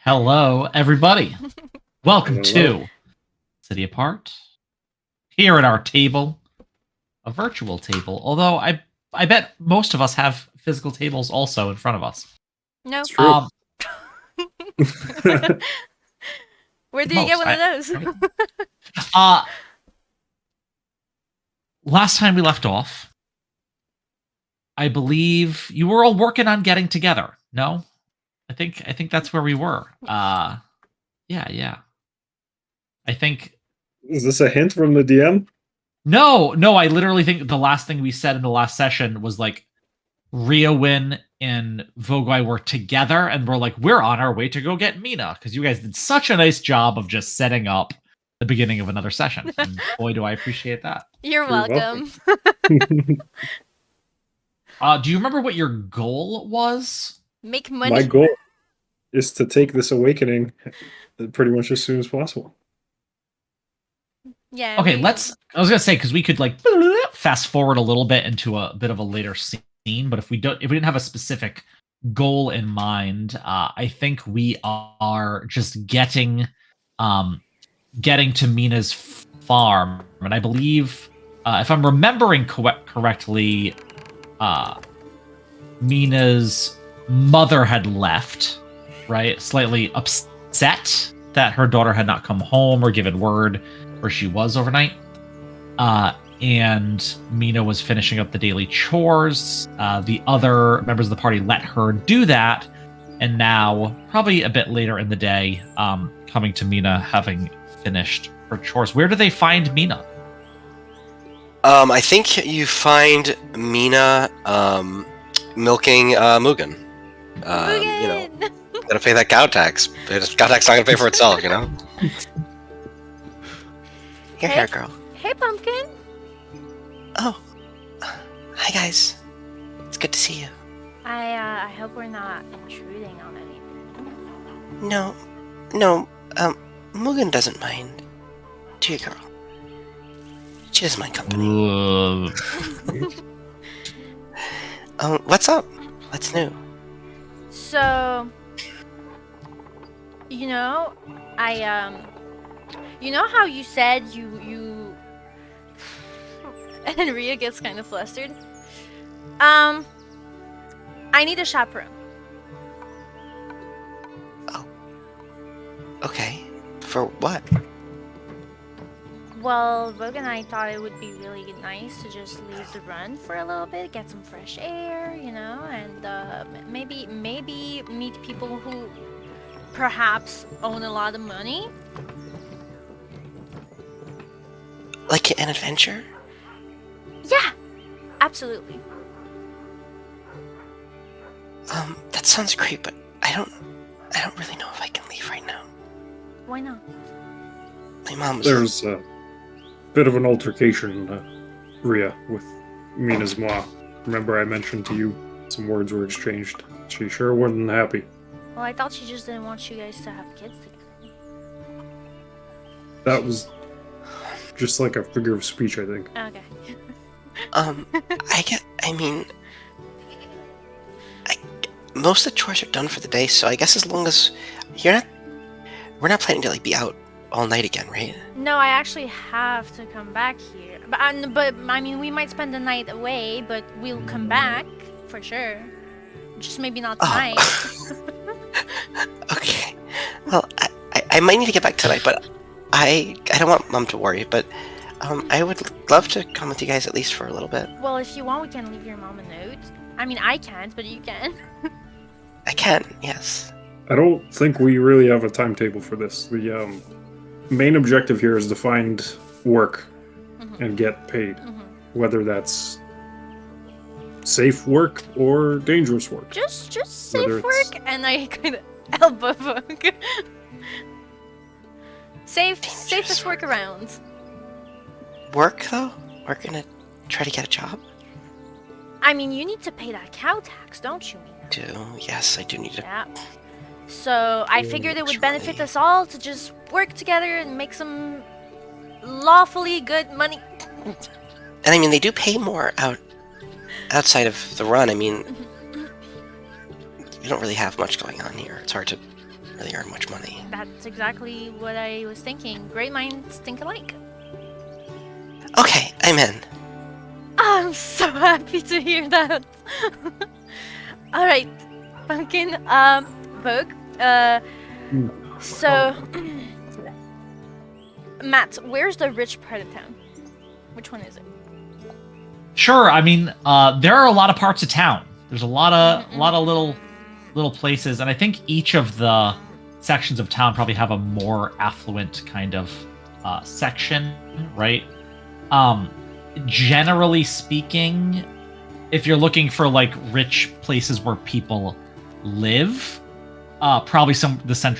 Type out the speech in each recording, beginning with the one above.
Hello, everybody. Welcome Hello. to City Apart. Here at our table, a virtual table. Although I bet most of us have physical tables also in front of us. No. It's true. Where did you get one of those? Last time we left off, I believe you were all working on getting together. No, I think that's where we were. Yeah. I think Is this a hint from the DM? no. I literally think the last thing we said in the last session was like Riowin and Vogwai were together, and we're like, we're on our way to go get Mina because you guys did such a nice job of just setting up the beginning of another session. And boy, do I appreciate that. You're welcome. Do you remember what your goal was? Make money. My goal is to take this awakening pretty much as soon as possible. Yeah. Okay, I was gonna say because we could like fast forward a little bit into a bit of a later scene, but if we didn't have a specific goal in mind, I think we are just getting to Mina's farm, and I believe if I'm remembering correctly, Mina's mother had left, right? Slightly upset that her daughter had not come home or given word where she was overnight. And Mina was finishing up the daily chores. The other members of the party let her do that. And now, probably a bit later in the day, coming to Mina having finished her chores. Where do they find Mina? I think you find Mina milking Mugen. You know, gotta pay that cow tax. Cow tax not gonna pay for itself, you know? You're here, girl. Hey, Pumpkin. Oh. Hi, guys. It's good to see you. I hope we're not intruding on anything. No, Mugen doesn't mind. Do you, girl? She doesn't mind company. What's up? What's new? So, you know how you said you and Ria gets kind of flustered. I need a chaperone. Oh. Okay. For what? Well, Vogue and I thought it would be really nice to just leave the run for a little bit, get some fresh air, and maybe meet people who perhaps own a lot of money. Like an adventure? Yeah, absolutely. That sounds great, but I don't really know if I can leave right now. Why not? My mom's... There's a bit of an altercation, Ria, with Mina's ma. Remember I mentioned to you some words were exchanged. She sure wasn't happy. Well, I thought she just didn't want you guys to have kids together. That was just like a figure of speech, I think. Okay. Most of the chores are done for the day, so I guess as long as we're not planning to like be out all night again, right? No, I actually have to come back here. But I mean, we might spend the night away, but we'll come back for sure. Just maybe not tonight. Okay. Well, I might need to get back tonight, but I don't want Mom to worry. But I would love to come with you guys at least for a little bit. Well, if you want, we can leave your mom a note. I mean, I can't, but you can. I can, yes. I don't think we really have a timetable for this. The main objective here is to find work and get paid. Whether that's safe work or dangerous work. Just safe work, and I kind of elbow Vogue. Safest work around. Work, though? We're gonna try to get a job? I mean, you need to pay that cow tax, don't you, Mina? Yes, I do need to. Yeah. So I figured it would benefit us all to just work together and make some lawfully good money. And I mean, they do pay more outside of the run. I mean, we don't really have much going on here. It's hard to really earn much money. That's exactly what I was thinking. Great minds think alike. Okay, I'm in. I'm so happy to hear that. All right, Pumpkin. Vogue. So, Matt, where's the rich part of town? Which one is it? Sure. I mean, there are a lot of parts of town. There's a lot of little places, and I think each of the sections of town probably have a more affluent kind of section, right? Generally speaking, if you're looking for like rich places where people live, probably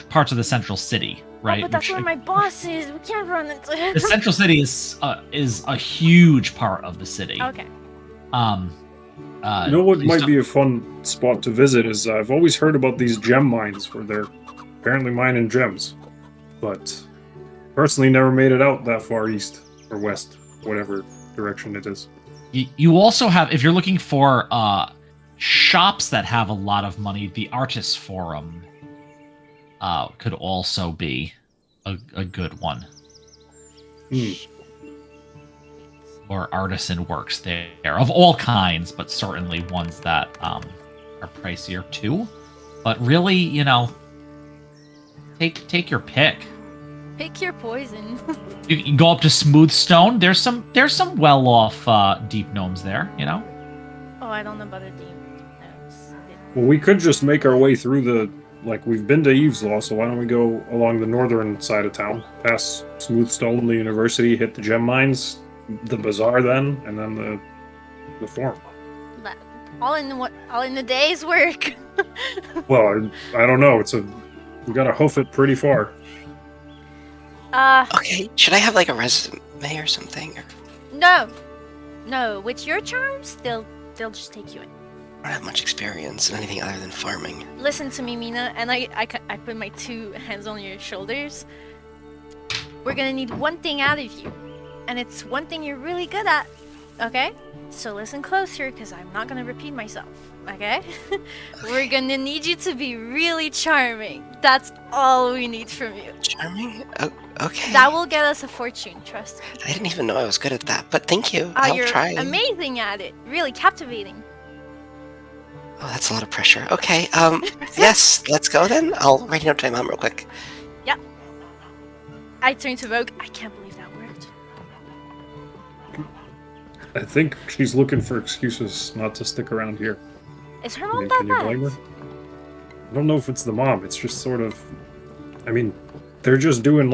parts of the central city, right? Oh, but that's where my boss is. We can't run into him. The central city is a huge part of the city. Okay. You know what might be a fun spot to visit is I've always heard about these gem mines where they're apparently mining gems, but personally never made it out that far east or west, whatever direction it is. You also have, if you're looking for shops that have a lot of money, the Artists Forum could also be a good one. Or artisan works there of all kinds, but certainly ones that are pricier too. But really, take your pick. Pick your poison. You can go up to Smoothstone. There's some well-off deep gnomes there. Oh, I don't know about the deep gnomes. Well, we could just make our way through we've been to Eve's Law, so why don't we go along the northern side of town, past Smoothstone, the university, hit the gem mines, the bazaar then, and then the forum. All in the day's work. Well, I don't know. We gotta hoof it pretty far. Okay, should I have like a resume or something? No. With your charms, they'll just take you in. I don't have much experience in anything other than farming. Listen to me, Mina, and I put my two hands on your shoulders. We're gonna need one thing out of you, and it's one thing you're really good at. Okay? So listen closer, because I'm not gonna repeat myself. Okay? We're gonna need you to be really charming. That's all we need from you. Charming? Oh, okay. That will get us a fortune, trust me. I didn't even know I was good at that, but thank you. I'll You're try. amazing at it. Really captivating. Oh, that's a lot of pressure. Okay, yes, let's go then. I'll write it up to my mom real quick. Yep. I turn to Vogue. I can't believe that worked. I think she's looking for excuses not to stick around here. Is her mom that Can you blame bad? her? I don't know if it's the mom. It's just sort of... I mean, they're just doing,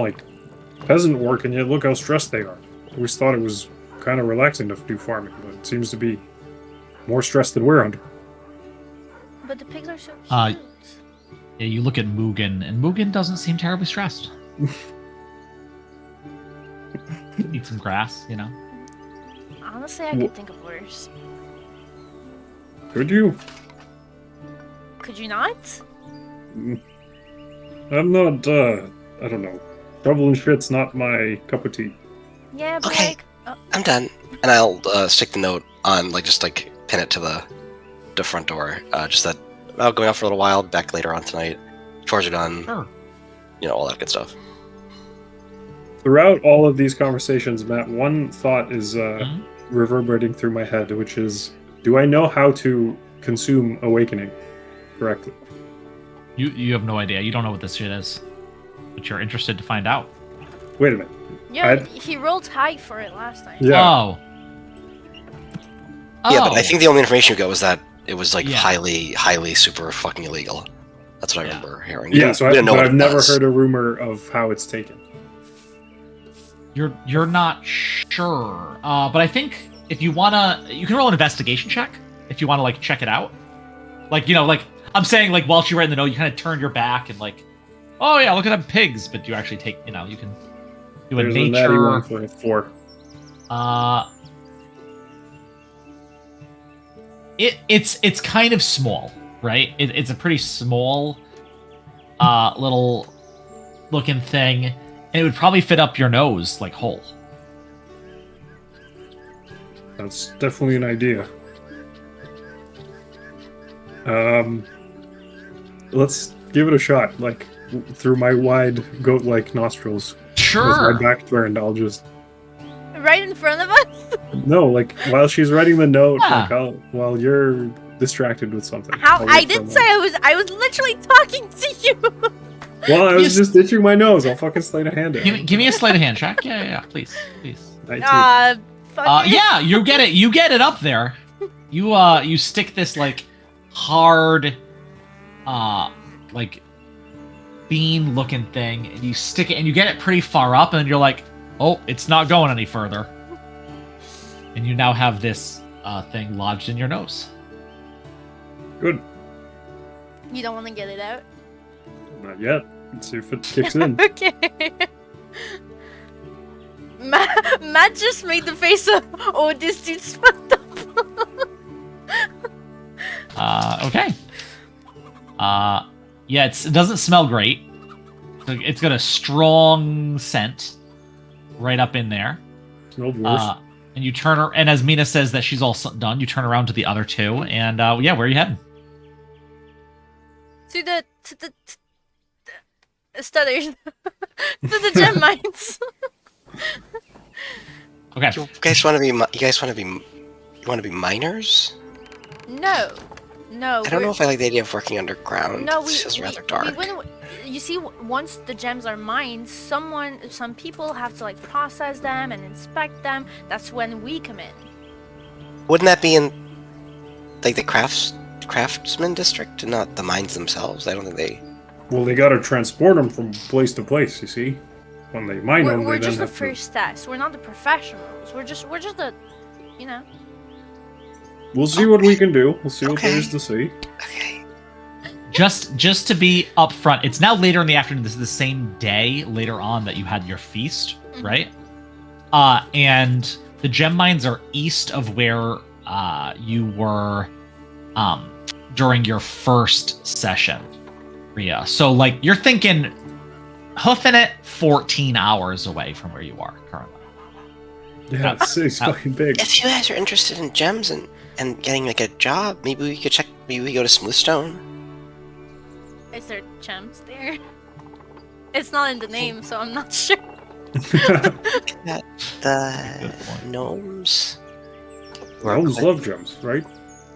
peasant work, and yet look how stressed they are. I always thought it was kind of relaxing to do farming, but it seems to be more stress than we're under. But the pigs are so cute. Yeah, you look at Mugen, and Mugen doesn't seem terribly stressed. Eat some grass, Honestly, I could think of worse. Could you? Could you not? I'm not, I don't know. Trouble and shit's not my cup of tea. Yeah, but Okay. I'm done. And I'll stick the note on, pin it to the front door. Just that I'll go out for a little while, back later on tonight. Chores are done. Sure. All that good stuff. Throughout all of these conversations, Matt, one thought is reverberating through my head, which is, do I know how to consume Awakening correctly? You have no idea. You don't know what this shit is, but you're interested to find out. Wait a minute. Yeah, he rolled high for it last time. Yeah. Oh. Yeah, but I think the only information you got was that it was Yeah. highly super fucking illegal. That's what I remember hearing. Yeah, so we didn't know what I've it never was. heard a rumor of how it's taken. You're not sure, but I think if you wanna, you can roll an investigation check if you wanna check it out. I'm saying while she read the note, you kind of turn your back and oh yeah, look at them pigs, but you actually take you can do a There's a natty nature. one for a 4. It's kind of small, right? It's a pretty small, little looking thing, and it would probably fit up your nose whole. That's definitely an idea. give it a shot. Like through my wide goat-like nostrils. Sure. With my back turned, I'll just Right in front of us? no. Like while she's writing the note, Yeah. like while you're distracted with something. How? I'll I wait for a didn't say moment. I was literally talking to you. Well, I was Yes. just itching my nose. I'll fucking slide a hand out. Give me a sleight of hand check. Yeah, please. 19. Fuck it. Yeah, you get it. You get it up there. You stick this like hard, like bean-looking thing, and you stick it, and you get it pretty far up, and you're like, oh, it's not going any further. And you now have this thing lodged in your nose. Good. You don't want to get it out? Not yet. Let's see if it kicks in. Okay. Matt just made the face of, oh, this dude's fucked up. Okay. Yeah, it doesn't smell great. It's got a strong scent right up in there. Smelled worse. And you turn her, and as Mina says that she's all done, you turn around to the other two, and yeah, where are you heading? To the stutters. To the gem mines. Okay. You guys want to be? You want to be miners? No. I don't know if I like the idea of working underground. No, It's just rather dark. You see, once the gems are mined, some people have to like process them and inspect them. That's when we come in. Wouldn't that be in like the craftsman district and not the mines themselves? I don't think they. Well, they gotta transport them from place to place. You see, when they mine them, We're they just then the have first test. We're not the professionals. We're just the, you know. We'll see what we can do. We'll see what Okay. there is to see. Okay. Just to be upfront, it's now later in the afternoon. This is the same day later on that you had your feast, Mhm. right? And the gem mines are east of where you were during your first session, Rhea. So like you're thinking hoofing it 14 hours away from where you are currently. Yeah, it's fucking big. If you guys are interested in gems and getting like a job, maybe we could check. Maybe we go to Smoothstone. Is there gems there? It's not in the name, so I'm not sure. The Good point. gnomes. Gnomes love gems, right?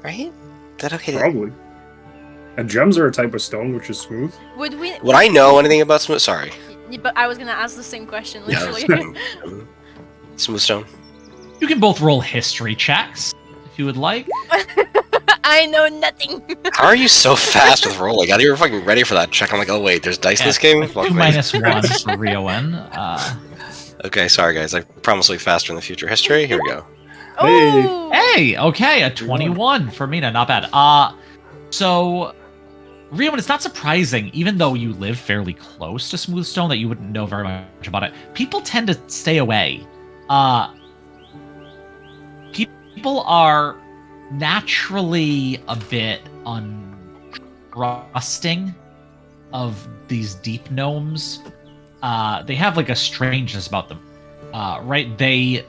Right? Is that okay? Probably. And gems are a type of stone which is smooth. Would we? Would I know anything about Smooth? Sorry. But I was gonna ask the same question, Yeah, literally. Smoothstone. You can both roll history checks if you would like. I know nothing. How are you so fast with rolling? I were fucking ready for that check. I'm like, oh wait, there's dice in this game? Fuck 2 me. minus 1 for Rio N. Okay, sorry guys. I promise to be faster in the future. History. Here we go. Oh. Hey, okay, a 21 for Mina, not bad. So Rio, it's not surprising, even though you live fairly close to Smoothstone, that you wouldn't know very much about it. People tend to stay away. People are naturally a bit untrusting of these deep gnomes. They have like a strangeness about them, right? They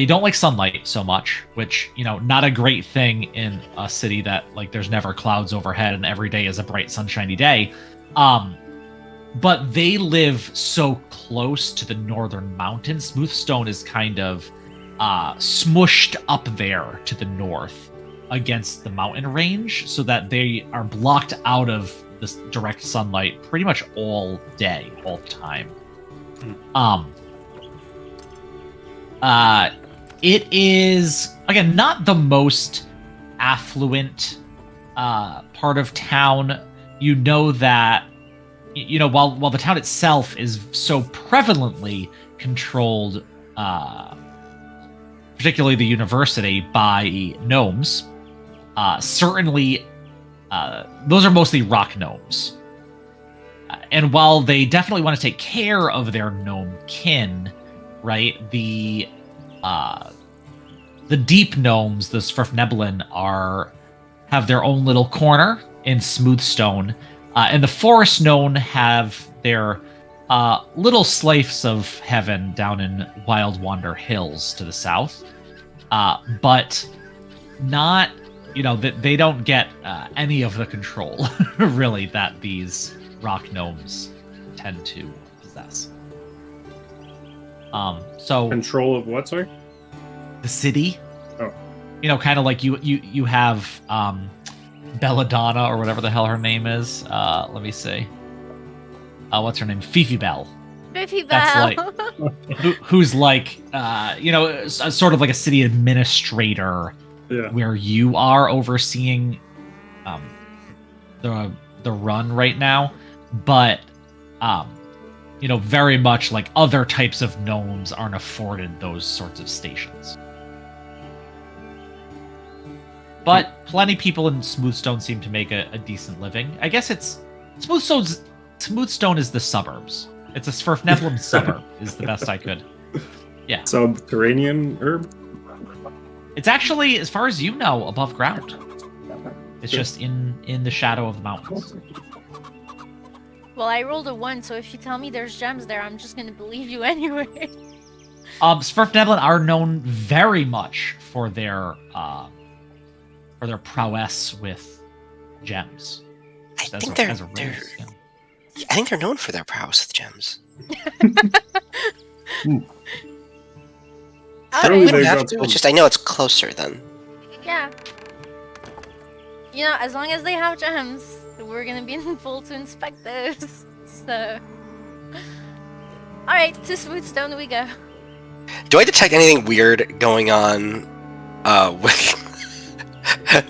don't like sunlight so much, which, you know, not a great thing in a city that like there's never clouds overhead and every day is a bright sunshiny day. But they live so close to the northern mountains. Smoothstone is kind of smushed up there to the north against the mountain range, so that they are blocked out of this direct sunlight pretty much all day, all the time. It is, again, not the most affluent part of town. You know that, you know, while the town itself is so prevalently controlled, particularly the university, by gnomes, certainly those are mostly rock gnomes. And while they definitely want to take care of their gnome kin, right, the deep gnomes, the Svrfneblin, have their own little corner in Smoothstone, and the forest gnome have their little slices of heaven down in Wild Wander Hills to the south, but not they don't get any of the control, really, that these rock gnomes tend to possess. So Control of what, sorry? the city. Oh. Kind of like you have Belladonna or whatever the hell her name is. Let me see. What's her name? Fifi Bell. Fifi Bell. That's who's like sort of like a city administrator. Yeah. Where you are overseeing the run right now, but very much like other types of gnomes aren't afforded those sorts of stations. But plenty of people in Smoothstone seem to make a decent living. I guess it's Smoothstone is the suburbs. It's a Svirfneblin suburb is the best I could. Yeah. Subterranean herb? It's actually, as far as you know, above ground. It's just in the shadow of the mountains. Well, I rolled a 1, so if you tell me there's gems there, I'm just gonna believe you anyway. Svirfneblin are known very much for their prowess with gems. I think they're known for their prowess with gems. I Apparently mean, they have got to, some- it's just I know it's closer then. yeah. As long as they have gems, we're gonna be full to inspect those. So, all right, to Smoothstone we go. Do I detect anything weird going on with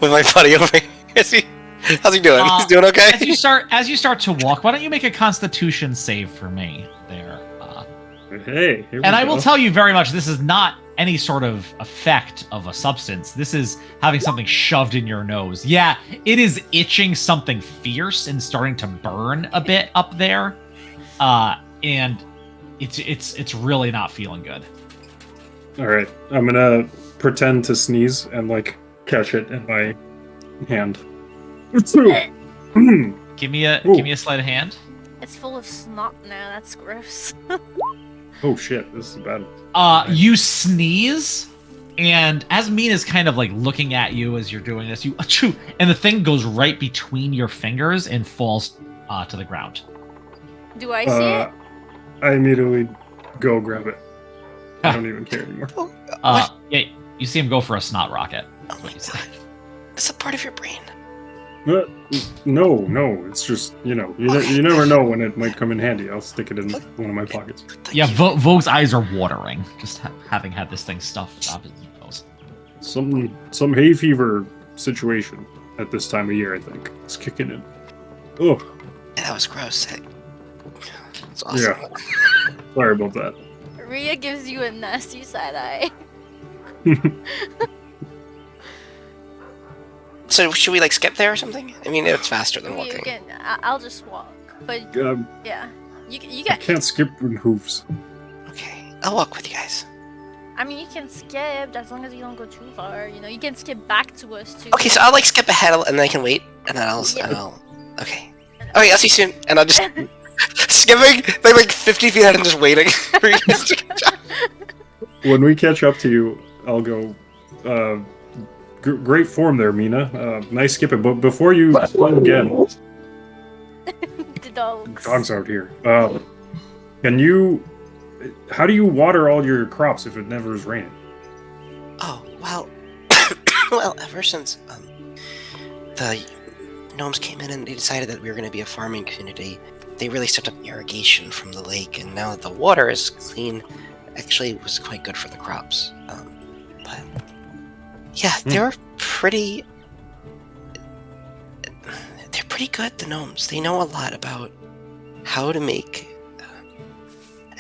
with my buddy over here? How's he doing? He's doing okay? As you start to walk, why don't you make a Constitution save for me there? Hey, here we And I go. will tell you very much, this is not any sort of effect of a substance. This is having something shoved in your nose. Yeah, it is itching something fierce and starting to burn a bit up there. And it's really not feeling good. All right, I'm gonna pretend to sneeze and catch it in my hand. Give me a sleight of hand. It's full of snot now. That's gross. Oh shit, this is bad. You sneeze, and as Mina's kind of looking at you as you're doing this, you achoo, and the thing goes right between your fingers and falls to the ground. Do I see it? I immediately go grab it. I don't even care anymore. Yeah, you see him go for a snot rocket. Oh my god. That's a part of your brain. No, it's just, you never know when it might come in handy. I'll stick it in one of my pockets. Yeah, Vogue's eyes are watering, just having had this thing stuffed up his nose. Some hay fever situation at this time of year, I think. It's kicking in. Oh. Yeah, that was gross. That's awesome. Yeah. Sorry about that. Rhea gives you a nasty side eye. So should we skip there or something? I mean, it's faster than walking. I'll just walk. But yeah, you I get. can't skip with hooves. Okay, I'll walk with you guys. I mean, you can skip as long as you don't go too far. You can skip back to us too. Okay, so I'll skip ahead and then I can wait, and then I'll okay. Okay, I'll see you soon, and I'll just skipping 50 feet ahead and just waiting for you guys to catch up. When we catch up to you, I'll go. Great form there, Mina. Nice skipping. But before you again, The dogs. dogs out here. Can you? How do you water all your crops if it never is raining? Oh, well, well, ever since the gnomes came in and they decided that we were going to be a farming community, they really stepped up irrigation from the lake, and now that the water is clean, actually it was quite good for the crops. But yeah, they're pretty good, the gnomes. They know a lot about how to make...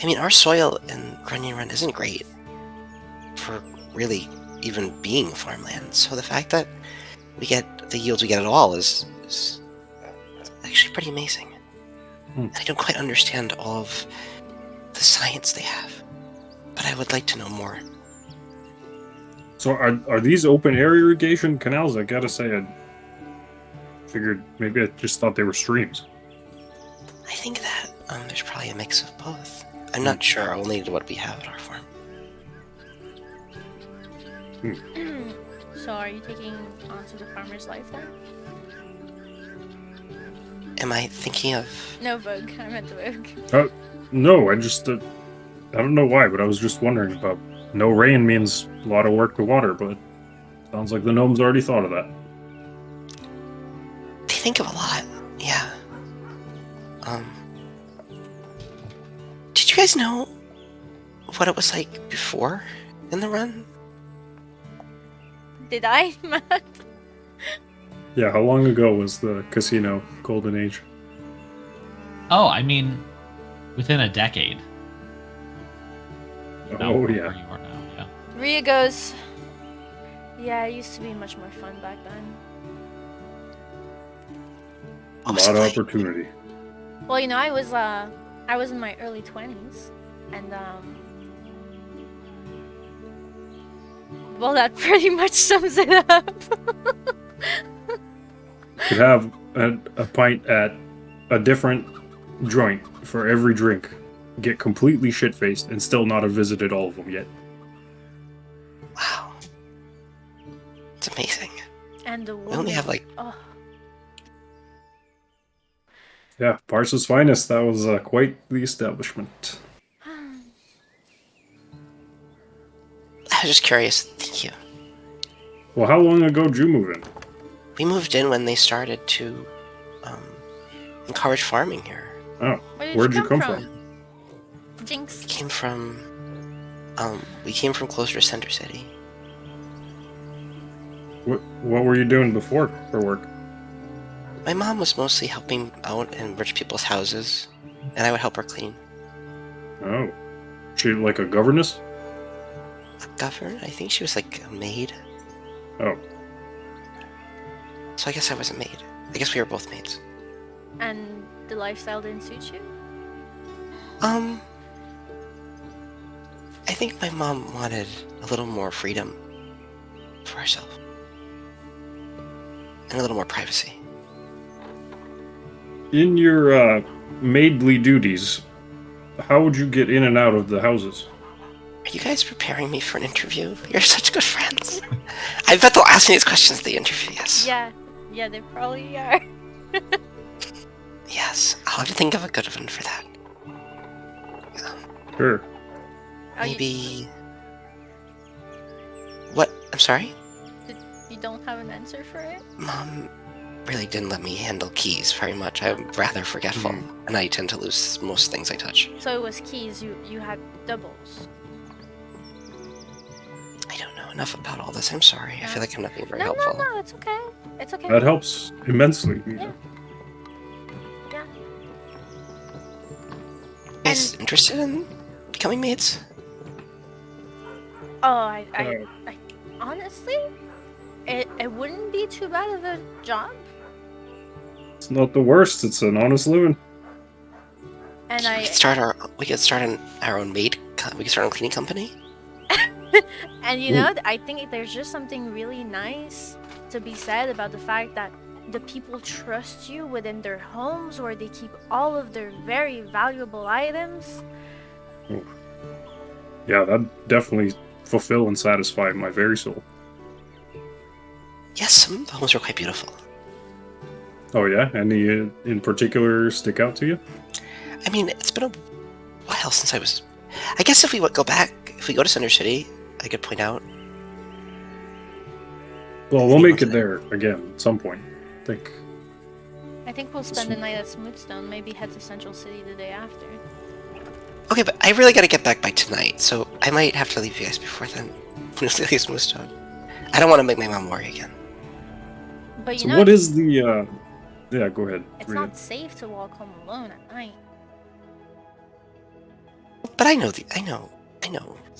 I mean, our soil in Grunion Run isn't great for really even being farmland. So the fact that we get the yields we get at all is actually pretty amazing. I don't quite understand all of the science they have, but I would like to know more. So are these open air irrigation canals? I gotta say, I figured maybe I just thought they were streams. I think that there's probably a mix of both. I'm not sure, only what we have at our farm. So are you taking onto the farmer's life then? Am I thinking of... No, Vogue. I meant the Vogue. No, I don't know why, but I was just wondering about. No rain means a lot of work to water, but sounds like the gnomes already thought of that. They think of a lot, yeah. Did you guys know what it was like before in the run? Did I, Matt? Yeah, how long ago was the casino golden age? Oh, I mean, within a decade. Oh, where yeah. you are now, yeah. Rhea goes, yeah, it used to be much more fun back then. A lot of opportunity. Well, you know, I was in my early 20s, and well, that pretty much sums it up. Could have a pint at a different joint for every drink. Get completely shit-faced and still not have visited all of them yet. Wow. It's amazing. And the We woman. only have like... Oh, Yeah, Parsa's finest. That was quite the establishment. I was just curious. Thank you. Well, how long ago did you move in? We moved in when they started to encourage farming here. Oh, where'd you come from? Jinx. We came from closer to Center City. What were you doing before for work? My mom was mostly helping out in rich people's houses, and I would help her clean. Oh, she like a governess? A governor? I think she was like a maid. Oh, So I guess I was a maid. I guess we were both maids. And the lifestyle didn't suit you? I think my mom wanted a little more freedom for herself. And a little more privacy. in your maidly duties, how would you get in and out of the houses? Are you guys preparing me for an interview? You're such good friends. I bet they'll ask me these questions at the interview, yes. Yeah, they probably are. Yes, I'll have to think of a good one for that. Sure. Maybe... What? I'm sorry? You don't have an answer for it? Mom really didn't let me handle keys very much. I'm rather forgetful, and I tend to lose most things I touch. So it was keys, you had doubles. I don't know enough about all this. I'm sorry. I feel like I'm not being very helpful. No, it's okay. It's okay. That helps immensely. Yeah. Yeah. You guys interested in becoming maids? Oh, I honestly, it wouldn't be too bad of a job. It's not the worst. It's an honest living. And we could start our own maid. We could start our own cleaning company. And you know, I think there's just something really nice to be said about the fact that the people trust you within their homes where they keep all of their very valuable items. Yeah, that definitely fulfill and satisfy my very soul. Yes, some homes are quite beautiful. Oh yeah? Any in particular stick out to you? I mean, it's been a while since I was... I guess if we go to Center City, I could point out... Well, we'll make it there again at some point. I think we'll spend the night at Smoothstone, maybe head to Central City the day after. Okay, but I really gotta get back by tonight, so I might have to leave you guys before then. Smoothstone. I don't want to make my mom worry again. But you So know, what is the yeah, go ahead. it's Rita. not safe to walk home alone at night. But I know the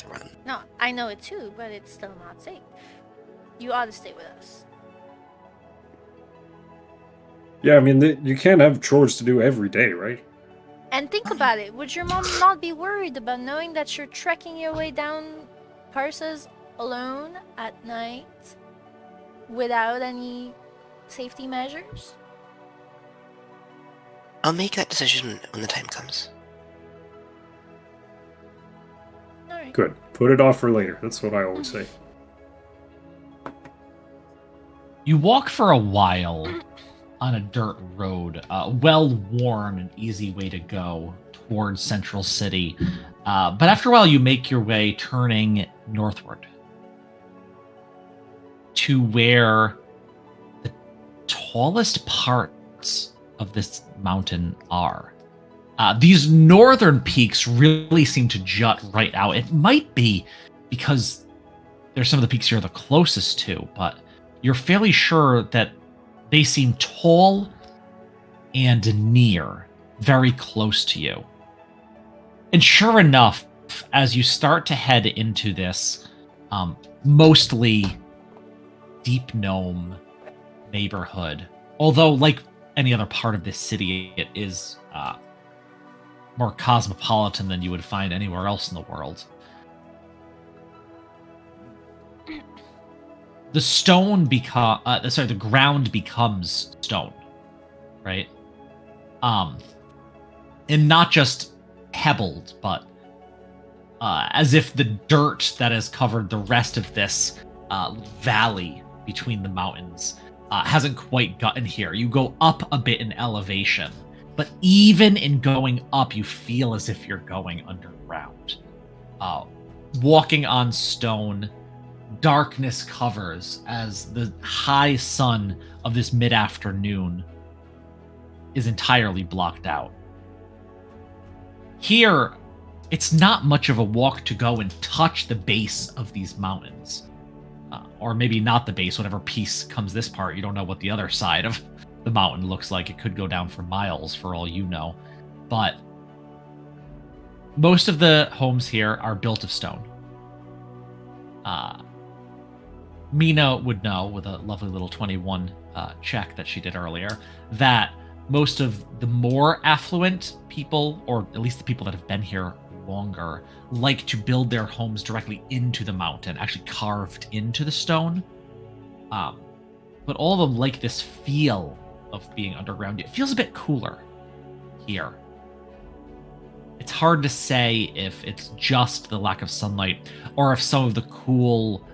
run. No, I know it too, but it's still not safe. You ought to stay with us. Yeah, I mean, you can't have chores to do every day, right? And think about it. Would your mom not be worried about knowing that you're trekking your way down Parsa's alone at night without any safety measures? I'll make that decision when the time comes. Alright. Good. Put it off for later. That's what I always say. You walk for a while on a dirt road, well-worn and easy way to go towards Central City. But after a while, you make your way turning northward to where the tallest parts of this mountain are. These northern peaks really seem to jut right out. It might be because there's some of the peaks you're the closest to, but you're fairly sure that they seem tall and near, very close to you. And sure enough, as you start to head into this mostly deep-gnome neighborhood, although like any other part of this city, it is more cosmopolitan than you would find anywhere else in the world. The ground becomes stone, right? And not just pebbled, but as if the dirt that has covered the rest of this valley between the mountains hasn't quite gotten here. You go up a bit in elevation, but even in going up, you feel as if you're going underground. Walking on stone, darkness covers as the high sun of this mid-afternoon is entirely blocked out. Here, it's not much of a walk to go and touch the base of these mountains. Or maybe not the base, whatever piece comes this part. You don't know what the other side of the mountain looks like. It could go down for miles for all you know. But most of the homes here are built of stone. Mina would know, with a lovely little 21 check that she did earlier, that most of the more affluent people, or at least the people that have been here longer, like to build their homes directly into the mountain, actually carved into the stone. But all of them like this feel of being underground. It feels a bit cooler here. It's hard to say if it's just the lack of sunlight or if some of the cool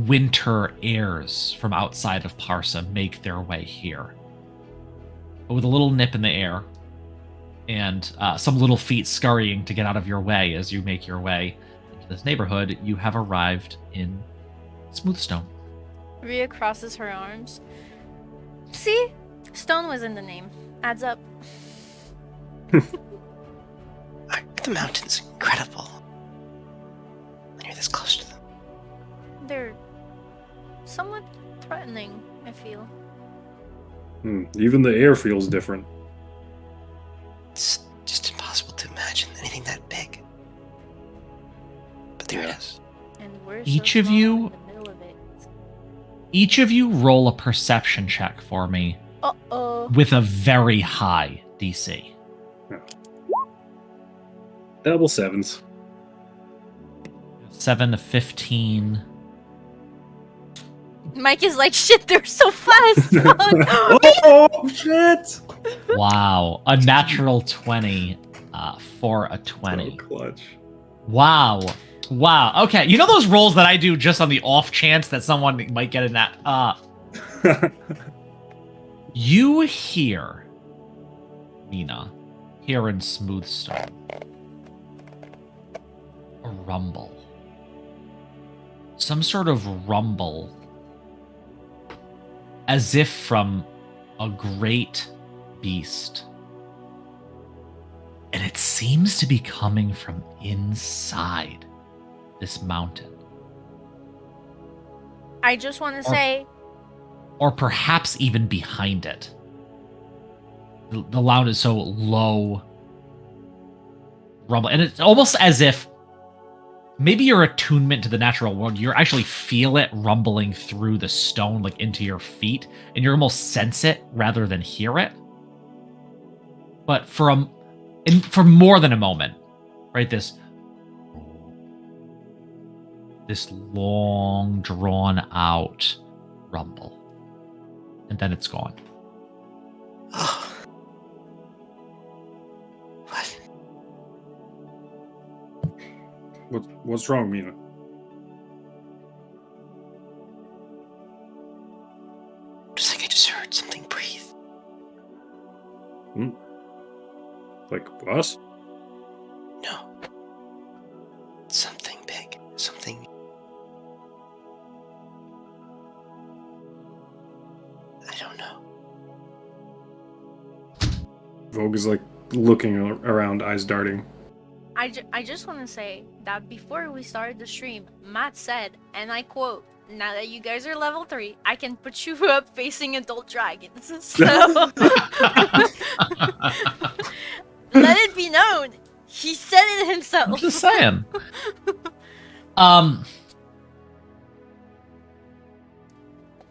winter airs from outside of Parsa make their way here. But with a little nip in the air and some little feet scurrying to get out of your way as you make your way into this neighborhood, you have arrived in Smoothstone. Rhea crosses her arms. See? Stone was in the name. Adds up. Aren't the mountains incredible? When you're this close to them. They're somewhat threatening, I feel. Even the air feels different. It's just impossible to imagine anything that big. But there it is. And we're Each so of small you- in the middle of it. Each of you roll a perception check for me Uh-oh. with a very high DC. Double sevens. 7 to 15. Mike is like, shit, they're so fast. Fuck. Oh, shit! Wow. A natural 20 for a 20. So clutch. Wow. Wow. Okay. You know those rolls that I do just on the off chance that someone might get in that? You hear, Mina, here in Smoothstone, a rumble. Some sort of rumble. As if from a great beast. And it seems to be coming from inside this mountain. I just want to say, Or perhaps even behind it. The loud is so low rumble. And it's almost as if maybe your attunement to the natural world, you actually feel it rumbling through the stone, like into your feet, and you almost sense it rather than hear it. But for more than a moment, right? This long, drawn out rumble. And then it's gone. What? What's wrong, Mina? Like us? No. Something big. Something. I don't know. Vogue is like looking around, eyes darting. I just want to say that before we started the stream, Matt said, and I quote, "Now that you guys are level 3, I can put you up facing adult dragons." So let it be known, he said it himself. I'm just saying.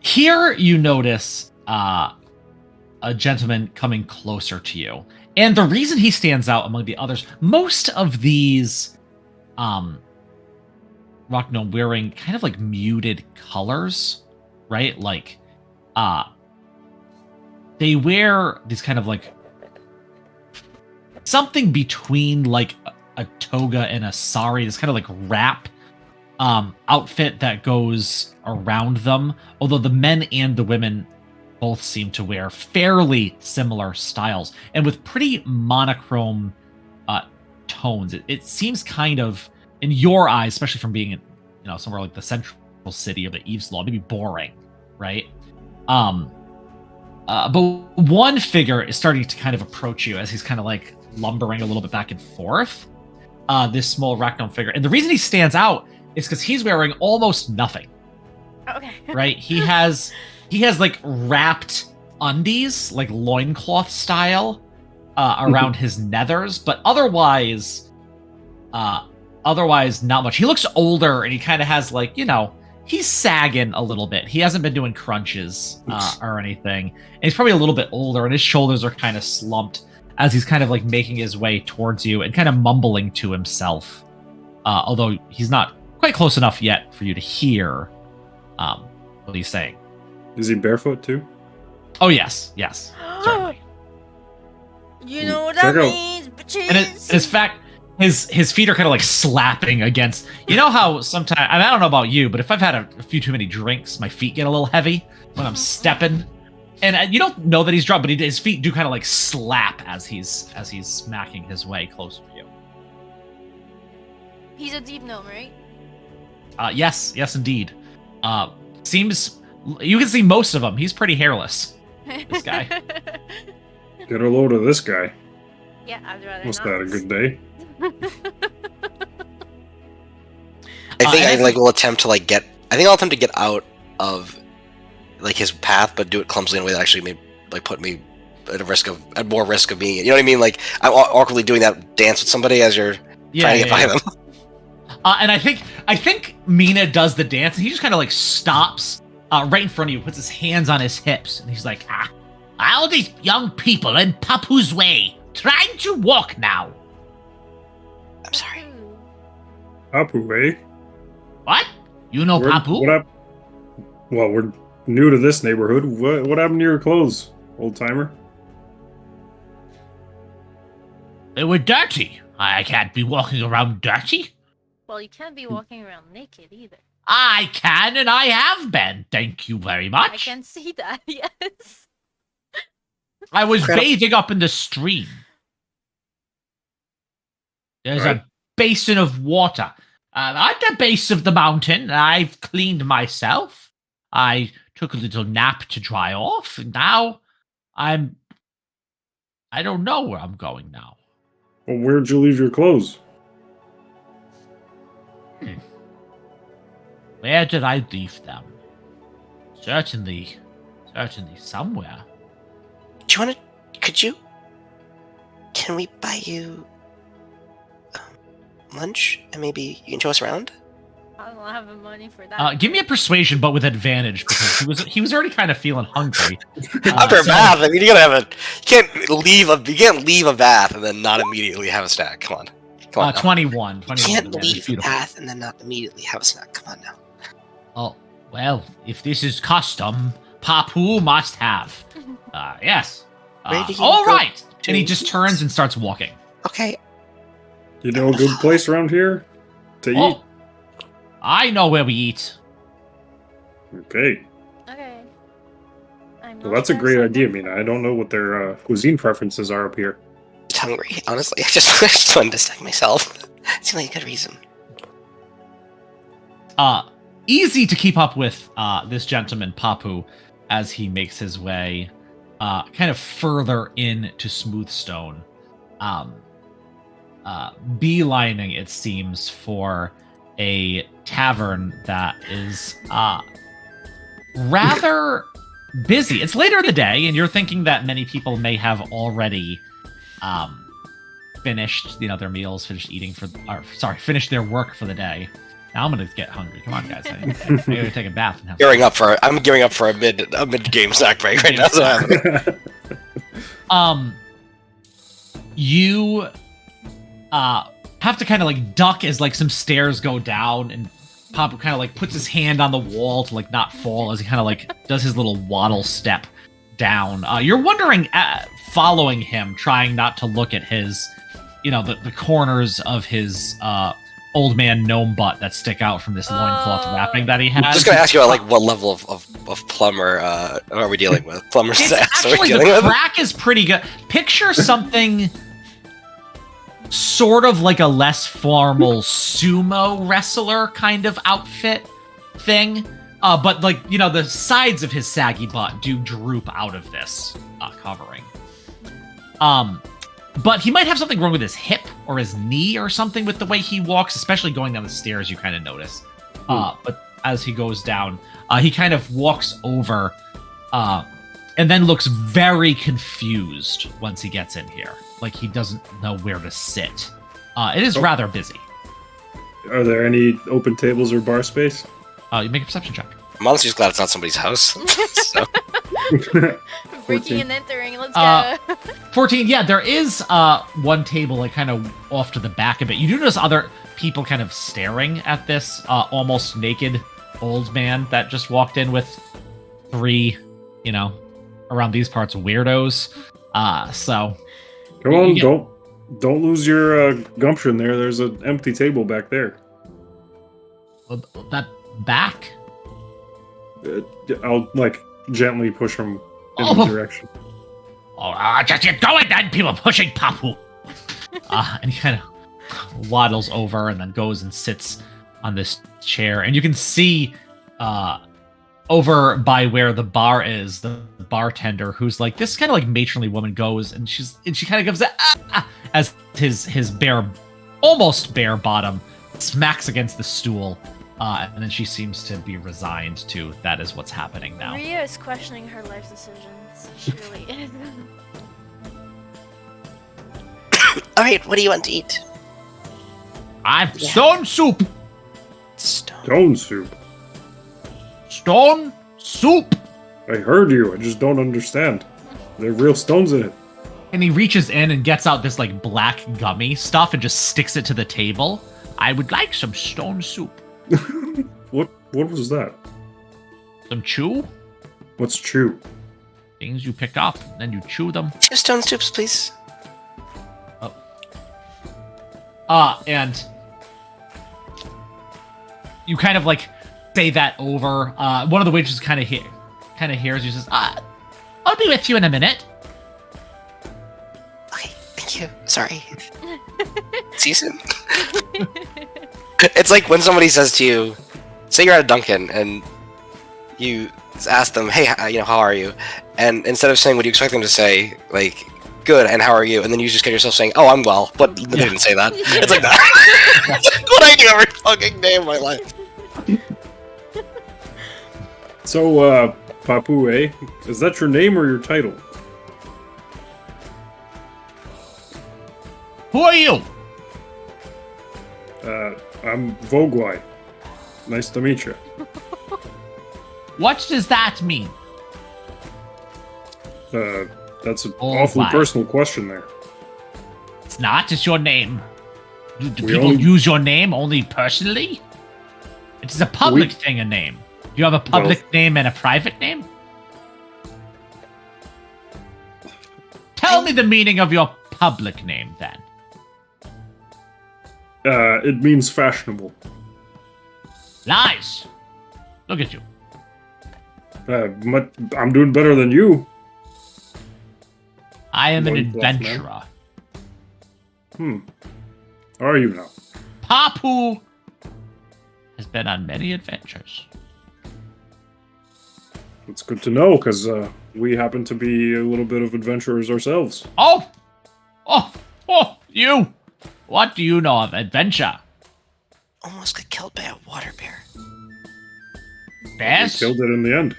Here you notice a gentleman coming closer to you. And the reason he stands out among the others, most of these rock gnome wearing kind of like muted colors, right? Like they wear these kind of like something between like a toga and a sari, this kind of like wrap outfit that goes around them, although the men and the women both seem to wear fairly similar styles and with pretty monochrome tones. It seems kind of, in your eyes, especially from being in, somewhere like the central city or the Eve's Law, maybe boring, right? But one figure is starting to kind of approach you as he's kind of like lumbering a little bit back and forth. This small racgnome figure, and the reason he stands out is because he's wearing almost nothing. Okay. Right? He has like wrapped undies, like loincloth style, around his nethers, but otherwise not much. He looks older, and he kind of has like, he's sagging a little bit. He hasn't been doing crunches or anything. And he's probably a little bit older, and his shoulders are kind of slumped as he's kind of like making his way towards you and kind of mumbling to himself. Although he's not quite close enough yet for you to hear what he's saying. Is he barefoot too? Oh, yes, certainly. You know what Check that out. means, bitches. And in fact, his feet are kind of like slapping against. You know how sometimes, I don't know about you, but if I've had a few too many drinks, my feet get a little heavy when I'm stepping. And you don't know that he's drunk, but his feet do kind of like slap as he's smacking his way closer to you. He's a deep gnome, right? Yes, indeed. Seems you can see most of him. He's pretty hairless. This guy. Get a load of this guy. Yeah, I'd rather Must not. have had a good day. I think will attempt to like get. I think I'll attempt to get out of like his path, but do it clumsily in a way that actually may like put me at more risk of being. You know what I mean? Like I'm awkwardly doing that dance with somebody as you're trying to get by them. And I think Mina does the dance, and he just kind of like stops right in front of you, puts his hands on his hips, and he's like, all these young people in Papu's way, trying to walk now. I'm sorry. Papu, eh? What? You know Papu? Well, we're new to this neighborhood. What happened to your clothes, old timer? They were dirty. I can't be walking around dirty. Well, you can't be walking around naked either. I can, and I have been. Thank you very much. I can see that, yes. I was bathing up in the stream. There's a basin of water. At the base of the mountain, I've cleaned myself. I took a little nap to dry off, and now I don't know where I'm going now. Well, where'd you leave your clothes? Where did I leave them? Certainly somewhere. Do you want to? Can we buy you lunch and maybe you can show us around? I don't have the money for that. Give me a persuasion, but with advantage, because he was already kind of feeling hungry. After a bath, I mean, you can't leave a bath and then not immediately have a snack. Come on. 21. You can't leave a bath and then not immediately have a snack. Come on now. Oh, well, if this is custom, Papu must have. Yes. All right. And he just turns and starts walking. Okay. You know a good place around here to eat? I know where we eat. Okay. Okay. Well, that's a great idea, Mina. I don't know what their cuisine preferences are up here. hungry, honestly. I just wanted to snack myself. It seemed like a good reason. Easy to keep up with this gentleman, Papu, as he makes his way kind of further into Smoothstone. Beelining, it seems, for a tavern that is rather busy. It's later in the day, and you're thinking that many people may have already finished, their meals, finished their work for the day. Now I'm gonna get hungry. Come on, guys! I gotta take a bath and have. I'm gearing up for a mid game snack break right now. So you have to kind of like duck as like some stairs go down, and Papa kind of like puts his hand on the wall to like not fall as he kind of like does his little waddle step down. You're wondering, following him, trying not to look at his, the corners of his old man gnome butt that stick out from this loincloth wrapping that he has. I'm just gonna ask you about what level of plumber are we dealing with? Plumber stats are we Actually, dealing the with? crack is pretty good. Picture something sort of like a less formal sumo wrestler kind of outfit thing. But the sides of his saggy butt do droop out of this covering. But he might have something wrong with his hip or his knee or something with the way he walks, especially going down the stairs, you kind of notice. But as he goes down, he kind of walks over and then looks very confused once he gets in here. Like he doesn't know where to sit. It is rather busy. Are there any open tables or bar space? You make a perception check. I'm honestly just glad it's not somebody's house. So. Breaking and entering, let's go. 14, yeah, there is one table like kind of off to the back of it. You do notice other people kind of staring at this almost naked old man that just walked in with 3, around these parts, weirdos. So come on, don't lose your gumption there. There's an empty table back there. That back? I'll gently push him in the direction. Just get going then, people pushing Papu. And he kind of waddles over and then goes and sits on this chair. And you can see over by where the bar is, the bartender, who's like this kind of like matronly woman, goes and she kind of gives as his almost bare bottom smacks against the stool. And then she seems to be resigned to that is what's happening now. Ria is questioning her life decisions. She really is. Alright, what do you want to eat? I've stone soup! Stone soup? Stone soup! I heard you, I just don't understand. There are real stones in it. And he reaches in and gets out this like black gummy stuff and just sticks it to the table. I would like some stone soup. What was that? Some chew? What's chew? Things you pick up, and then you chew them. 2 stone soups, please. And you kind of like say that over. One of the waitresses kind of hears you, says, I'll be with you in a minute. Okay, thank you. Sorry. See you soon. It's like when somebody says to you, say you're at a Dunkin' and you ask them, hey, how are you? And instead of saying what you expect them to say, like, good, and how are you? And then you just get yourself saying, oh, I'm well, but they didn't say that. It's like that. What I do every fucking day of my life. So, Papu, eh? Is that your name or your title? Who are you? I'm Vogwai. Nice to meet you. What does that mean? That's an awfully personal question there. It's not. It's your name. Do We people only- use your name only personally? It is a public thing, a name. Do you have a public name and a private name? Tell me the meaning of your public name, then. It means fashionable. Lies. Look at you. I'm doing better than you. I am an Loincloth man. adventurer. How are you now? Papu has been on many adventures. It's good to know, because we happen to be a little bit of adventurers ourselves. Oh! You! What do you know of adventure? Almost got killed by a water bear. Bears? We killed it in the end.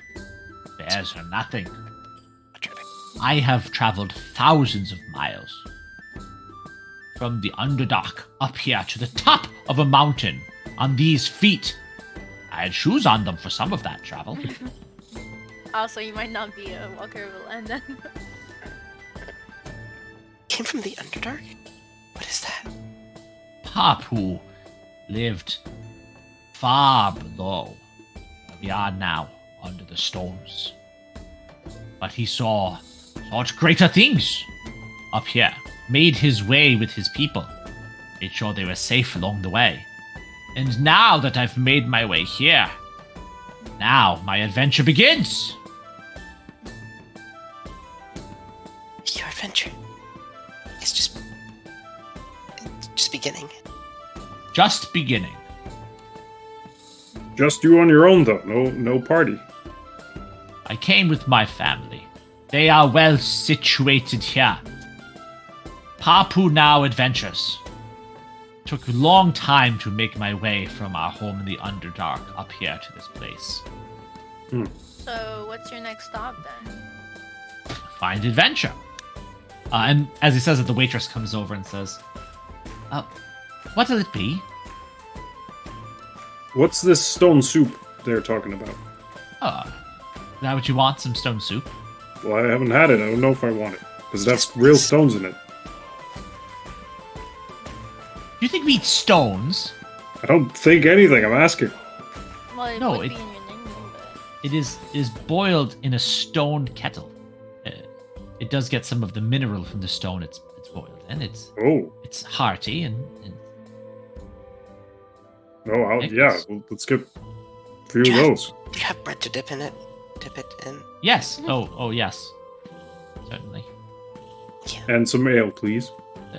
Bears are nothing. Water bear. I have traveled thousands of miles. From the Underdark up here to the top of a mountain on these feet. I had shoes on them for some of that travel. Also, you might not be a walker of the land then. Came from the Underdark? What is that? Papu lived far below where we are now, under the stones. But he saw such greater things up here, made his way with his people, made sure they were safe along the way. And now that I've made my way here, now my adventure begins! Your adventure is just beginning. Just beginning. Just you on your own, though. No party. I came with my family. They are well situated here. Papu now adventures. Took a long time to make my way from our home in the Underdark up here to this place. So, what's your next stop then? Find adventure. And as he says it, the waitress comes over and says, what'll it be? What's this stone soup they're talking about? Is that what you want? Some stone soup? Well, I haven't had it. I don't know if I want it. Because that's real stones in it. Do you think we eat stones? I don't think anything. I'm asking. Well, it No, would it- be in your name, but... It is boiled in a stone kettle. It does get some of the mineral from the stone it's boiled in. Oh. It's hearty and No, yeah. Well, let's get a few of Yeah. those. Do you have bread to dip in it? Dip it in? yes. Oh yes. Certainly. And some ale, please.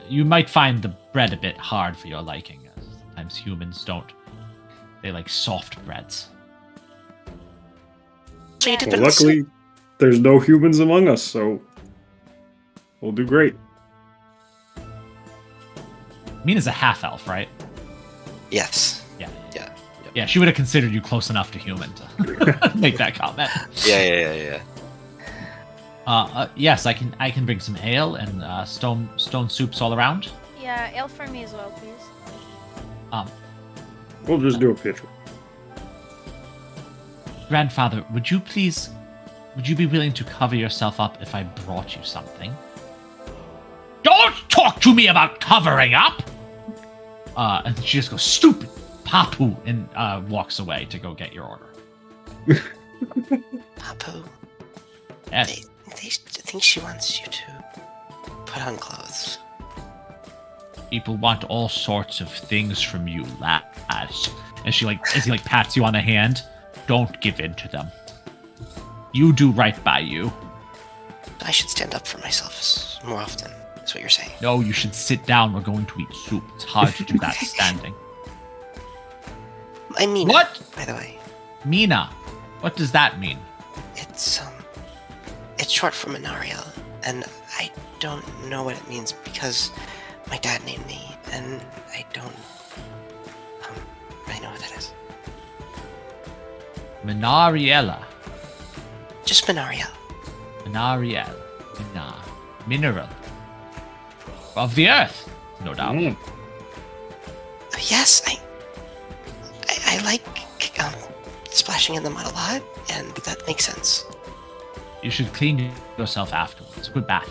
You might find the bread a bit hard for your liking. Sometimes humans don't. They like soft breads. So you dip Well, it in soup? luckily, there's no humans among us, so we'll do great. Mina's a half elf, right? Yes. Yeah. Yeah. Yeah, she would have considered you close enough to human to make that comment. Yeah. Yes, I can bring some ale and stone soups all around. Yeah, ale for me as well, please. We'll just do a pitcher. Grandfather, would you be willing to cover yourself up if I brought you something? Don't talk to me about covering up! And she just goes, stupid Papu, and walks away to go get your order. Papu, Yes. I think she wants you to put on clothes. People want all sorts of things from you, lads. And as he pats you on the hand, don't give in to them. You do right by you. I should stand up for myself more often, is what you're saying. No, you should sit down. We're going to eat soup. It's hard to do that standing. I mean, What? by the way, Mina, what does that mean? it's short for Minariel, and I don't know what it means because my dad named me, and I don't I know what that is. Minariella. Just Minariel. Minariel. Mineral. Of the earth, no doubt. Yes, I like splashing in the mud a lot, and that makes sense. You should clean yourself afterwards. Good bath.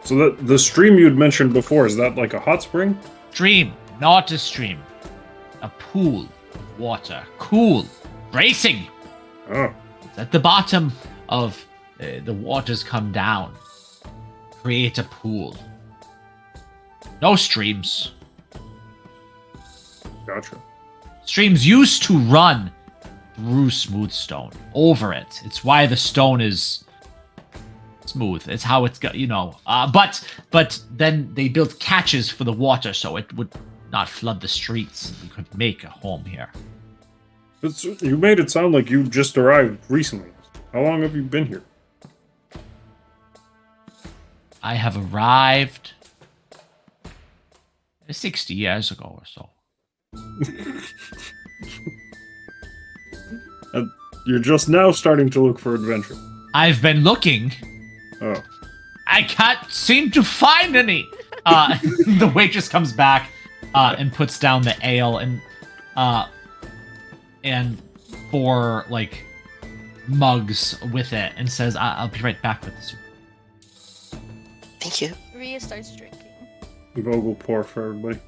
So the stream you'd mentioned before, is that like a hot spring? Stream, not a stream. A pool of water. Cool. Bracing. Oh. It's at the bottom of the waters come down. Create a pool. No streams. Gotcha. Streams used to run through Smoothstone, over it. It's why the stone is smooth. It's how it's got, but then they built catches for the water so it would not flood the streets. You could make a home here. You made it sound like you just arrived recently. How long have you been here? I have arrived 60 years ago or so. You're just now starting to look for adventure. I've been looking. Oh. I can't seem to find any. The waitress comes back and puts down the ale and 4 like mugs with it and says, "I'll be right back with the soup." Thank you. Rhea starts drinking. Vogel pour for everybody.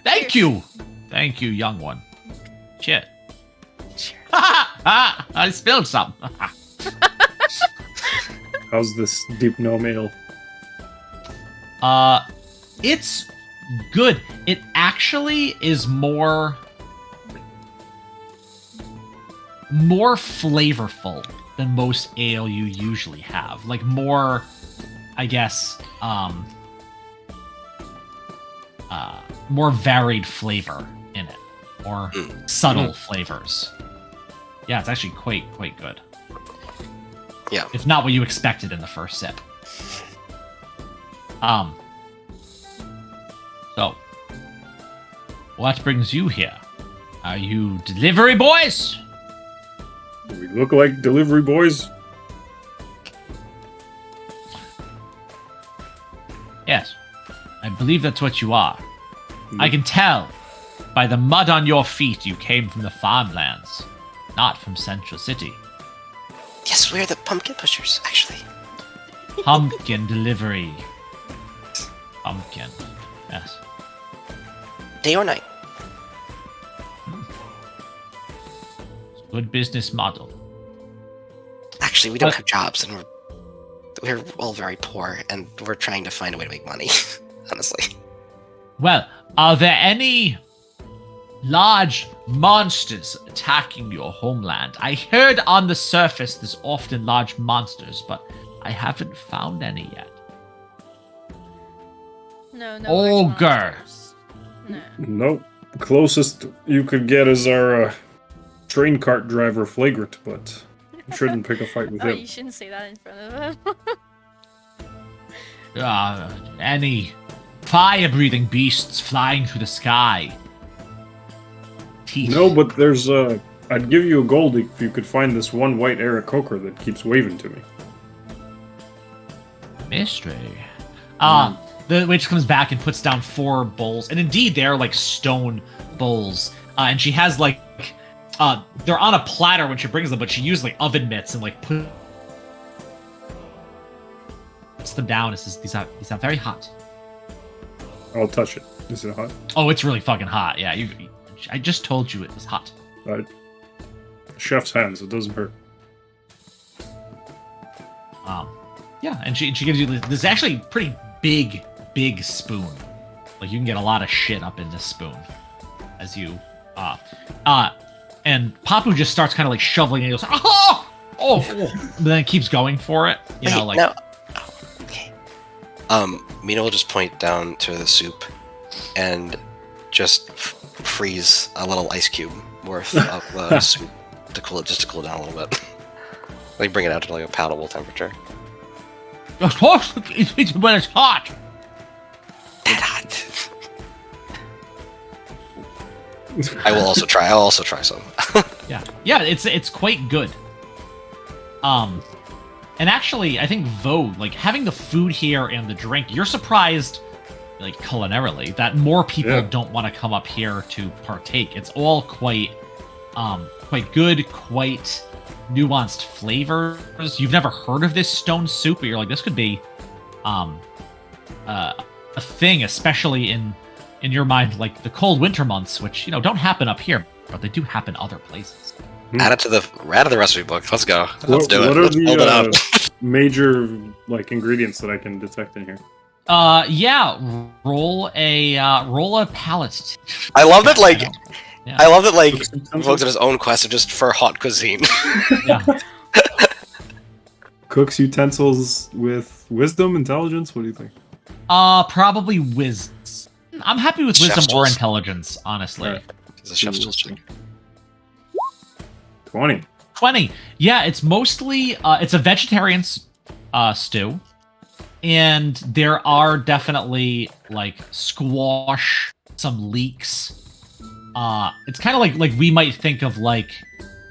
Thank you, young one. Shit. Cheers. I spilled some. How's this deep-gnome ale? It's good. It actually is more flavorful than most ale you usually have. Like more, I guess, more varied flavor in it, or subtle flavors. Yeah, it's actually quite good. Yeah. If not what you expected in the first sip. So, what brings you here? Are you delivery boys? Do we look like delivery boys? Yes, I believe that's what you are. I can tell by the mud on your feet you came from the farmlands, not from Central City. Yes, we're the pumpkin pushers, actually. Pumpkin delivery. Pumpkin. Yes. Day or night. Good business model. Actually, we don't have jobs, and we're all very poor, and we're trying to find a way to make money, honestly. Well, are there any large monsters attacking your homeland? I heard on the surface there's often large monsters, but I haven't found any yet. No. Ogre. No. Nope. Closest you could get is our train cart driver, Flagrant, but you shouldn't pick a fight with Oh, him. you shouldn't say that in front of him. Any fire-breathing beasts flying through the sky? Teeth. No, but there's I'd give you a gold if you could find this one white Aarakocra that keeps waving to me. Mystery. The witch comes back and puts down 4 bowls, and indeed they're like stone bowls. And she has like they're on a platter when she brings them, but she used like oven mitts and like puts them down. It says these are very hot. I'll touch it. Is it hot? Oh, it's really fucking hot. Yeah, I just told you it was hot. Chef's hands. It doesn't hurt. Yeah, and she gives you this actually pretty big spoon. Like you can get a lot of shit up in this spoon as you and Papu just starts kind of like shoveling and he goes, but then it keeps going for it. No. Oh, okay. Mina will just point down to the soup and just freeze a little ice cube worth of the soup to cool it down a little bit. Like bring it out to like a palatable temperature. Of course, it's when it's hot. That hot. I will also try. I'll also try some. Yeah, it's quite good. And actually, I think Vo, like having the food here and the drink, you're surprised, like culinarily, that more people don't want to come up here to partake. It's all quite good, quite nuanced flavors. You've never heard of this stone soup, but you're like, this could be a thing, especially in your mind, like the cold winter months, which don't happen up here, but they do happen other places. Add it to the recipe book. Let's go. Let's do it. What are Let's build it out. the major like ingredients that I can detect in here? Roll a palate. I love that. Like, Yeah. I love that. Like, Vogue's at his own quest of just for hot cuisine. Yeah. cooks utensils with wisdom, intelligence? What do you think? Probably wisdom. I'm happy with wisdom Chef's or tools. intelligence, honestly. Alright. It's a chef's tools check. 20. 20. Yeah, it's mostly it's a vegetarian stew, and there are definitely like squash, some leeks. It's kind of like we might think of like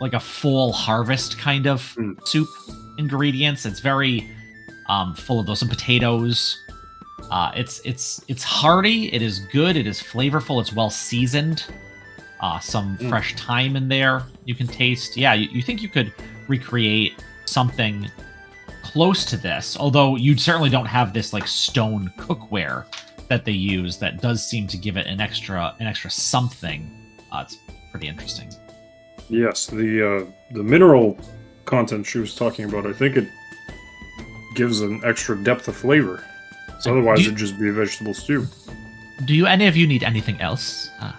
a fall harvest kind of soup ingredients. It's very full of those, some potatoes. It's hearty. It is good. It is flavorful. It's well seasoned. Some fresh thyme in there you can taste. Yeah, you think you could recreate something close to this, although you certainly don't have this like stone cookware that they use that does seem to give it an extra something. It's pretty interesting. Yes, the mineral content she was talking about, I think it gives an extra depth of flavor. So otherwise, it'd just be a vegetable stew. Do you any of you need anything else that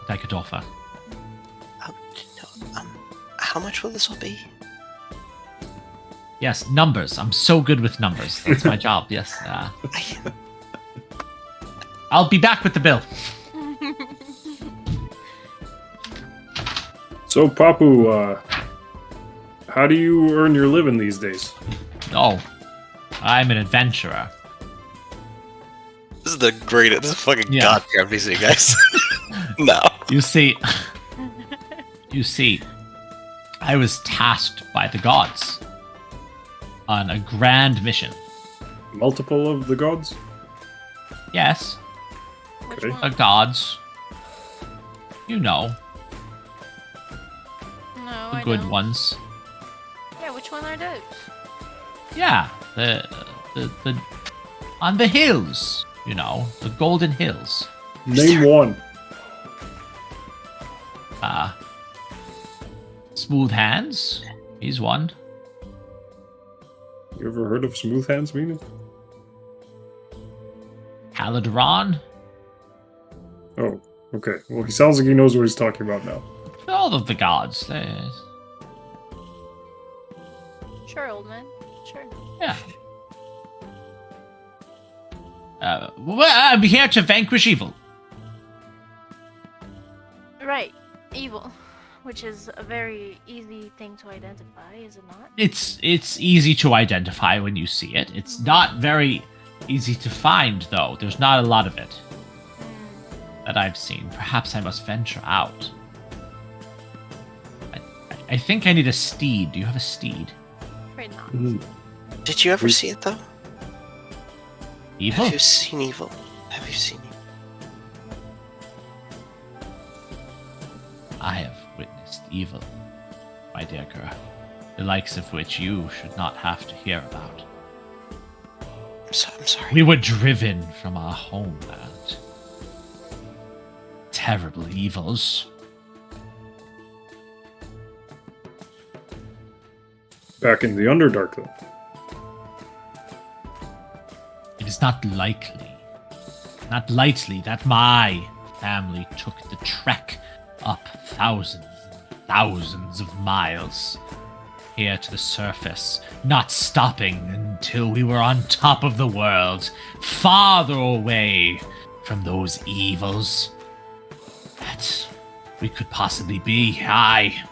I could offer? Oh, no, how much will this all be? Yes, numbers. I'm so good with numbers. That's my job. Yes. I'll be back with the bill. So, Papu, how do you earn your living these days? Oh, I'm an adventurer. This is the greatest. This is fucking Yeah. goddamn PC, guys. No. You see, I was tasked by the gods on a grand mission. Multiple of the gods? Yes, Which Okay. the one? gods. You know, No, the I good don't. ones. Yeah, which one are those? Yeah, the on the hills. You know, the Golden Hills. Name one. Smooth Hands. He's one. You ever heard of Smooth Hands, Mina? Caladron. Oh, okay. Well, he sounds like he knows what he's talking about now. All of the gods. Sure, old man. Sure. Yeah. Well, I'm here to vanquish evil. Right. Evil. Which is a very easy thing to identify, is it not? It's easy to identify when you see it. It's not very easy to find, though. There's not a lot of it that I've seen. Perhaps I must venture out. I think I need a steed. Do you have a steed? Afraid not. Did you ever see it, though? Evil? Have you seen evil? Have you seen evil? I have witnessed evil, my dear girl. The likes of which you should not have to hear about. I'm sorry. We were driven from our homeland. Terrible evils. Back in the Underdark, though. It is not likely, not lightly, that my family took the trek up thousands and thousands of miles here to the surface, not stopping until we were on top of the world, farther away from those evils that we could possibly be. I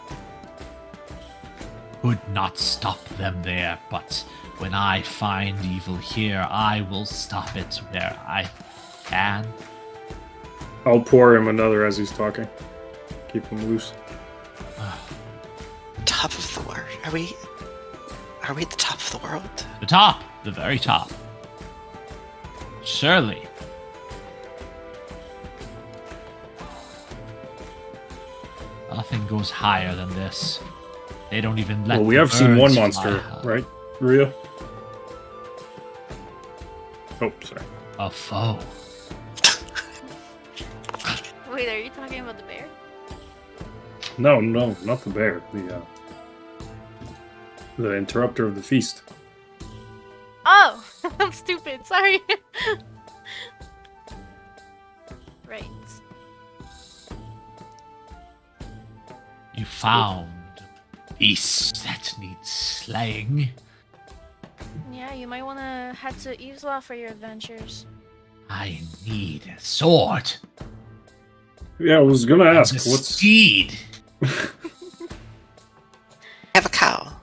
could not stop them there, but when I find evil here, I will stop it where I can. I'll pour him another as he's talking. Keep him loose. Top of the world. Are we at the top of the world? The top, the very top. Surely. Nothing goes higher than this. They don't even let Well, we the have seen one birds monster, fly high. right, Ria? Oh, sorry. A foe. Wait, are you talking about the bear? No, not the bear. The interrupter of the feast. Oh! I'm stupid, sorry. Right. You found a beast that needs slaying. Yeah, you might want to head to Isla for your adventures. I need a sword. Yeah, I was gonna And ask, a what's... steed. Have a cow.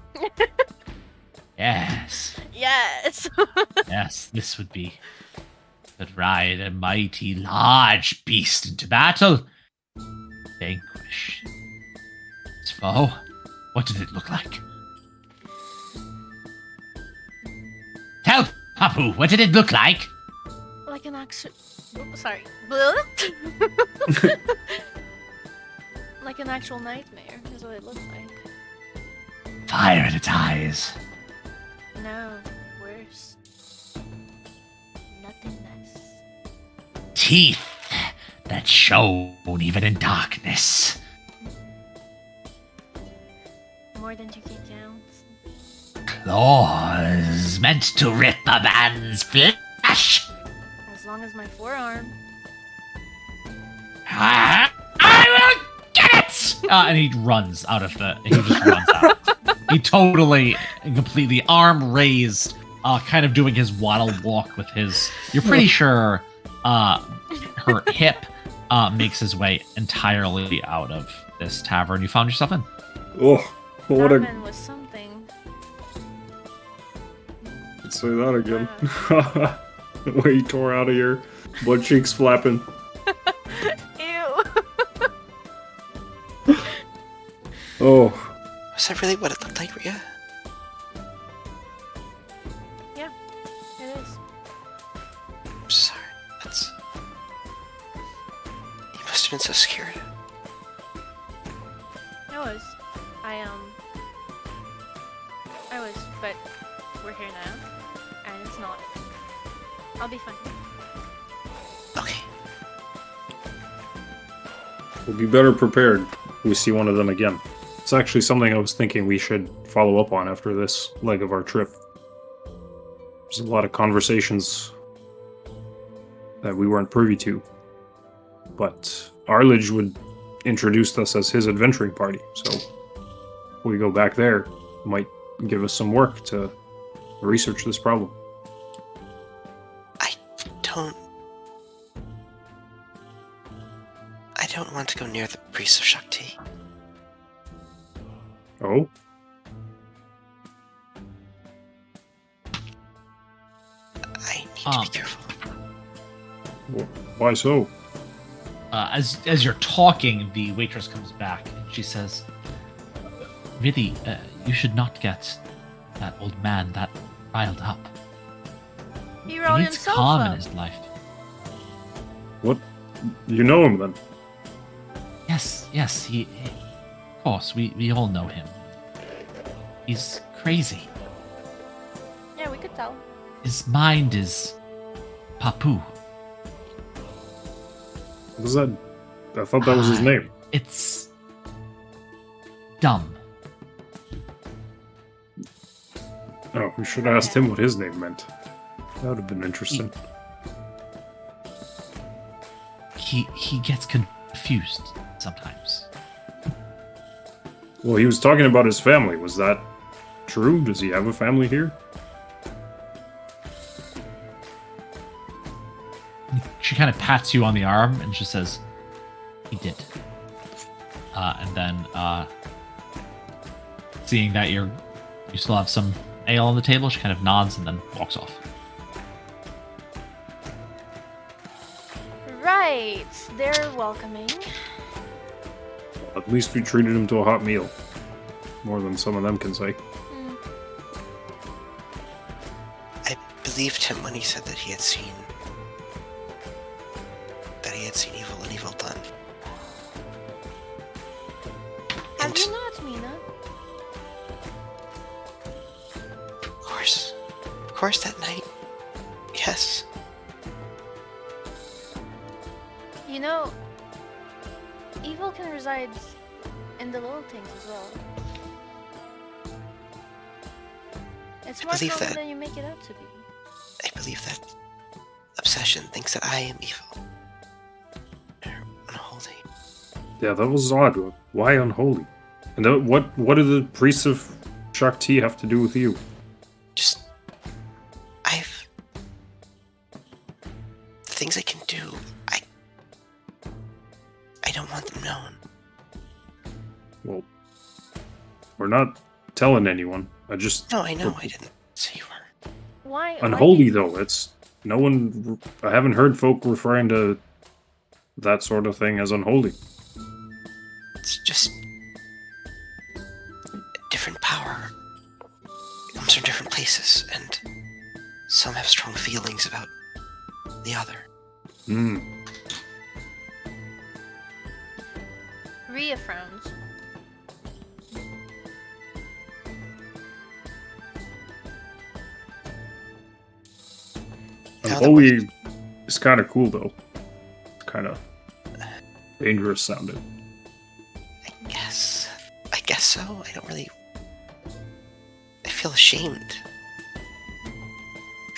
Yes. Yes. Yes, this would be. Could ride a mighty large beast into battle. Vanquish its foe. What did it look like? Tell Papu, what did it look like? Like an actual. Sorry. Like an actual nightmare is what it looks like. Fire in its eyes. No, worse. Nothingness. Teeth that shone even in darkness. More than you can count. Claws meant to rip a man's flesh. As long as my forearm. I will get it! And he runs out of the. He just runs out. He totally and completely arm raised, kind of doing his waddle walk with his. You're pretty sure her hip makes his way entirely out of this tavern you found yourself in. Oh, what a... Ramen was something. Say that again. The way he tore out of here, butt cheeks flapping. Ew. Oh, Was that really what it looked like, Rhea? Yeah, it is. I'm sorry. That's. You must have been so scared. I was, but we're here now, and it's not. I'll be fine. Okay. we'll be better prepared if we see one of them again. It's actually something I was thinking we should follow up on after this leg of our trip. There's a lot of conversations that we weren't privy to. But Arledge would introduce us as his adventuring party, so if we go back there, it might give us some work to research this problem. I don't want to go near the priest of Shakti. Oh? I need to be careful. Why so? As you're talking, the waitress comes back and she says, "Really, you should not get that old man that riled up. He He rolled needs himself calm in up. his life." What? You know him then? Yes, he of course, we all know him. He's crazy. Yeah, we could tell. His mind is Papu. What is that? I thought that was his name. It's dumb. Oh, we should have asked him what his name meant. That would have been interesting. He gets confused sometimes. Well, he was talking about his family. Was that true? Does he have a family here? She kind of pats you on the arm and she says, "He did." And then, seeing that you still have some ale on the table, she kind of nods and then walks off. Right, they're welcoming. At least we treated him to a hot meal. More than some of them can say. I believed him when he said that he had seen evil and evil done. Have you not, Mina? Of course, that night. Yes. You know, evil can reside in the little things as well. It's more believe common that. than you make it out to be. I believe that obsession thinks that I am evil. Unholy. Yeah, that was odd. Why unholy? And what do the priests of Shakti have to do with you? Just things I can do, I don't want them known. Well, we're not telling anyone. I just... No, I know. I didn't say you were. Why? Unholy, though. It's... No one... I haven't heard folk referring to that sort of thing as unholy. It's just different power. It comes from different places, and some have strong feelings about the other. Hmm. Rhea frowns. Unholy is kind of cool, though. It's kind of dangerous sounding. I guess so. I don't really... I feel ashamed.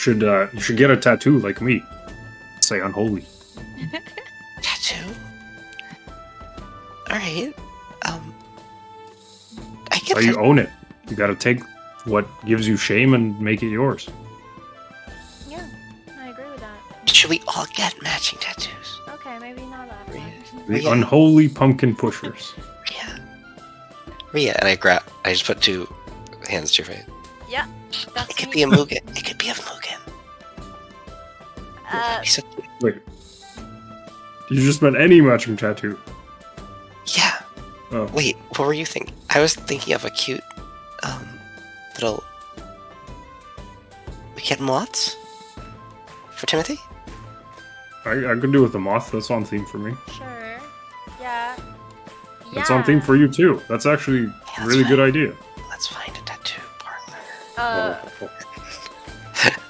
You should get a tattoo like me. Say unholy. Tattoo? Alright. I get How you own it. You gotta take what gives you shame and make it yours. Yeah, I agree with that. Should we all get matching tattoos? Okay, maybe not that one. The unholy pumpkin pushers. Rhea, and I just put 2 hands to your face. Yeah, that's It could me. be a Mugen. It could be a Mugen. That'd be so cute. Wait. You just meant any matching tattoo. Yeah. Oh. Wait, what were you thinking? I was thinking of a cute, little... We get moths? For Timothy? I could do with the moth. That's on theme for me. Sure. Yeah. That's on theme for you, too. That's actually a that's really good right. idea. Let's find a tattoo parlor.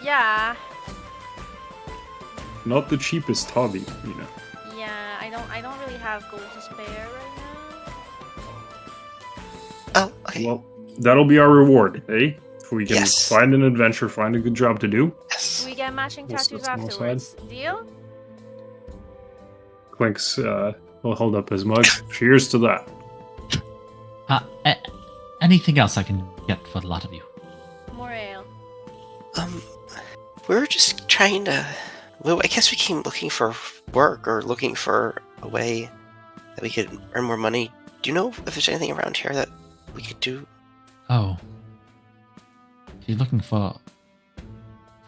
Yeah. Not the cheapest hobby, you know. Yeah, I don't really have gold to spare right now. Oh, okay. Well, that'll be our reward, eh? If we can Yes. find an adventure, find a good job to do. Yes. We get matching We'll tattoos sit on the afterwards. Deal? Clinks will hold up his mug. Cheers to that. Anything else I can get for the lot of you? More ale. We were just trying to... Well, I guess we came looking for work or looking for a way that we could earn more money. Do you know if there's anything around here that we could do? Oh. If you're looking for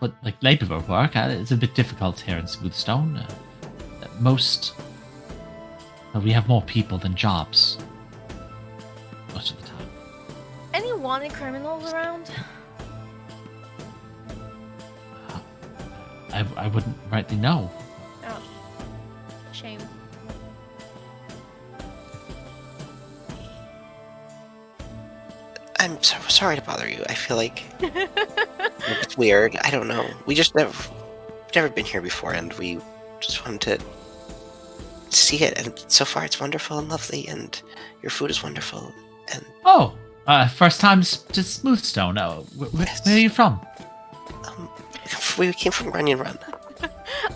like labor work, it's a bit difficult here in Smoothstone. We have more people than jobs. Most of the time. Any wanted criminals around? I wouldn't rightly know. Oh. Shame. I'm so sorry to bother you. I feel like it's weird. I don't know. We just never been here before, and we just wanted to see it. And so far, it's wonderful and lovely, and your food is wonderful. And First time to Smoothstone. Where are you from? we came from Runyon Run.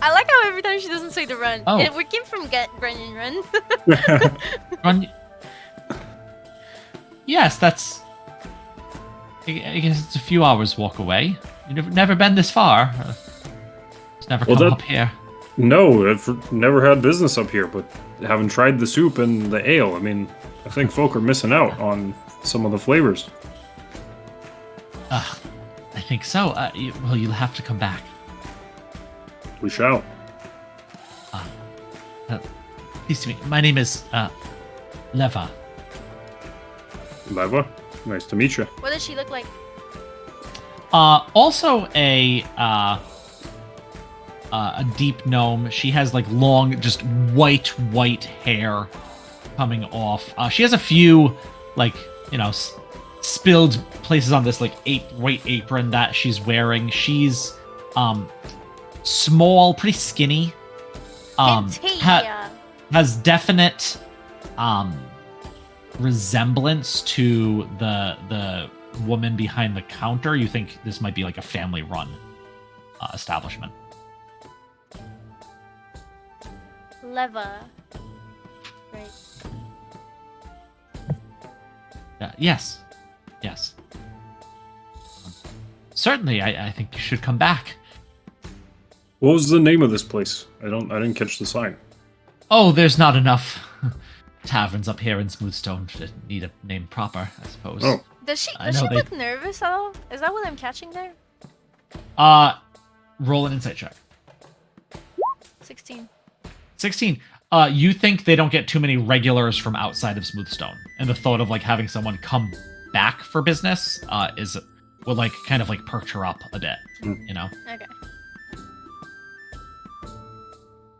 I like how every time she doesn't say the run. Oh. We came from Runyon Run. Yes, that's... I guess it's a few hours walk away. You've never been this far. It's never come up here. No, I've never had business up here, but haven't tried the soup and the ale. I mean, I think folk are missing out on some of the flavors. I think so. You'll have to come back. We shall. Pleased to meet you. My name is Leva. Leva, nice to meet you. What does she look like? Also a deep gnome. She has like long, just white hair coming off. She has a few like spilled places on this like white apron that she's wearing. She's small, pretty skinny. Has definite resemblance to the woman behind the counter. You think this might be like a family-run establishment. Leva. Right. Yes. Certainly, I think you should come back. What was the name of this place? I didn't catch the sign. Oh, there's not enough taverns up here in Smoothstone to need a name proper, I suppose. Oh. Does she I know they- look nervous at all? Is that what I'm catching there? Roll an insight check. 16. 16. You think they don't get too many regulars from outside of Smoothstone, and the thought of like having someone come back for business would like kind of like perch her up a bit, you know? Okay.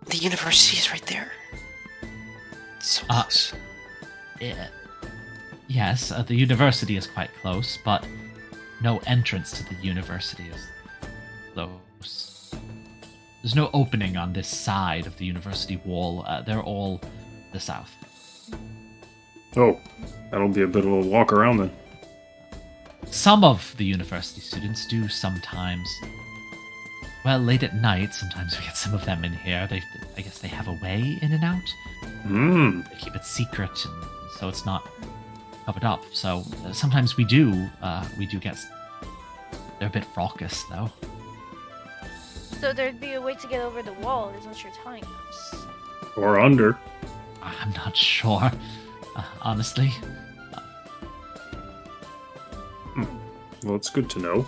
The university is right there. It's so close. Yes, the university is quite close, but no entrance to the university is close. There's no opening on this side of the university wall. They're all the south. Oh, that'll be a bit of a walk around then. Some of the university students do sometimes. Well, late at night, sometimes we get some of them in here. I guess they have a way in and out. They keep it secret, and so it's not covered up. So sometimes we do get. They're a bit raucous, though. So there'd be a way to get over the wall, is what you're telling us. Or under. I'm not sure, honestly. Well, it's good to know.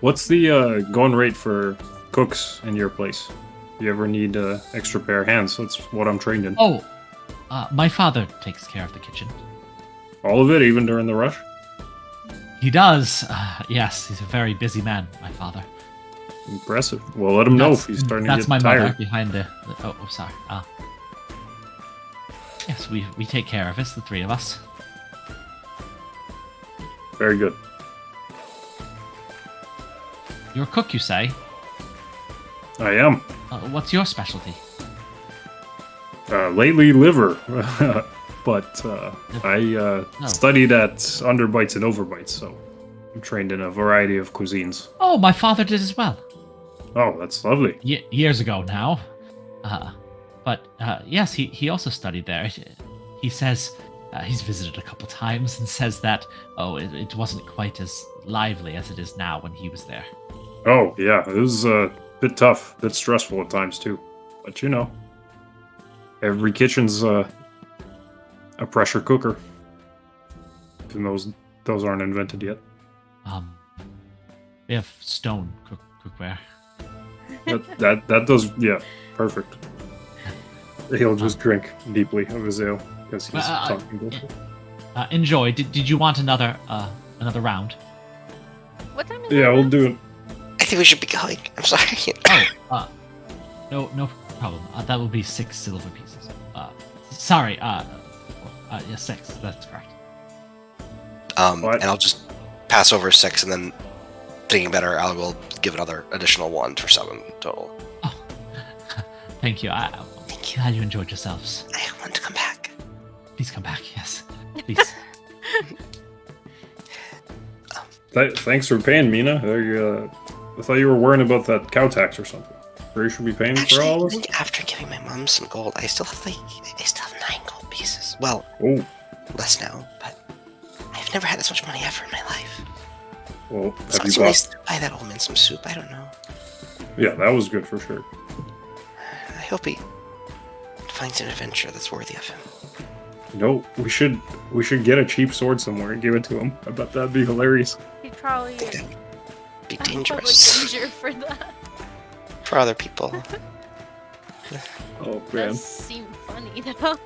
What's the going rate for cooks in your place? You ever need extra pair of hands? That's what I'm trained in. Oh, my father takes care of the kitchen. All of it, even during the rush? He does. Yes, he's a very busy man, my father. Impressive. Well, let him know if he's starting to That's get my tired. mother behind the oh, sorry. Yes, we take care of us, the three of us. Very good. You're a cook, you say? I am. What's your specialty? Lately, liver. But I studied at underbites and overbites, so I'm trained in a variety of cuisines. Oh, my father did as well. Oh, that's lovely. Years ago now. But yes, he also studied there. He says he's visited a couple times and says that, it wasn't quite as lively as it is now when he was there. Oh, yeah, it was a bit tough, a bit stressful at times, too. But, you know, every kitchen's a pressure cooker. And those aren't invented yet. We have stone cookware. That does, yeah, perfect. He'll just drink deeply of his ale because he's talking bullshit. Enjoy. Did you want another round? What time is Yeah, it? we'll do it. I think we should be going. I'm sorry. No problem. That will be 6 silver pieces. Sorry. Yeah, 6. That's correct. What? And I'll just pass over 6, and then thinking better, I will give another additional 1 for 7 total. Oh, thank you. Thank you. Glad you enjoyed yourselves. I want to come back. Please come back. Yes, please. Thanks for paying, Mina. I thought you were worrying about that cow tax or something. Sure you should be paying Actually, for all I this? think after giving my mom some gold, I still have 9 gold pieces. Well, Oh, less now, but I've never had this much money ever in my life. well, So have it's you nice bought? to buy that old man some soup. I don't know. Yeah, that was good for sure. I hope he finds an adventure that's worthy of him. No, we should get a cheap sword somewhere and give it to him. I bet that'd be hilarious. He'd probably I think that would be dangerous danger for that. for other people. Oh man. Does seem funny though.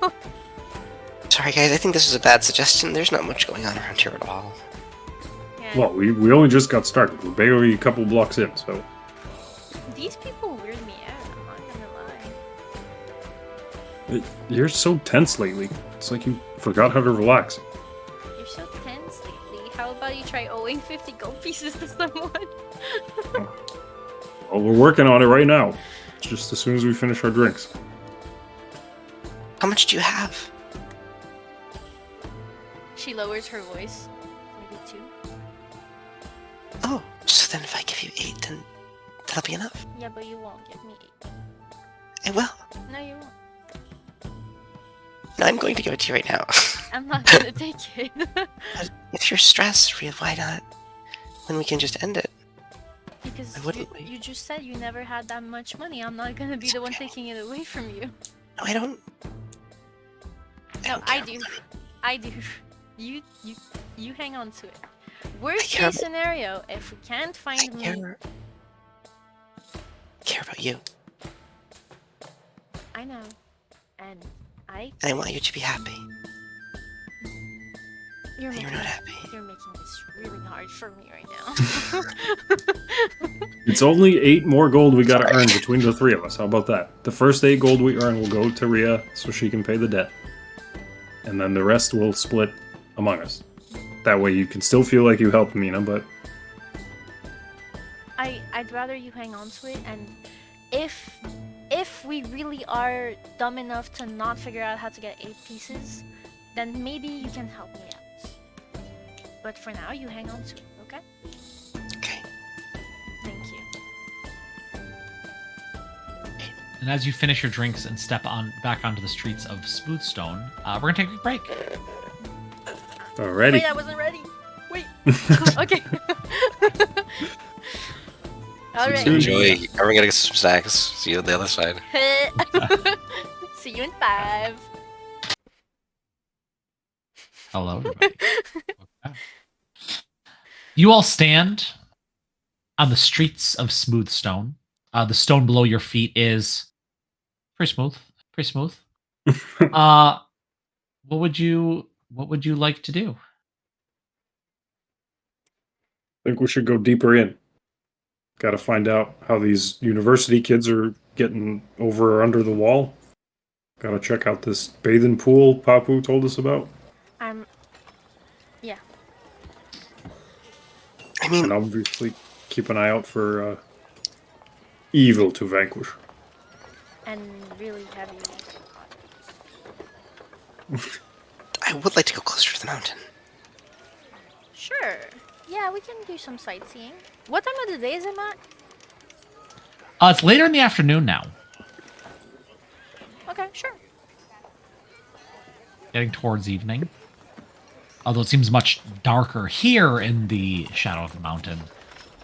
Sorry, guys. I think this is a bad suggestion. There's not much going on around here at all. Yeah. Well, we only just got started. We're barely a couple blocks in, so These people weird me out. I'm not gonna lie. you're so tense lately. It's like you forgot how to relax. You're so tense lately. How about you try owing 50 gold pieces to someone? Well, we're working on it right now. Just as soon as we finish our drinks. How much do you have? She lowers her voice. Maybe 2. Oh, so then if I give you 8, then that'll be enough. Yeah, but you won't give me 8. I will. No, you won't. No, I'm going to give it to you right now. I'm not gonna take it. If you're stressed, why not? When we can just end it. Because because Why wouldn't we? you just said you never had that much money. I'm not gonna be It's the one okay. taking it away from you. No, I don't. No, don't I care do. about I do. You hang on to it. Worst care case scenario, if we can't that. find I me, care about you, I know, and and I want you to be happy. you're And making you're not happy. you're making this really hard for me right now. It's only 8 more gold we gotta earn between the 3 of us. How about that? The first 8 gold we earn will go to Rhea so she can pay the debt. And then the rest will split among us. That way you can still feel like you helped Mina, but I'd rather you hang on to it, and if we really are dumb enough to not figure out how to get 8 pieces, then maybe you can help me out. But for now, you hang on to it, okay? Okay. Thank you. And as you finish your drinks and step back onto the streets of Smoothstone, we're gonna take a break. alrighty. Wait, I wasn't ready. Wait. Okay. All right. soon. Enjoy. Everyone gonna get some snacks. See you on the other side. See you in 5. Hello, everybody. Okay. You all stand on the streets of Smoothstone. The stone below your feet is pretty smooth. Pretty smooth. What would you like to do? I think we should go deeper in. Gotta find out how these university kids are getting over or under the wall. Gotta check out this bathing pool Papu told us about. Yeah. I mean, And obviously keep an eye out for evil to vanquish. And really heavy. I would like to go closer to the mountain. Sure. Yeah, we can do some sightseeing. What time of the day is it, Matt? It's later in the afternoon now. Okay, sure. Getting towards evening. Although it seems much darker here in the shadow of the mountain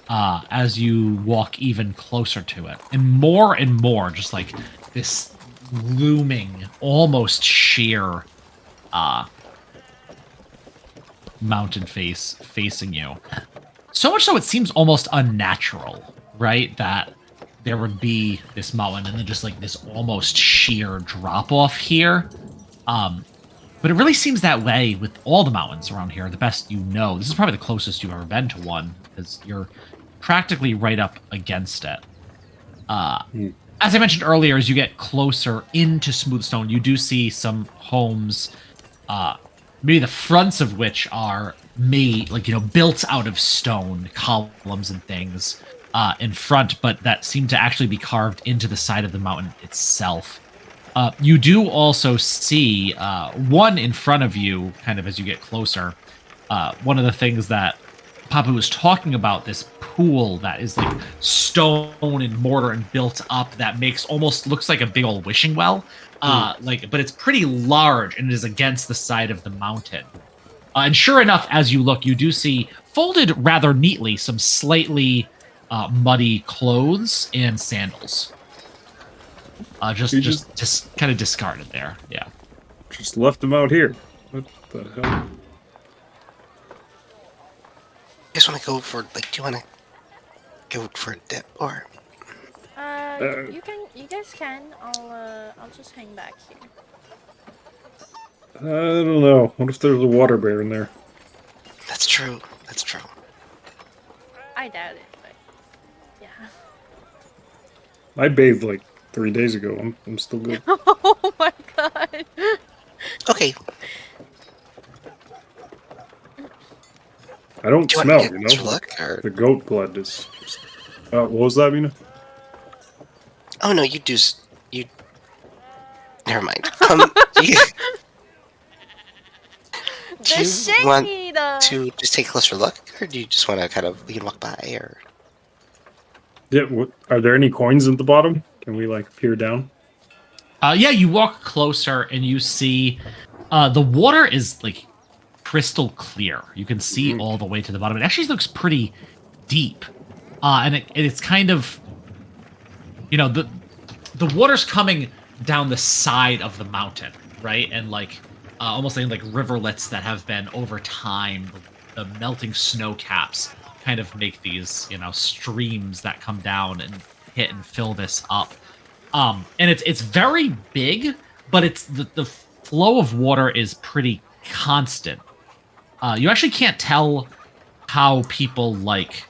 as you walk even closer to it. And more, just like this looming, almost sheer mountain face facing you. So much so it seems almost unnatural, right? That there would be this mountain and then just like this almost sheer drop off here. But it really seems that way with all the mountains around here, the best you know. This is probably the closest you've ever been to one, because you're practically right up against it. As I mentioned earlier, as you get closer into Smoothstone, you do see some homes, maybe the fronts of which are made, like, built out of stone, columns and things in front, but that seem to actually be carved into the side of the mountain itself. You do also see one in front of you, kind of as you get closer. One of the things that Papa was talking about, this pool that is like stone and mortar and built up, that looks like a big old wishing well. But it's pretty large and it is against the side of the mountain. And sure enough, as you look, you do see folded rather neatly some slightly muddy clothes and sandals. Just kind of discarded there. Yeah. Just left them out here. What the hell? You guys want to go for do you want to go for a dip or? You guys can. I'll just hang back here. I don't know. What if there's a water bear in there? That's true. That's true. I doubt it, but yeah. I bathed like 3 days ago. I'm still good. Oh my god. Okay. I don't Do you smell, want to get look or? The goat blood is. What was that, Mina? Oh no, you do. You. Never mind. Do you want to just take a closer look, or do you just want to we can walk by, or? Yeah. Are there any coins at the bottom? Can we peer down? Yeah, you walk closer and you see the water is like crystal clear. You can see all the way to the bottom. It actually looks pretty deep. and it's kind of, you know, the water's coming down the side of the mountain, right? And like almost like riverlets that have been over time, the melting snow caps kind of make these, you know, streams that come down and hit and fill this up. And it's very big, but it's the flow of water is pretty constant. You actually can't tell how people like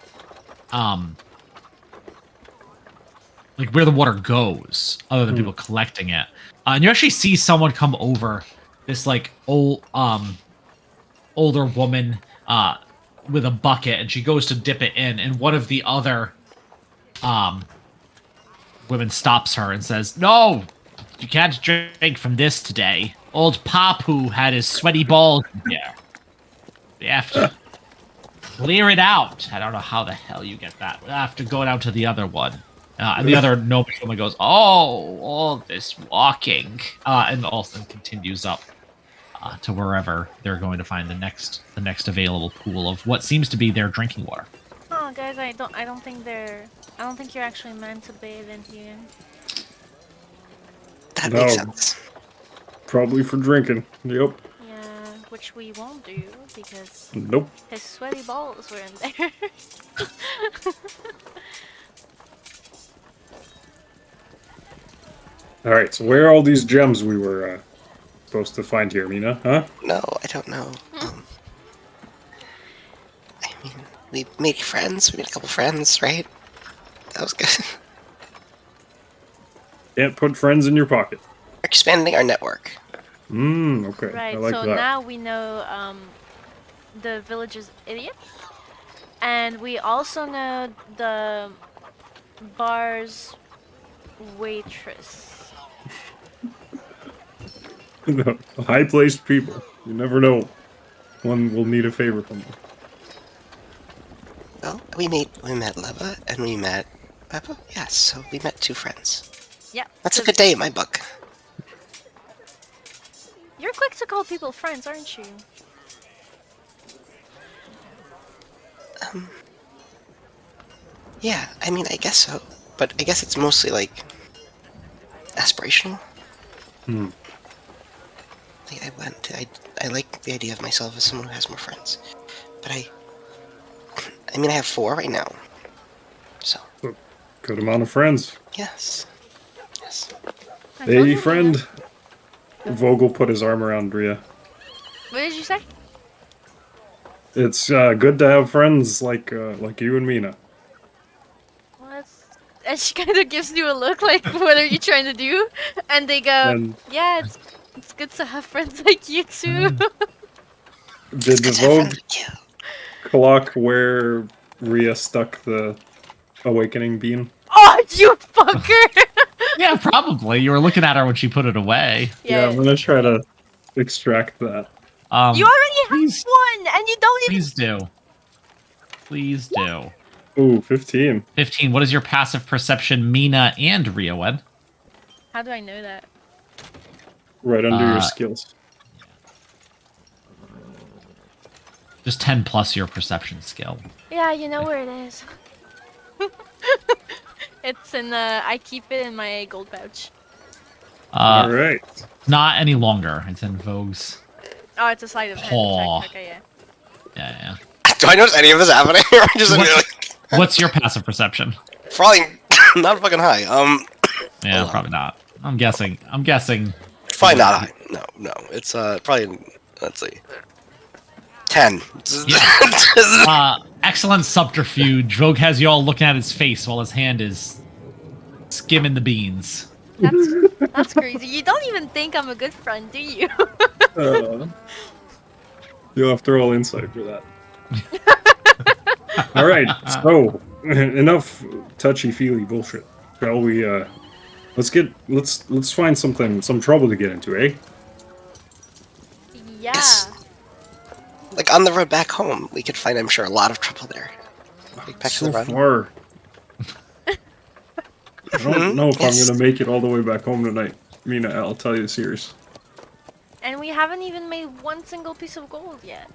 where the water goes, other than people collecting it. And you actually see someone come over, this like older woman with a bucket, and she goes to dip it in, and one of the other women stops her and says, "No, you can't drink from this today. Old Papu had his sweaty balls in here. You have to clear it out." I don't know how the hell you get that. I have to go down to the other one. And the other gnomish woman goes, "Oh, all this walking," and also continues up to wherever they're going to find the next available pool of what seems to be their drinking water. Oh, guys, I don't think you're actually meant to bathe in here. That makes sense. Probably for drinking. Yep. Yeah, which we won't do because Nope. his sweaty balls were in there. Alright, so where are all these gems we were supposed to find here, Mina? Huh? No, I don't know. I mean, we made friends. We made a couple friends, right? That was good. Can't put friends in your pocket. Expanding our network. Okay. Right, I like so that. now we know the village's idiot. And we also know the bar's waitress. High-placed people. You never know when we'll need a favor from them. Well, we met Leva and we met Peppa. Yes, so we met two friends. Yep. That's a good day in my book. You're quick to call people friends, aren't you? Yeah, I mean, I guess so. But I guess it's mostly, like, aspirational. Like, I like the idea of myself as someone who has more friends. But I mean, I have 4 right now. So. Good amount of friends. Yes. Yes. Hey, friend. Vogel put his arm around Rhea. What did you say? It's good to have friends like you and Mina. Well, and she kind of gives you a look like, what are you trying to do? And they go, yeah, it's good to have friends like you too. Did the Vogue clock where Rhea stuck the awakening beam? Oh, you fucker! Yeah, probably. You were looking at her when she put it away. Yeah, I'm gonna try to extract that. You already have one, and you don't even. Please do. Please do. Ooh, 15. 15. What is your passive perception, Mina and Riowen? How do I know that? Right under your skills. Just 10 plus your perception skill. Yeah, you know where it is. It's in I keep it in my gold pouch. All right. Not any longer. It's in Vogue's. Oh, it's a sleight of hand check. Okay, Yeah. Do I notice any of this happening? What's your passive perception? Probably not fucking high. Yeah, probably not. I'm guessing. Probably not high. No. It's probably, let's see, 10. Yeah. Excellent subterfuge. Vogue has you all looking at his face while his hand is skimming the beans. That's crazy. You don't even think I'm a good friend, do you? You'll have to roll insight for that. All right, so enough touchy-feely bullshit. Shall we? Let's find some trouble to get into, eh? Yeah. Yes. Like on the road back home, we could find, I'm sure, a lot of trouble there. Like back So to the run. far. I don't know if I'm gonna make it all the way back home tonight. Mina, I'll tell you serious. And we haven't even made one single piece of gold yet.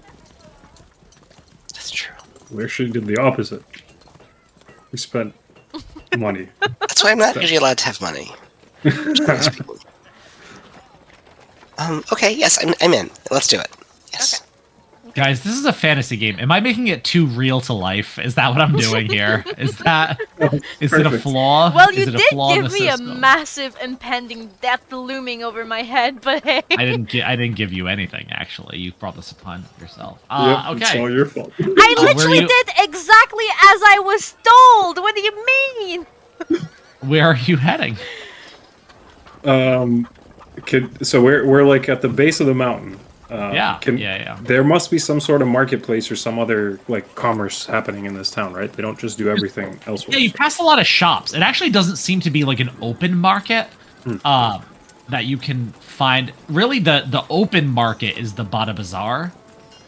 That's true. We actually did the opposite. We spent money. That's why I'm not usually allowed to have money. Okay, yes, I'm in. Let's do it. Yes. Okay. Guys, this is a fantasy game. Am I making it too real to life? Is that what I'm doing here? Is it a flaw? Well, you Is it a did flaw in give the me a system? massive impending death looming over my head, but hey. I didn't give you anything. Actually, you brought this upon yourself. Yep, it's Okay. all your fault. I literally did exactly as I was told. What do you mean? Where are you heading? So we're like at the base of the mountain. Yeah. There must be some sort of marketplace or some other like commerce happening in this town, right? They don't just do everything elsewhere. Yeah, you pass a lot of shops. It actually doesn't seem to be like an open market that you can find. Really, the open market is the Bada Bazaar,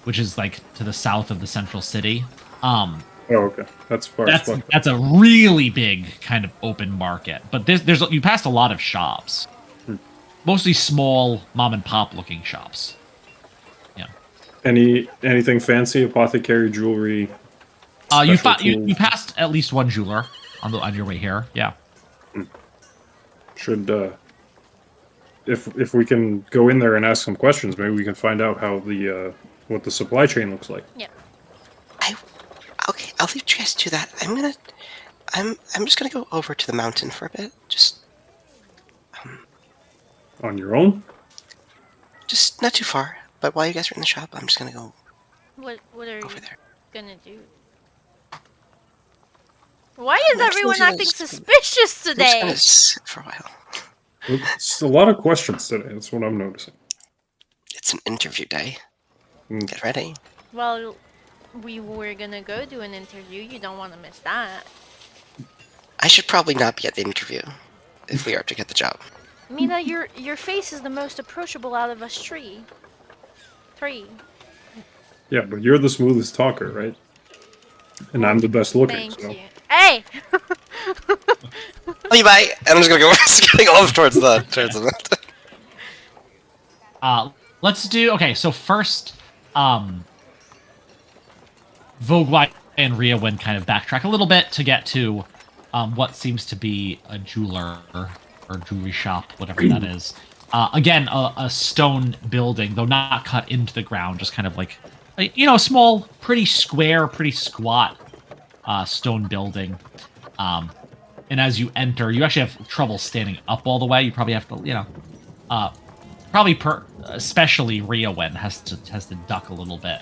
which is like to the south of the central city. Oh, okay. That's far. That's a really big kind of open market. But there's you passed a lot of shops, mostly small mom and pop looking shops. Yeah. Anything fancy? Apothecary, jewelry. You passed at least one jeweler on your way here. Yeah. Should if we can go in there and ask some questions, maybe we can find out how what the supply chain looks like. Yeah. Okay, I'll leave you guys to that. I'm just gonna go over to the mountain for a bit. Just On your own? just not too far. But while you guys are in the shop, I'm just gonna go What are you over there. gonna do? Why is I'm everyone just gonna acting sit- suspicious I'm just today? gonna sit for a while. It's a lot of questions today. That's what I'm noticing. It's an interview day. Mm. Get ready. Well, we were gonna go do an interview. You don't want to miss that. I should probably not be at the interview if we are to get the job. Mina, your face is the most approachable out of us three. Yeah, but you're the smoothest talker, right? And I'm the best looking. Thank So. you. Hey! Oh, you bye. And I'm just gonna go getting off towards the Let's do okay. So first, Voguai and Riawin kind of backtrack a little bit to get to what seems to be a jeweler or jewelry shop, whatever that is. Again, a stone building, though not cut into the ground, just kind of like a small, pretty square, pretty squat stone building. And as you enter, you actually have trouble standing up all the way. You probably have to, especially Riawin has to duck a a little bit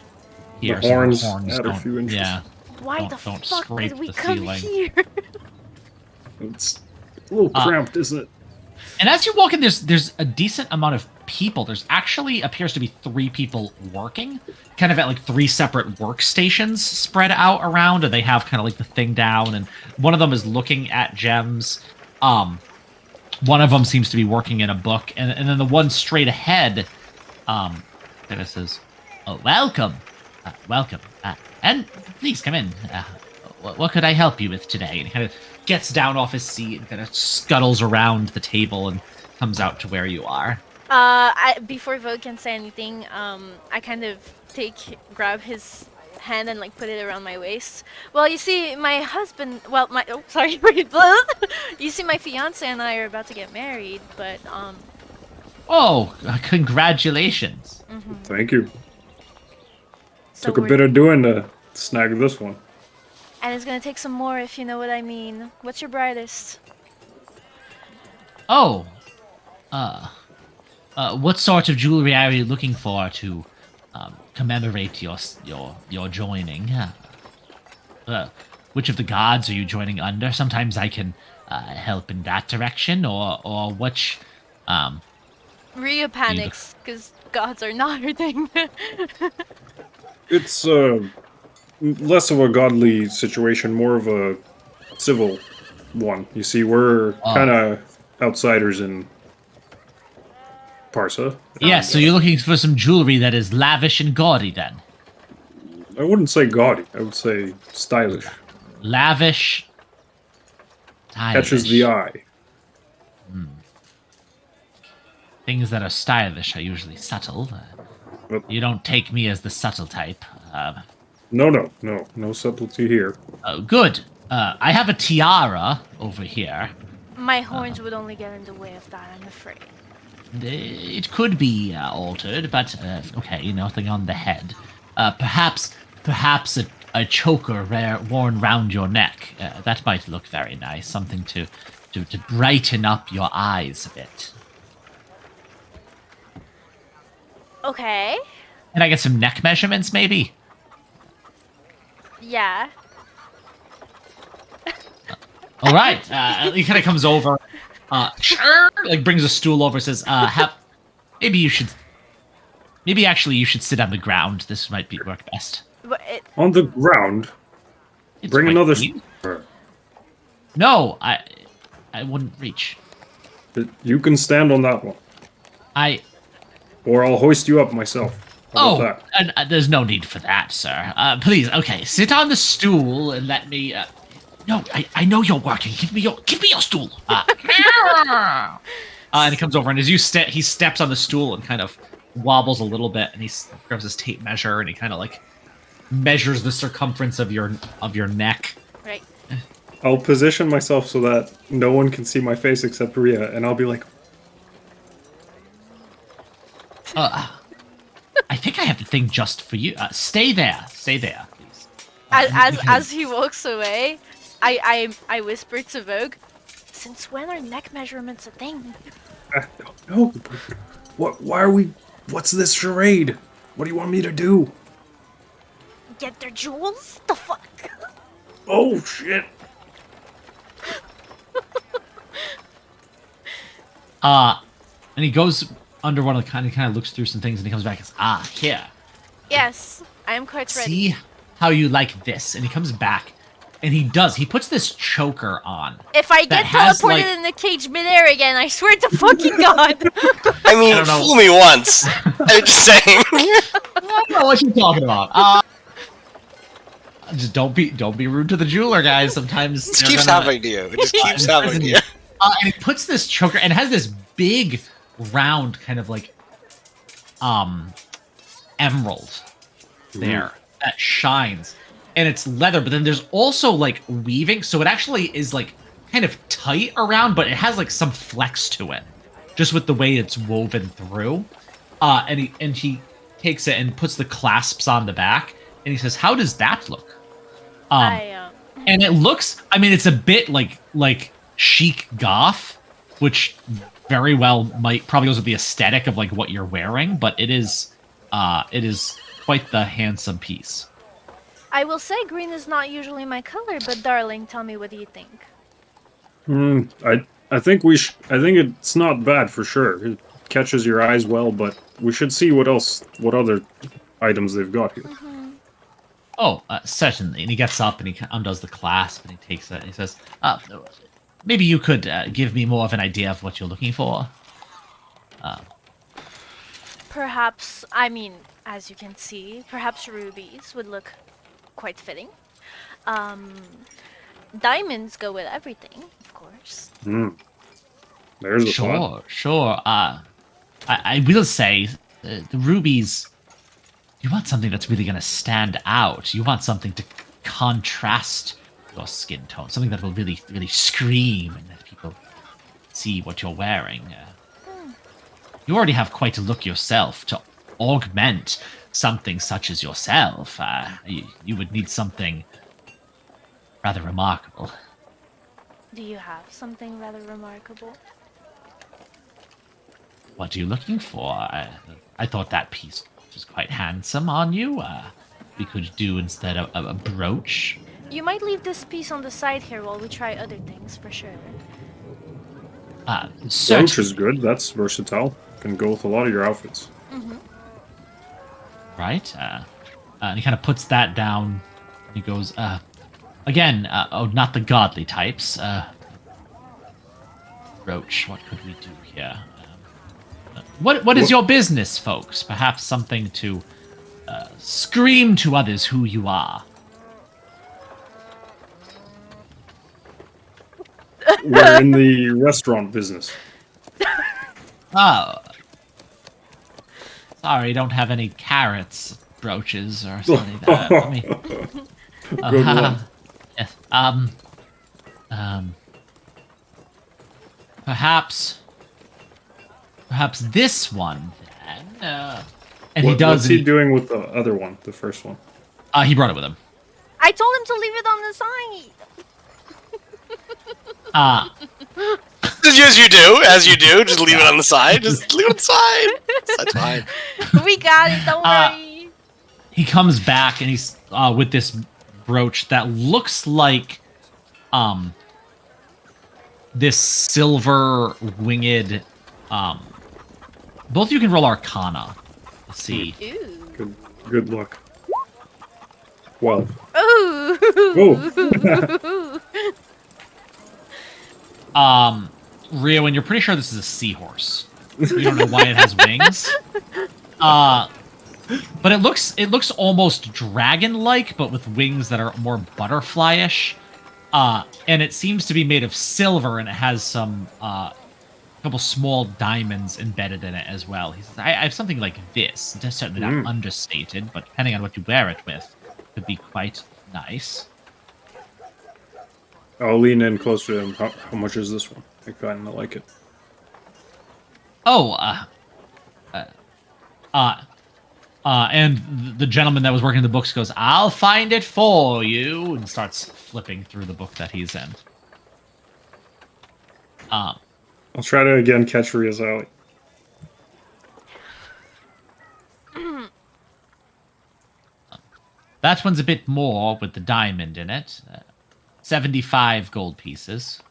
here. The horns don't, a few inches. yeah. Why Don't- the don't fuck scrape did we the come ceiling. here? It's a little cramped, isn't it? And as you walk in, there's a decent amount of people. There's actually appears to be 3 people working, kind of at like 3 separate workstations spread out around, and they have kind of like the thing down. And one of them is looking at gems. One of them seems to be working in a book, and then the one straight ahead, kind of says, "Oh, welcome, and please come in. What could I help you with today?" And he kind of gets down off his seat and kind of scuttles around the table and comes out to where you are. Before Vogue can say anything, I kind of grab his hand and like put it around my waist. Well, you see, my husband, you see, my fiance and I are about to get married, but Oh, congratulations! Thank you. so Took a we're- bit of doing to snag this one. and it's gonna take some more, if you know what I mean. What's your brightest? Oh, what sort of jewelry are you looking for to commemorate your joining? Which of the gods are you joining under? Sometimes I can help in that direction, or which. Rhea panics because gods are not her thing. It's less of a godly situation, more of a civil one. You see, we're kind of outsiders in Parsa. Yes, so you're looking for some jewelry that is lavish and gaudy, then. I wouldn't say gaudy. I would say stylish. Lavish. Catches the eye. Things that are stylish are usually subtle. But You don't take me as the subtle type. no subtlety here. Oh, good. I have a tiara over here. My horns would only get in the way of that, I'm afraid. It could be altered, but okay, nothing on the head. Perhaps a choker worn round your neck. That might look very nice. Something to brighten up your eyes a bit. Okay. Can I get some neck measurements, maybe? Yeah. All right. He kind of comes over, like brings a stool over, says, maybe actually you should sit on the ground. This might work best. But On the ground? It's Bring quite another... clean. No, I wouldn't reach. You can stand on that one. Or I'll hoist you up myself. How about that? There's no need for that, sir. Please, okay, sit on the stool and let me. No, I know you're working. Give me your stool. And he comes over, and as he steps on the stool and kind of wobbles a little bit, and he grabs his tape measure and he kind of like measures the circumference of your neck. right. I'll position myself so that no one can see my face except Rhea, and I'll be like, I think I have the thing just for you. Stay there, please. As he walks away, I whisper to Vogue, "Since when are neck measurements a thing?" no. Why are we... What's this charade? What do you want me to do? Get their jewels? The fuck? Oh, shit. And he goes under one of the kind of looks through some things, and he comes back and says, here. Yes, I am quite ready. See how you like this? And he comes back, and he puts this choker on. If I get teleported in the cage midair again, I swear to fucking God. I mean, fool me once. I'm just saying. I don't know what you're talking about. Just don't be rude to the jeweler, guys. Sometimes it keeps happening to you. It just keeps happening to you. And he puts this choker, and it has this big, round kind of like emerald there that shines, and it's leather. But then there's also like weaving, so it actually is like kind of tight around, but it has like some flex to it, just with the way it's woven through. And he takes it and puts the clasps on the back, and he says, "How does that look?" And it looks, I mean, it's a bit like chic goth, which very well probably goes with the aesthetic of like what you're wearing, but it is quite the handsome piece. I will say green is not usually my color, but darling, tell me, what do you think? I think it's not bad for sure. It catches your eyes well, but we should see what other items they've got here. Oh, certainly. And he gets up and he undoes the clasp and he takes it and he says, maybe you could give me more of an idea of what you're looking for. Perhaps, I mean, as you can see, perhaps rubies would look quite fitting. Diamonds go with everything, of course. There's a thought. Sure. I will say, the rubies... You want something that's really going to stand out. You want something to contrast your skin tone. Something that will really, really scream and that people see what you're wearing. You already have quite a look yourself. To augment something such as yourself, you would need something rather remarkable. Do you have something rather remarkable? What are you looking for? I thought that piece was quite handsome on you. We could do instead of a brooch. You might leave this piece on the side here while we try other things, for sure. Brooch is good. That's versatile. Can go with a lot of your outfits. Right? And he kind of puts that down. And he goes, again, not the godly types. Brooch, what could we do here? What is your business, folks? Perhaps something to scream to others who you are. We're in the restaurant business. Oh. Sorry, don't have any carrots brooches or something like that. Good one. Yes. Perhaps this one then. And What, he does. What's he doing with the other one, the first one? He brought it with him. I told him to leave it on the side. As you do, just leave it on the side. Just leave it on the side. That's fine. We got it. Don't worry. He comes back and he's with this brooch that looks like this silver winged. Both of you can roll Arcana. Let's see. Ooh. Good luck. 12. Ooh. Rio, and you're pretty sure this is a seahorse. You don't know why it has wings. But it looks almost dragon-like, but with wings that are more butterfly-ish. And it seems to be made of silver, and it has some couple small diamonds embedded in it as well. He says, I have something like this. It's certainly not understated, but depending on what you wear it with, could be quite nice. I'll lean in closer to him. How much is this one? I kind of like it. And the gentleman that was working the books goes, I'll find it for you, and starts flipping through the book that he's in. I'll try to again catch Ria's alley. That one's a bit more with the diamond in it. 75 gold pieces.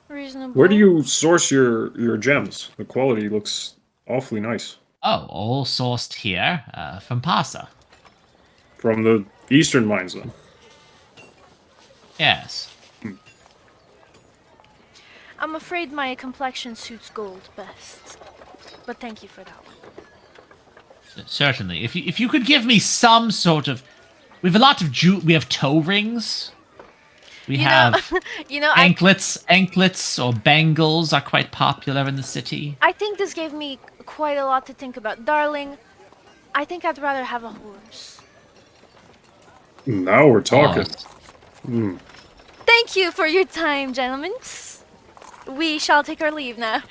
Reasonable. Where do you source your gems? The quality looks awfully nice. Oh, all sourced here from Parsa. From the eastern mines, then. Yes. I'm afraid my complexion suits gold best. But thank you for that one. Certainly. If you could give me some sort of... We have a lot of we have toe rings. We have anklets or bangles are quite popular in the city. I think this gave me quite a lot to think about. Darling, I think I'd rather have a horse. Now we're talking. Thank you for your time, gentlemen. We shall take our leave now.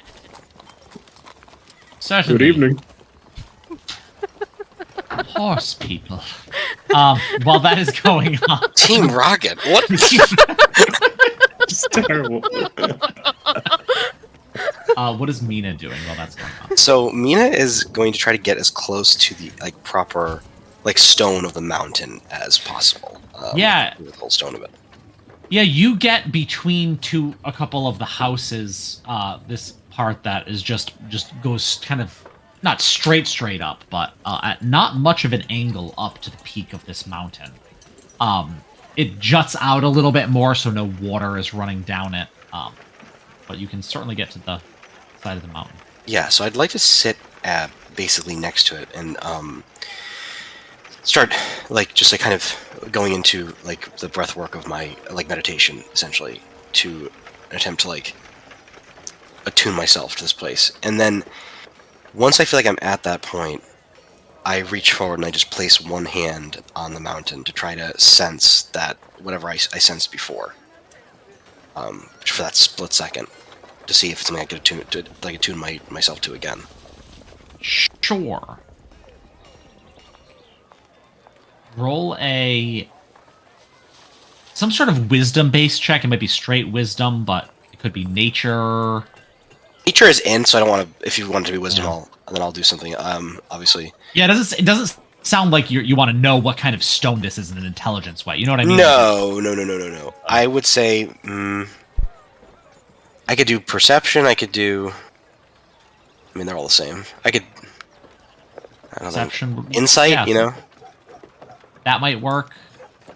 Certainly. Good evening. Horse people. While that is going on... Team Rocket, what? It's terrible. What is Mina doing while that's going on? So Mina is going to try to get as close to the proper stone of the mountain as possible. Yeah. The whole stone of it. Yeah, you get between a couple of the houses. This part that is just goes kind of not straight up, but at not much of an angle up to the peak of this mountain. It juts out a little bit more, so no water is running down it. But you can certainly get to the side of the mountain. Yeah, so I'd like to sit basically next to it and start just kind of going into the breath work of my meditation, essentially, to attempt to attune myself to this place. And then once I feel like I'm at that point, I reach forward and I just place one hand on the mountain to try to sense that whatever I sensed before, for that split second, to see if it's something I could attune myself to again. Sure. Roll some sort of wisdom-based check. It might be straight wisdom, but it could be nature. Nature is in, so I don't want to. If you want it to be wisdom, then I'll do something. Obviously. Yeah, it doesn't sound like you want to know what kind of stone this is in an intelligence way. You know what I mean? No. I would say I could do perception. I could do. I mean, they're all the same. I could. I don't Perception. know. Insight. Yeah, that might work.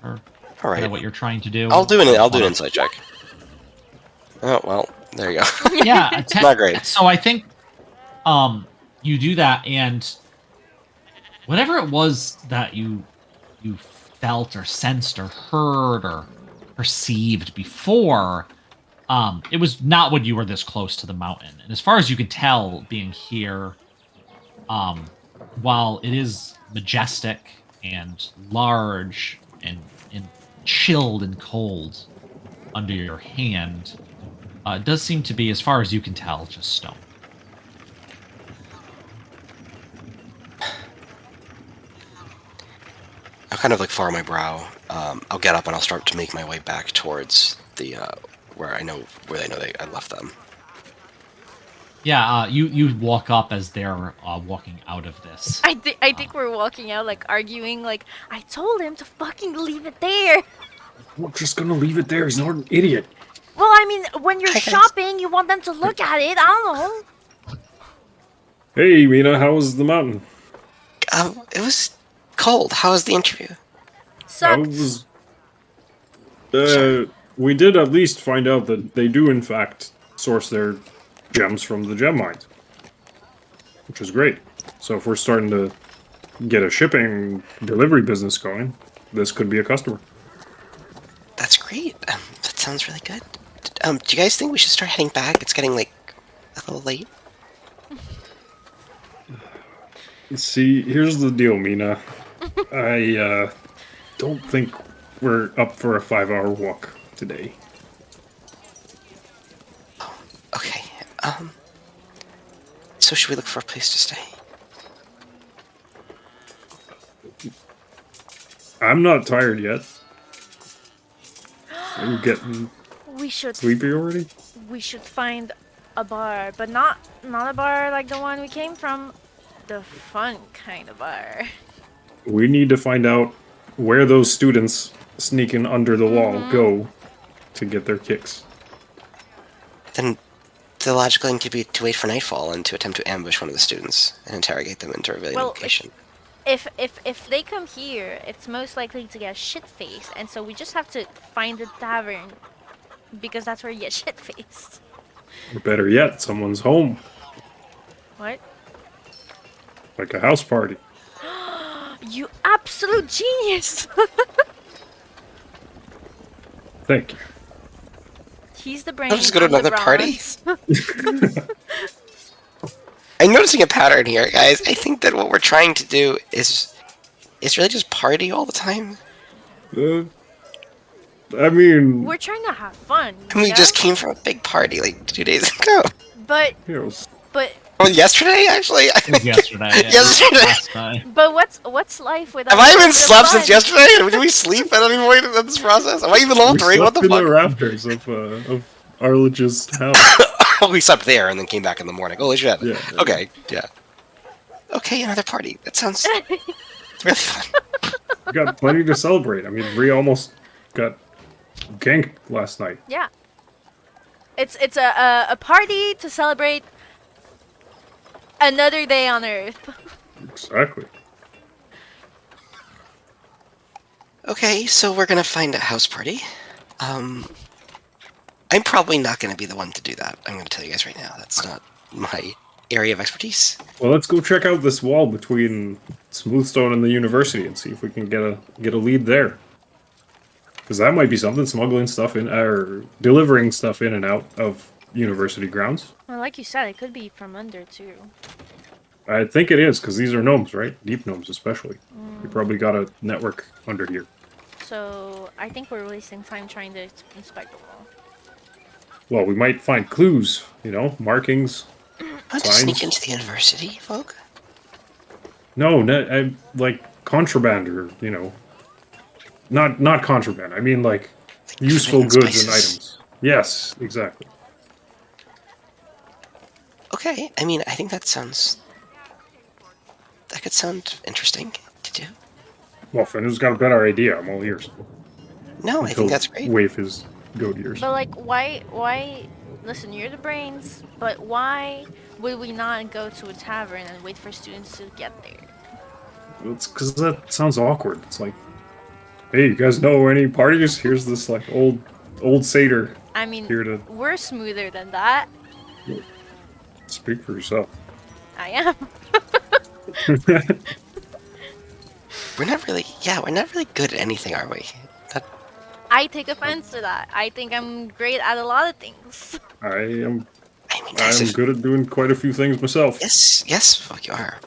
Or all right. What you're trying to do. I'll do an insight check. Oh well, there you go. Yeah, not great. So I think, you do that, and whatever it was that you felt or sensed or heard or perceived before, it was not when you were this close to the mountain. And as far as you could tell, being here, while it is majestic and large and chilled and cold, under your hand does seem to be, as far as you can tell, just stone. I'll kind of like furrow my brow. I'll get up and I'll start to make my way back towards the where they know I left them. Yeah, you walk up as they're walking out of this. I think we're walking out like arguing. Like I told him to fucking leave it there. We're just gonna leave it there. He's not an idiot. Well, I mean, when you're shopping, you want them to look at it. I don't know. Hey, Mina, how was the mountain? It was cold. How was the interview? Sucked. We did at least find out that they do, in fact, source their gems from the gem mines, which is great. So if we're starting to get a shipping delivery business going, this could be a customer. That's great. That sounds really good. Do you guys think we should start heading back? It's getting like a little late. See, here's the deal, Mina. I don't think we're up for a 5-hour walk today. Oh, okay. So should we look for a place to stay? I'm not tired yet. Are you getting sleepy already? We should find a bar, but not a bar like the one we came from. The fun kind of bar. We need to find out where those students sneaking under the wall go to get their kicks. Then the logical thing could be to wait for nightfall and to attempt to ambush one of the students and interrogate them into revealing location. If they come here, it's most likely to get shit-faced, and so we just have to find a tavern because that's where you get shit-faced. Or better yet, someone's home. What? Like a house party. You absolute genius! Thank you. He's the brain. I'll just go to another party. I'm noticing a pattern here, guys. I think that what we're trying to do is really just party all the time. I mean... We're trying to have fun, and we just came from a big party like 2 days ago. But... Oh, yesterday, actually? Yesterday. Yeah. Yesterday. But what's life without... Have I even slept since yesterday? Did we sleep at any point in this process? Am I even level 3? What the fuck? We slept in the rafters of Arlich's house. We slept there and then came back in the morning. Holy shit. Yeah. Okay, yeah. Okay, another party. That sounds really fun. We got plenty to celebrate. I mean, Rhea almost got ganked last night. Yeah. It's a party to celebrate another day on Earth. Exactly. Okay, so we're gonna find a house party. I'm probably not gonna be the one to do that. I'm gonna tell you guys right now. That's not my area of expertise. Well, let's go check out this wall between Smoothstone and the university and see if we can get a lead there. Because that might be something, smuggling stuff in, or delivering stuff in and out of university grounds. Well, like you said, it could be from under, too. I think it is, because these are gnomes, right? Deep gnomes, especially. You probably got a network under here. So, I think we're wasting time trying to inspect the wall. Well, we might find clues, you know, markings, Want to sneak into the university, folk? No, like contraband or, you know, not contraband. I mean, like useful goods and items. Yes, exactly. Okay, I mean, I think that could sound interesting to do. Well, Finn's got a better idea. I'm all ears. No, I think that's great. Wave his goat ears. But like, why? Listen, you're the brains, but why would we not go to a tavern and wait for students to get there? It's because that sounds awkward. It's like, hey, you guys know any parties? Here's this like old satyr. I mean, here to we're smoother than that. Speak for yourself. I am. We're not really good at anything, are we? I take offense to that. I think I'm great at a lot of things. I'm good at doing quite a few things myself. Yes, fuck you are.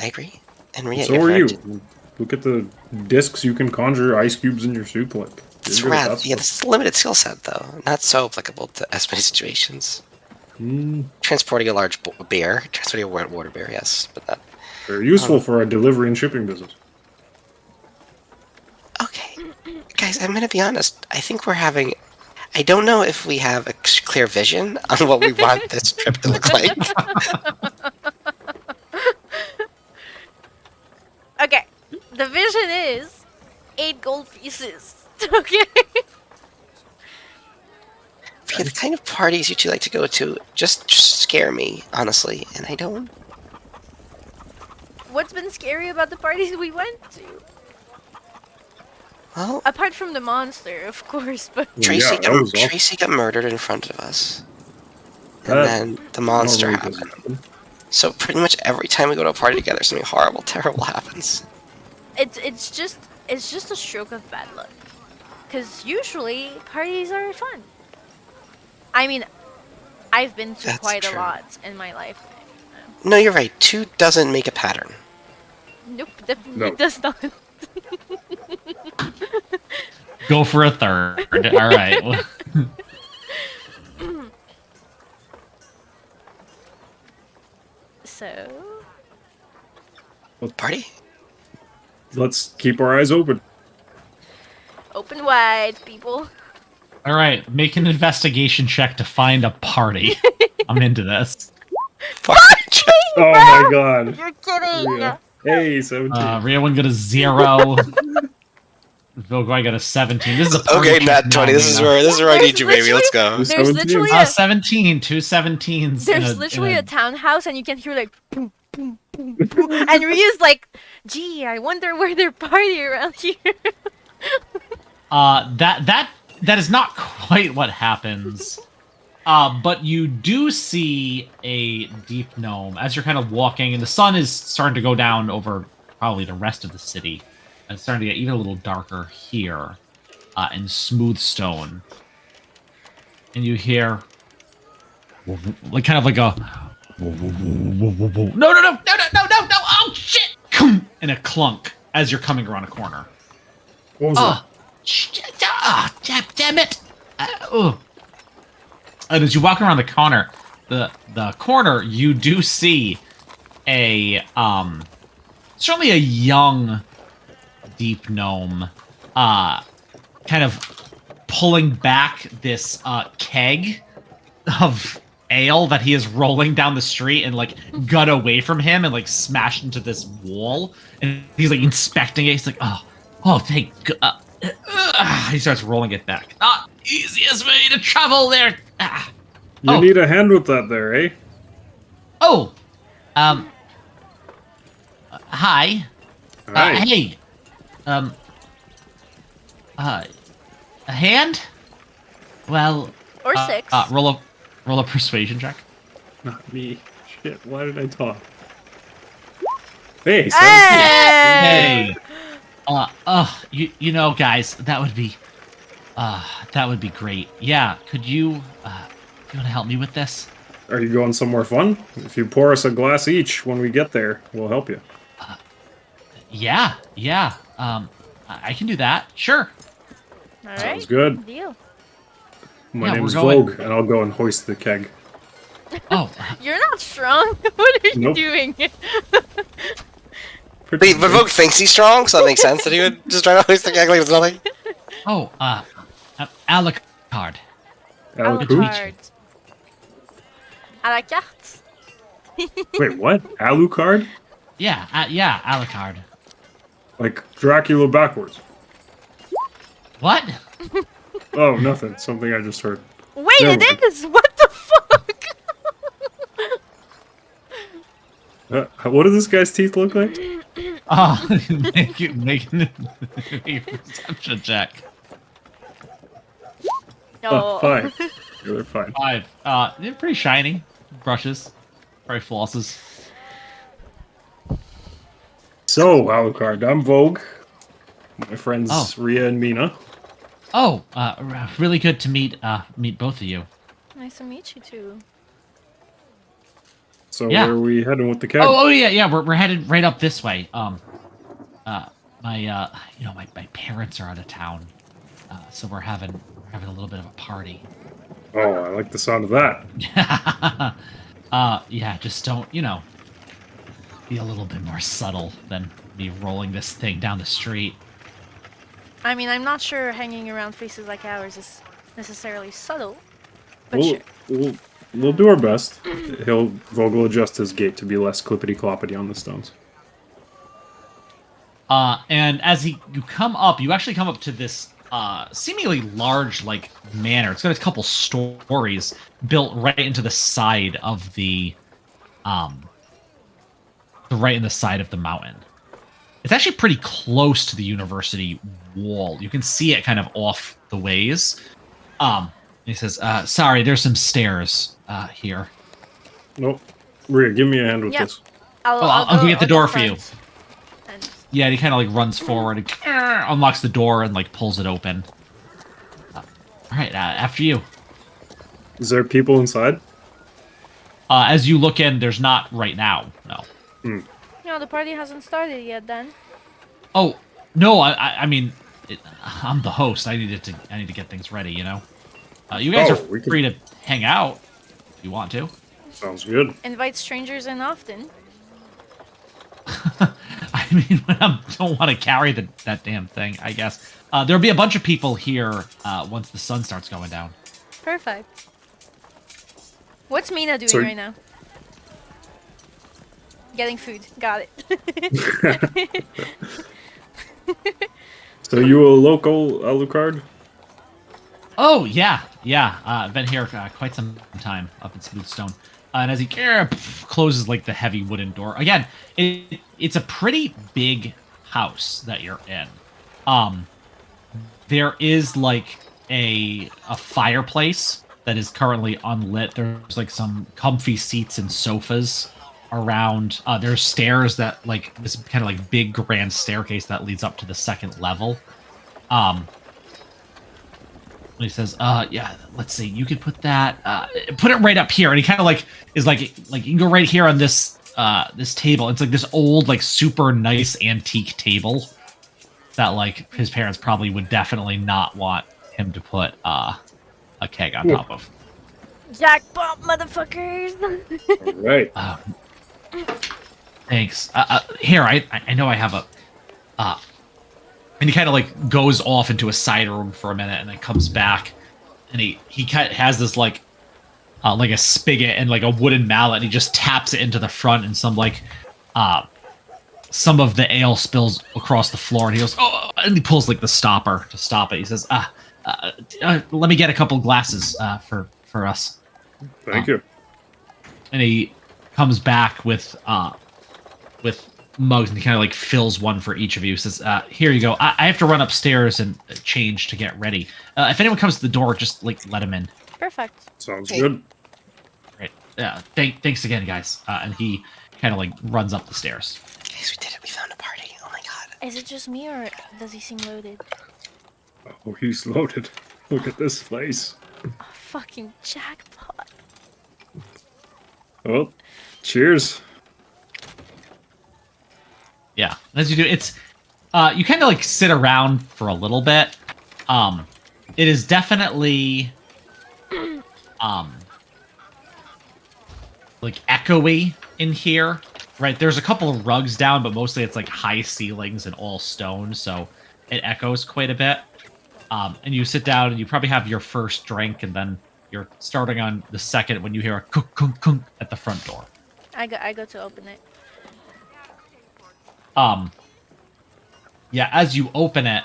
I agree. And Rhea, so are you. Look at the discs you can conjure ice cubes in your soup like. It's You're good at rather, that yeah, stuff. this is a limited skill set, though. Not so applicable to as many situations. Transporting a large bear. Transporting a water bear, yes. But not... Very useful for a delivery and shipping business. Okay. Guys, I'm going to be honest. I think we're having... I don't know if we have a clear vision on what we want this trip to look like. Okay, the vision is 8 gold pieces. Okay. Yeah, the kind of parties you two like to go to just scare me, honestly, and I don't... What's been scary about the parties we went to? Well, Apart from the monster, of course, but... Well, yeah, that was awful. Tracy got murdered in front of us. And That then the monster normally doesn't happened. happen. So pretty much every time we go to a party together, something horrible, terrible happens. It's just a stroke of bad luck. Cause usually parties are fun. I mean, I've been to That's quite true. a lot in my life. No, you're right. 2 doesn't make a pattern. Nope, definitely No. does not. Go for a third. All right. So, Party? Let's keep our eyes open. open wide, people. All right. Make an investigation check to find a party. I'm into this. Party? Oh my god. You're kidding. Yeah. Hey, 17. Rhea one got a 0. Vilgoy got a 17. This is a party Okay, check Nat now, 20. This is Mina. where I There's need you, baby. Let's go. There's 17. literally 17. 2 17s. there's literally a townhouse, and you can hear like boom, boom, boom, boom. And Rya's like, "Gee, I wonder where they're party around here." That is not quite what happens. But you do see a deep gnome as you're kind of walking, and the sun is starting to go down over probably the rest of the city. And it's starting to get even a little darker here in Smoothstone. And you hear like kind of like a no, oh shit! And a clunk as you're coming around a corner. What was that? Damn it! And as you walk around the corner, you do see a certainly a young deep gnome, kind of pulling back this keg of ale that he is rolling down the street and like got away from him and like smashed into this wall. And he's like inspecting it. He's like, oh, thank God. He starts rolling it back. Not easiest way to travel there. You need a hand with that there, eh? Oh, hi. Hi. Hey. A hand? Well, Or 6. roll a persuasion check. Not me. Shit, why did I talk? Hey, 17. Hey. You know, guys, that would be great. Yeah, could you want to help me with this? Are you going somewhere fun? If you pour us a glass each when we get there, we'll help you. Yeah. I can do that. Sure. All right. Sounds good. Deal. My Yeah, name's we're going- Vogue, and I'll go and hoist the keg. Oh, You're not strong. What are you Nope. doing? Pretty Wait, but Vogue thinks he's strong, so that makes sense that he would just try to hoist the gag like it's nothing. Alucard. Alec to who? meet you. Alucard. A la carte. Wait, what? Alucard? Yeah, Alucard. Like Dracula backwards. What? Oh, nothing. Something I just heard. Wait, Never mind. it is. What the fuck? What do this guy's teeth look like? Make a perception check. No. Oh, 5. Yeah, they're fine. 5. They're pretty shiny. Brushes. Probably flosses. So, Alucard, I'm Vogue. My friends Oh. Rhea and Mina. Oh, really good to meet both of you. Nice to meet you too. So Yeah. where are we heading with the keg? Oh yeah. We're headed right up this way. My parents are out of town, So we're having a little bit of a party. Oh, I like the sound of that. Yeah, just don't, be a little bit more subtle than me rolling this thing down the street. I mean, I'm not sure hanging around faces like ours is necessarily subtle, but sure. We'll do our best. Vogel adjust his gait to be less clippity-cloppity on the stones. And as you come up, you actually come up to this seemingly large manor. It's got a couple stories built right into the side of the mountain. It's actually pretty close to the university wall. You can see it kind of off the ways. He says, sorry, there's some stairs here. Nope. Rhea, give me a hand with this. I'll go get the door for you. And... Yeah, and he kind of runs forward and unlocks the door and pulls it open. All right, after you. Is there people inside? As you look in, there's not right now. No. No, the party hasn't started yet. Then. Oh no! I mean, I'm the host. I need to get things ready. You guys are free to hang out if you want to. Sounds good. Invite strangers in often. I mean, I don't want to carry that damn thing. I guess there'll be a bunch of people here once the sun starts going down. Perfect. What's Mina doing right now? Getting food. Got it. So you a local Alucard? Oh, yeah. I've been here quite some time up in Smoothstone. And as he closes the heavy wooden door. Again, it's a pretty big house that you're in. There is a fireplace that is currently unlit. There's some comfy seats and sofas around. There's stairs that this kind of big grand staircase that leads up to the second level. He says, yeah, let's see, you could put that, put it right up here. And he kind of is you can go right here on this, this table. It's this old, super nice antique table that his parents probably would definitely not want him to put, a keg on top of. Jackpot, motherfuckers! All right. Thanks. Here, I know I have a, and he kind of goes off into a side room for a minute and then comes back, and he has this a spigot and a wooden mallet, and he just taps it into the front, and some of the ale spills across the floor, and he goes, oh, and he pulls the stopper to stop it. He says, let me get a couple glasses for us. Thank you. And he comes back with mugs, and he kind of fills one for each of you. Says, here you go. I have to run upstairs and change to get ready. If anyone comes to the door, just let him in. Perfect. Sounds good. Right. Yeah. Thanks again, guys. And he kind of runs up the stairs. Guys, we did it. We found a party. Oh my god. Is it just me, or does he seem loaded? Oh, he's loaded. Look at this place. Oh, fucking jackpot. Well, cheers. Yeah, as you do, it's you kind of sit around for a little bit. It is definitely echoey in here, right? There's a couple of rugs down, but mostly it's high ceilings and all stone, so it echoes quite a bit. And you sit down and you probably have your first drink, and then you're starting on the second when you hear a kunk kunk kunk at the front door. I go to open it. Yeah, as you open it,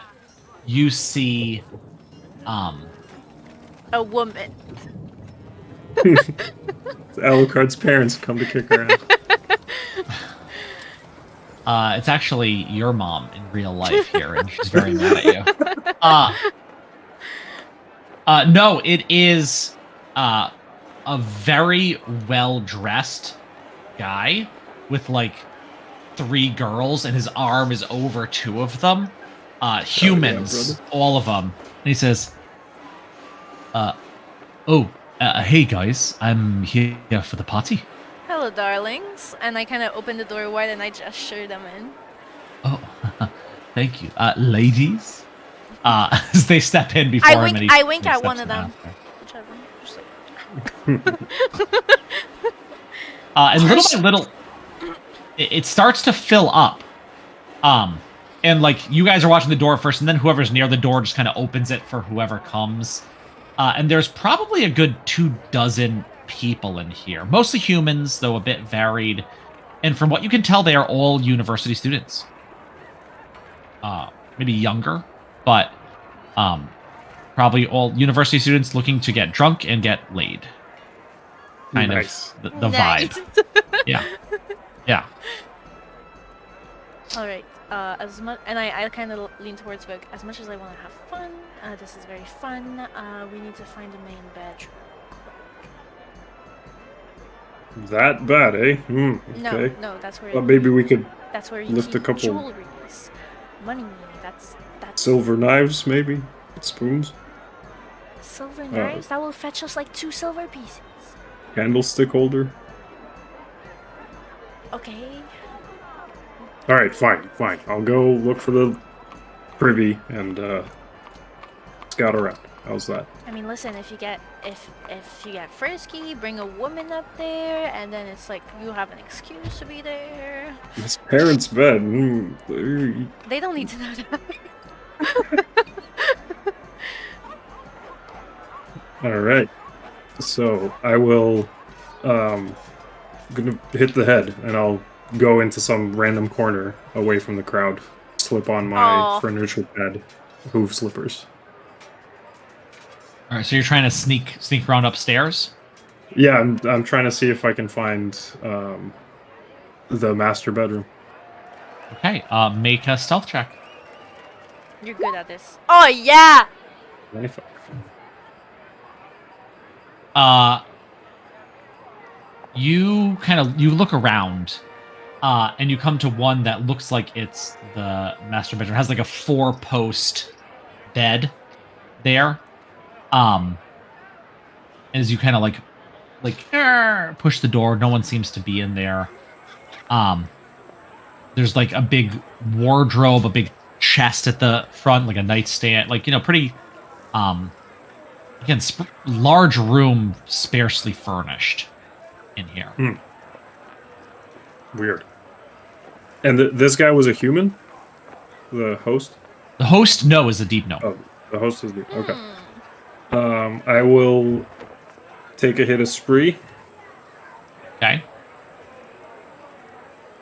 you see, a woman. Alucard's parents come to kick her ass. It's actually your mom in real life here, and she's very mad at you. No, it is, a very well-dressed guy with, 3 girls, and his arm is over 2 of them. Humans, all of them. And he says, hey guys, I'm here for the party. Hello, darlings. And I kind of open the door wide and I gesture them in. Oh, thank you. Ladies? as they step in before him. I wink at one of them. Whichever. And little by little, it starts to fill up. And like you guys are watching the door first, and then whoever's near the door just kind of opens it for whoever comes. And there's probably a good 24 people in here, mostly humans, though a bit varied. And from what you can tell, they are all university students. Maybe younger, but probably all university students looking to get drunk and get laid. Kind of the vibe. Yeah. All right. As much, and I kind of lean towards Vogue. As much as I want to have fun, this is very fun. We need to find a main bedroom. That bad, eh? Okay. No, that's where. Well, maybe we could. That's where you lift a couple jewelries, money. That's silver knives, maybe spoons. Silver knives. That will fetch us like 2 silver pieces. Candlestick holder. Okay. All right, fine. I'll go look for the privy and scout around. How's that? I mean, listen. If you get frisky, bring a woman up there, and then it's like you have an excuse to be there. His parents' bed. They don't need to know that. All right. So I will. Gonna hit the head, and I'll go into some random corner away from the crowd. Slip on my furniture bed, hoof slippers. All right, so you're trying to sneak around upstairs? Yeah, I'm trying to see if I can find the master bedroom. Okay, make a stealth check. You're good at this. Oh yeah. 25. You look around, and you come to one that looks like it's the master bedroom. It has like a 4-post bed there. As you kind of like push the door, no one seems to be in there. There's like a big wardrobe, a big chest at the front, like a nightstand, like, pretty, again, large room, sparsely furnished in here. Weird. And this guy was a human? The host? The host, no, is a deep gnome. Oh, the host is deep. Okay. I will take a hit of spree. Okay.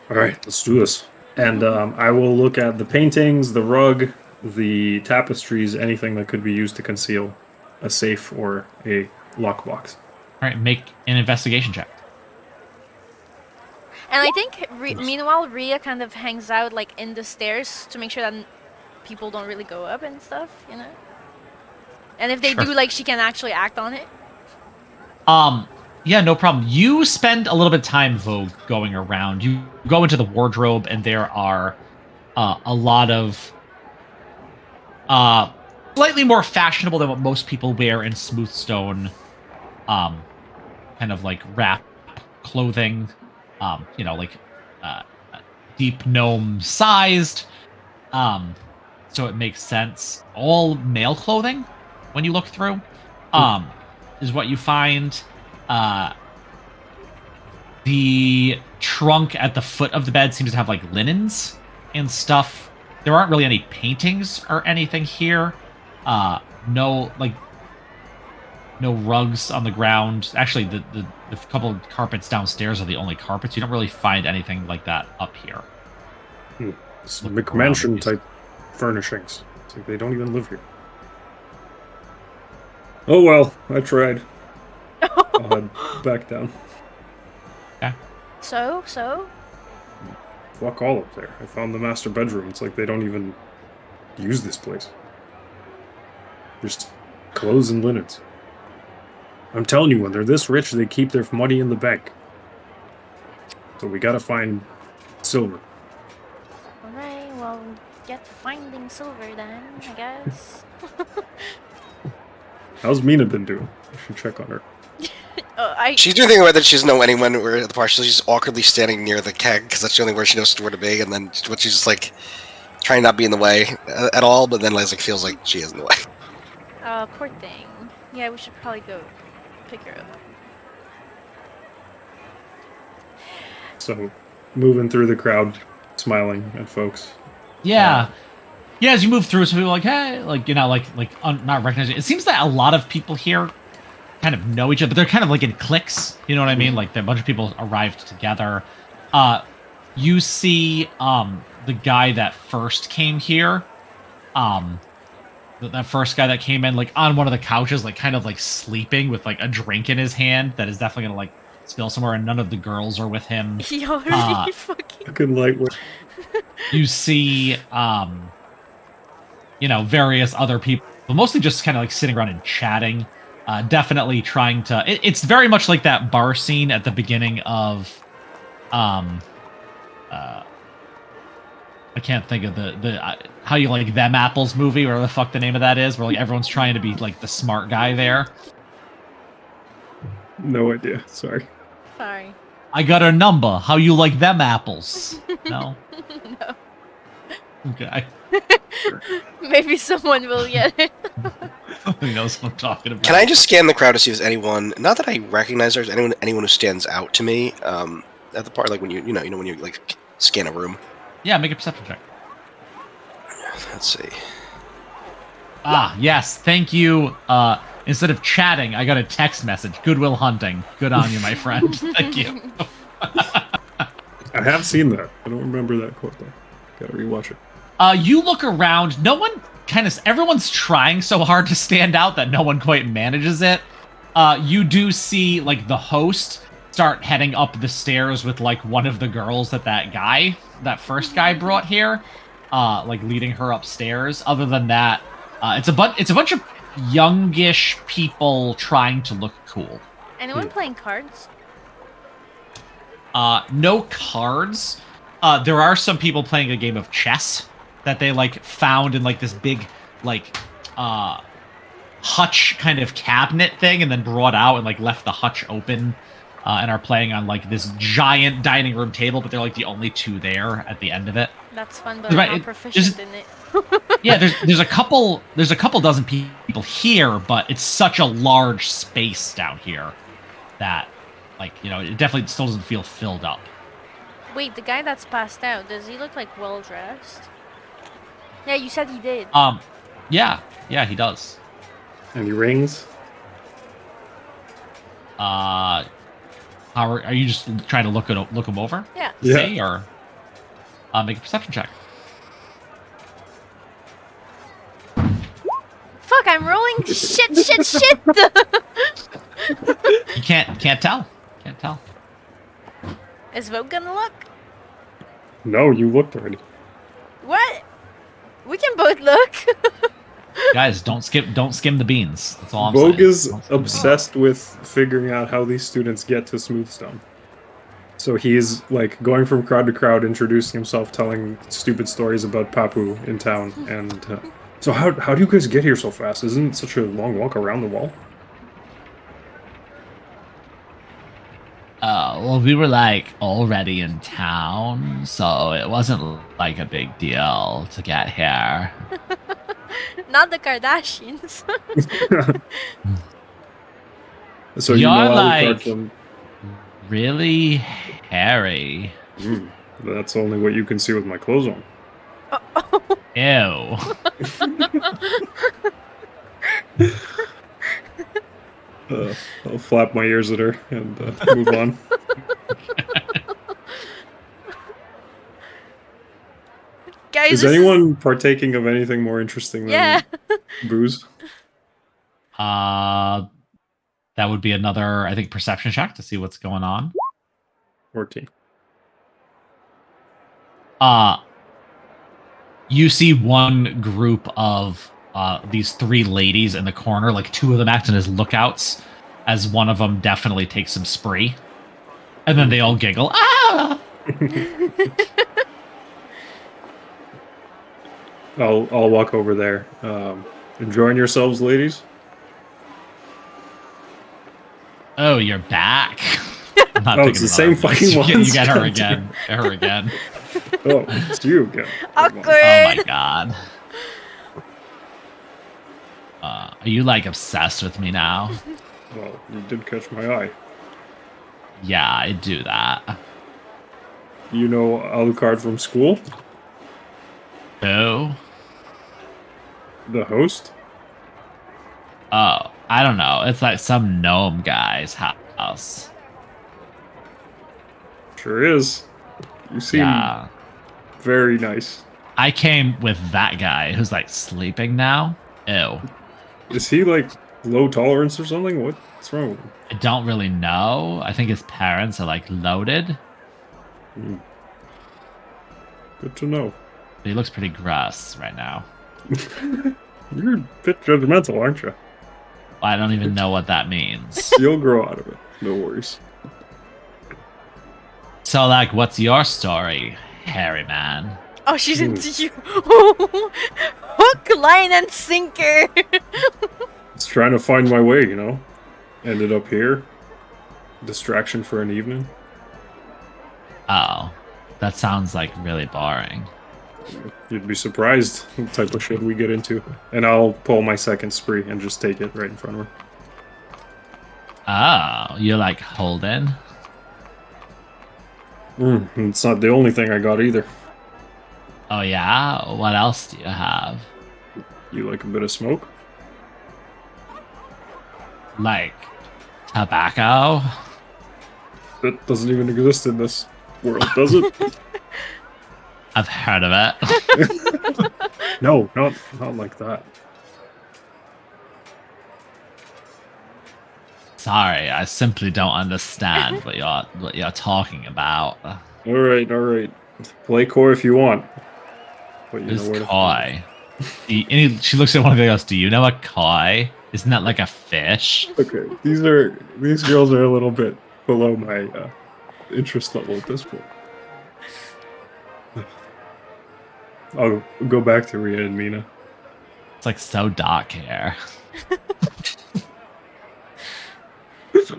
All right, let's do this. And I will look at the paintings, the rug, the tapestries, anything that could be used to conceal a safe or a lockbox. All right, make an investigation check. And I think, meanwhile, Rhea kind of hangs out like in the stairs to make sure that people don't really go up and stuff, And if they do, like, she can actually act on it. Yeah, no problem. You spend a little bit of time, Vogue, going around. You go into the wardrobe, and there are a lot of slightly more fashionable than what most people wear in Smoothstone, kind of like wrap clothing, deep gnome sized. So it makes sense. All male clothing, when you look through, is what you find. The trunk at the foot of the bed seems to have like linens and stuff. There aren't really any paintings or anything here. No rugs on the ground. Actually, the couple of carpets downstairs are the only carpets. You don't really find anything like that up here. It's McMansion type furnishings. It's like they don't even live here. Oh well, I tried. I'll head back down. Yeah. So? Fuck all up there. I found the master bedroom. It's like they don't even use this place. Just clothes and linens. I'm telling you, when they're this rich, they keep their money in the bank. So we gotta find silver. Alright, well, get finding silver then, I guess. How's Mina been doing? I should check on her. She's doing things that she doesn't know anyone where at the party. She's just awkwardly standing near the keg because that's the only where she knows where to be. And then she's just like trying not to be in the way at all, but then like feels like she is in the way. Poor thing. Yeah, we should probably go pick her up. So, moving through the crowd, smiling at folks. Yeah. Yeah, as you move through, some people are like, hey, like, you know, not recognizing. It seems that a lot of people here kind of know each other, but they're kind of like in cliques. You know what I mean? Like, a bunch of people arrived together. You see the guy that first came here, that first guy that came in, like, on one of the couches, like, kind of, like, sleeping with, like, a drink in his hand that is definitely gonna, like, spill somewhere, and none of the girls are with him. You're really fucking lightweight. You see, you know, various other people, but mostly just kind of, like, sitting around and chatting. Definitely trying to... It's very much like that bar scene at the beginning of... I can't think of the how you like them apples movie, or the fuck the name of that is, where like everyone's trying to be like the smart guy there. No idea. Sorry. Sorry. I got her number. How you like them apples? No. No. Okay. Maybe someone will get it. Who knows what I'm talking about? Can I just scan the crowd to see if there's anyone? Not that I recognize there's anyone who stands out to me. At the part like when you know when you like scan a room. Yeah, make a perception check. Let's see. Ah, yes, thank you. Instead of chatting, I got a text message. Goodwill Hunting. Good on you, my friend. Thank you. I have seen that. I don't remember that quote though. Gotta rewatch it. You look around. No one everyone's trying so hard to stand out that no one quite manages it. You do see like the host start heading up the stairs with like one of the girls that first guy brought here, like leading her upstairs. Other than that, it's a bunch of youngish people trying to look cool. Anyone playing cards? No cards. There are some people playing a game of chess that they like found in like this big like hutch kind of cabinet thing, and then brought out and like left the hutch open, and are playing on like this giant dining room table, but they're like the only two there at the end of it. That's fun, but I'm not proficient in it. Yeah, there's a couple dozen people here, but it's such a large space down here that, like, you know, it definitely still doesn't feel filled up. Wait, the guy that's passed out, does he look like well dressed? Yeah, you said he did. Yeah, he does. Any rings? Are you just trying to look him over? Yeah. See, or make a perception check. Fuck, I'm rolling shit. You can't tell. Can't tell. Is Vogue gonna look? No, you looked already. What? We can both look. Guys, don't skim the beans. That's all I'm saying. Vogue is obsessed with figuring out how these students get to Smoothstone. So he's like going from crowd to crowd, introducing himself, telling stupid stories about Papu in town. And so how do you guys get here so fast? Isn't it such a long walk around the wall? Well, we were like already in town, so it wasn't like a big deal to get here. Not the Kardashians. So You're you know like from... really hairy. That's only what you can see with my clothes on. Ew. I'll flap my ears at her and move on. Guys, is anyone partaking of anything more interesting than booze? That would be another, I think, perception check to see what's going on. 14. You see one group of these three ladies in the corner, like two of them acting as lookouts, as one of them definitely takes some spree. And then they all giggle. Ah! I'll walk over there. Enjoying yourselves, ladies? Oh, you're back. Oh, it's the same fucking one. You get her again. Get her again. Oh, it's you again. Awkward. Oh my god. Are you like obsessed with me now? Well, you did catch my eye. Yeah, I do that. You know Alucard from school? Who? The host? Oh, I don't know. It's like some gnome guy's house. Sure is. You seem Yeah. very nice. I came with that guy who's like sleeping now. Ew. Is he like low tolerance or something? What's wrong with him? I don't really know. I think his parents are like loaded. Good to know. But he looks pretty gross right now. You're a bit judgmental, aren't you? I don't even know what that means. You'll grow out of it. No worries. So, like, what's your story, hairy man? Oh, she's into you. Hook, line, and sinker. Just trying to find my way, you know? Ended up here. Distraction for an evening. Oh, that sounds like really boring. You'd be surprised what type of shit we get into. And I'll pull my second spree and just take it right in front of her. Oh, you're like Holden? It's not the only thing I got either. Oh, yeah? What else do you have? You like a bit of smoke? Like tobacco? That doesn't even exist in this world, does it? I've heard of it. No, not like that. Sorry, I simply don't understand what you're talking about. All right. Play core if you want. But you Who's know where to koi? She looks at one of the girls. Do you know a koi? Isn't that like a fish? Okay, these girls are a little bit below my interest level at this point. I'll go back to Rhea and Mina. It's like so dark here.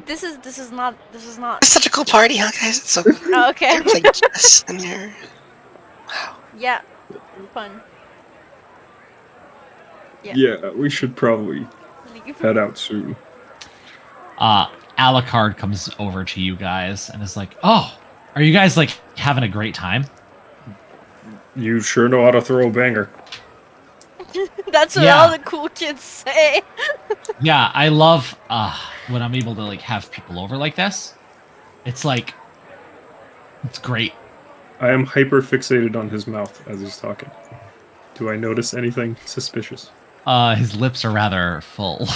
This is not. It's such a cool party, huh, guys? It's so Oh, okay. They're playing chess in there. Yeah, fun. Yeah. Yeah, we should probably Leave. head out soon. Alucard comes over to you guys and is like, "Oh, are you guys like having a great time?" You sure know how to throw a banger. That's what Yeah. all the cool kids say. Yeah, I love when I'm able to like have people over like this. It's like, it's great. I am hyper fixated on his mouth as he's talking. Do I notice anything suspicious? His lips are rather full.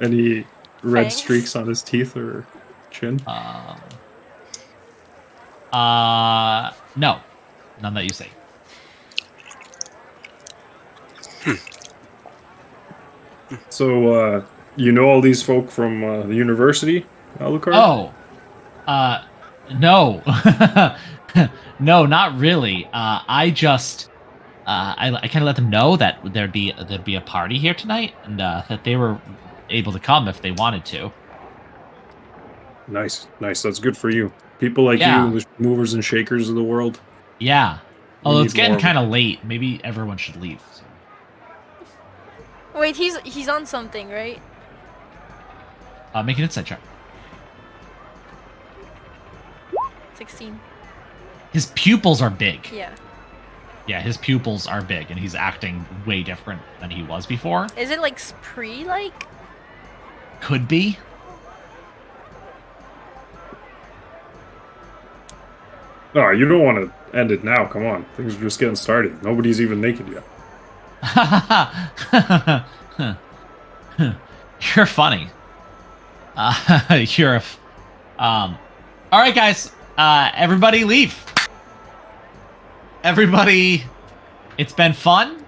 Any red Fangs? streaks on his teeth or chin? No, none that you see. So, you know all these folk from the university, Alucard? Oh, no, no, not really. I just, I kind of let them know that there'd be a party here tonight, and that they were able to come if they wanted to. Nice. That's good for you. People like Yeah. you, the movers and shakers of the world. Yeah. We Although need it's getting more of kind of late. Maybe everyone should leave. Wait, he's on something, right? Make an insight check. 16. His pupils are big. Yeah. Yeah, his pupils are big, and he's acting way different than he was before. Is it like spree like? Could be. Oh, you don't want to end it now. Come on. Things are just getting started. Nobody's even naked yet. You're funny. You're a. All right, guys. Everybody leave. Everybody. It's been fun,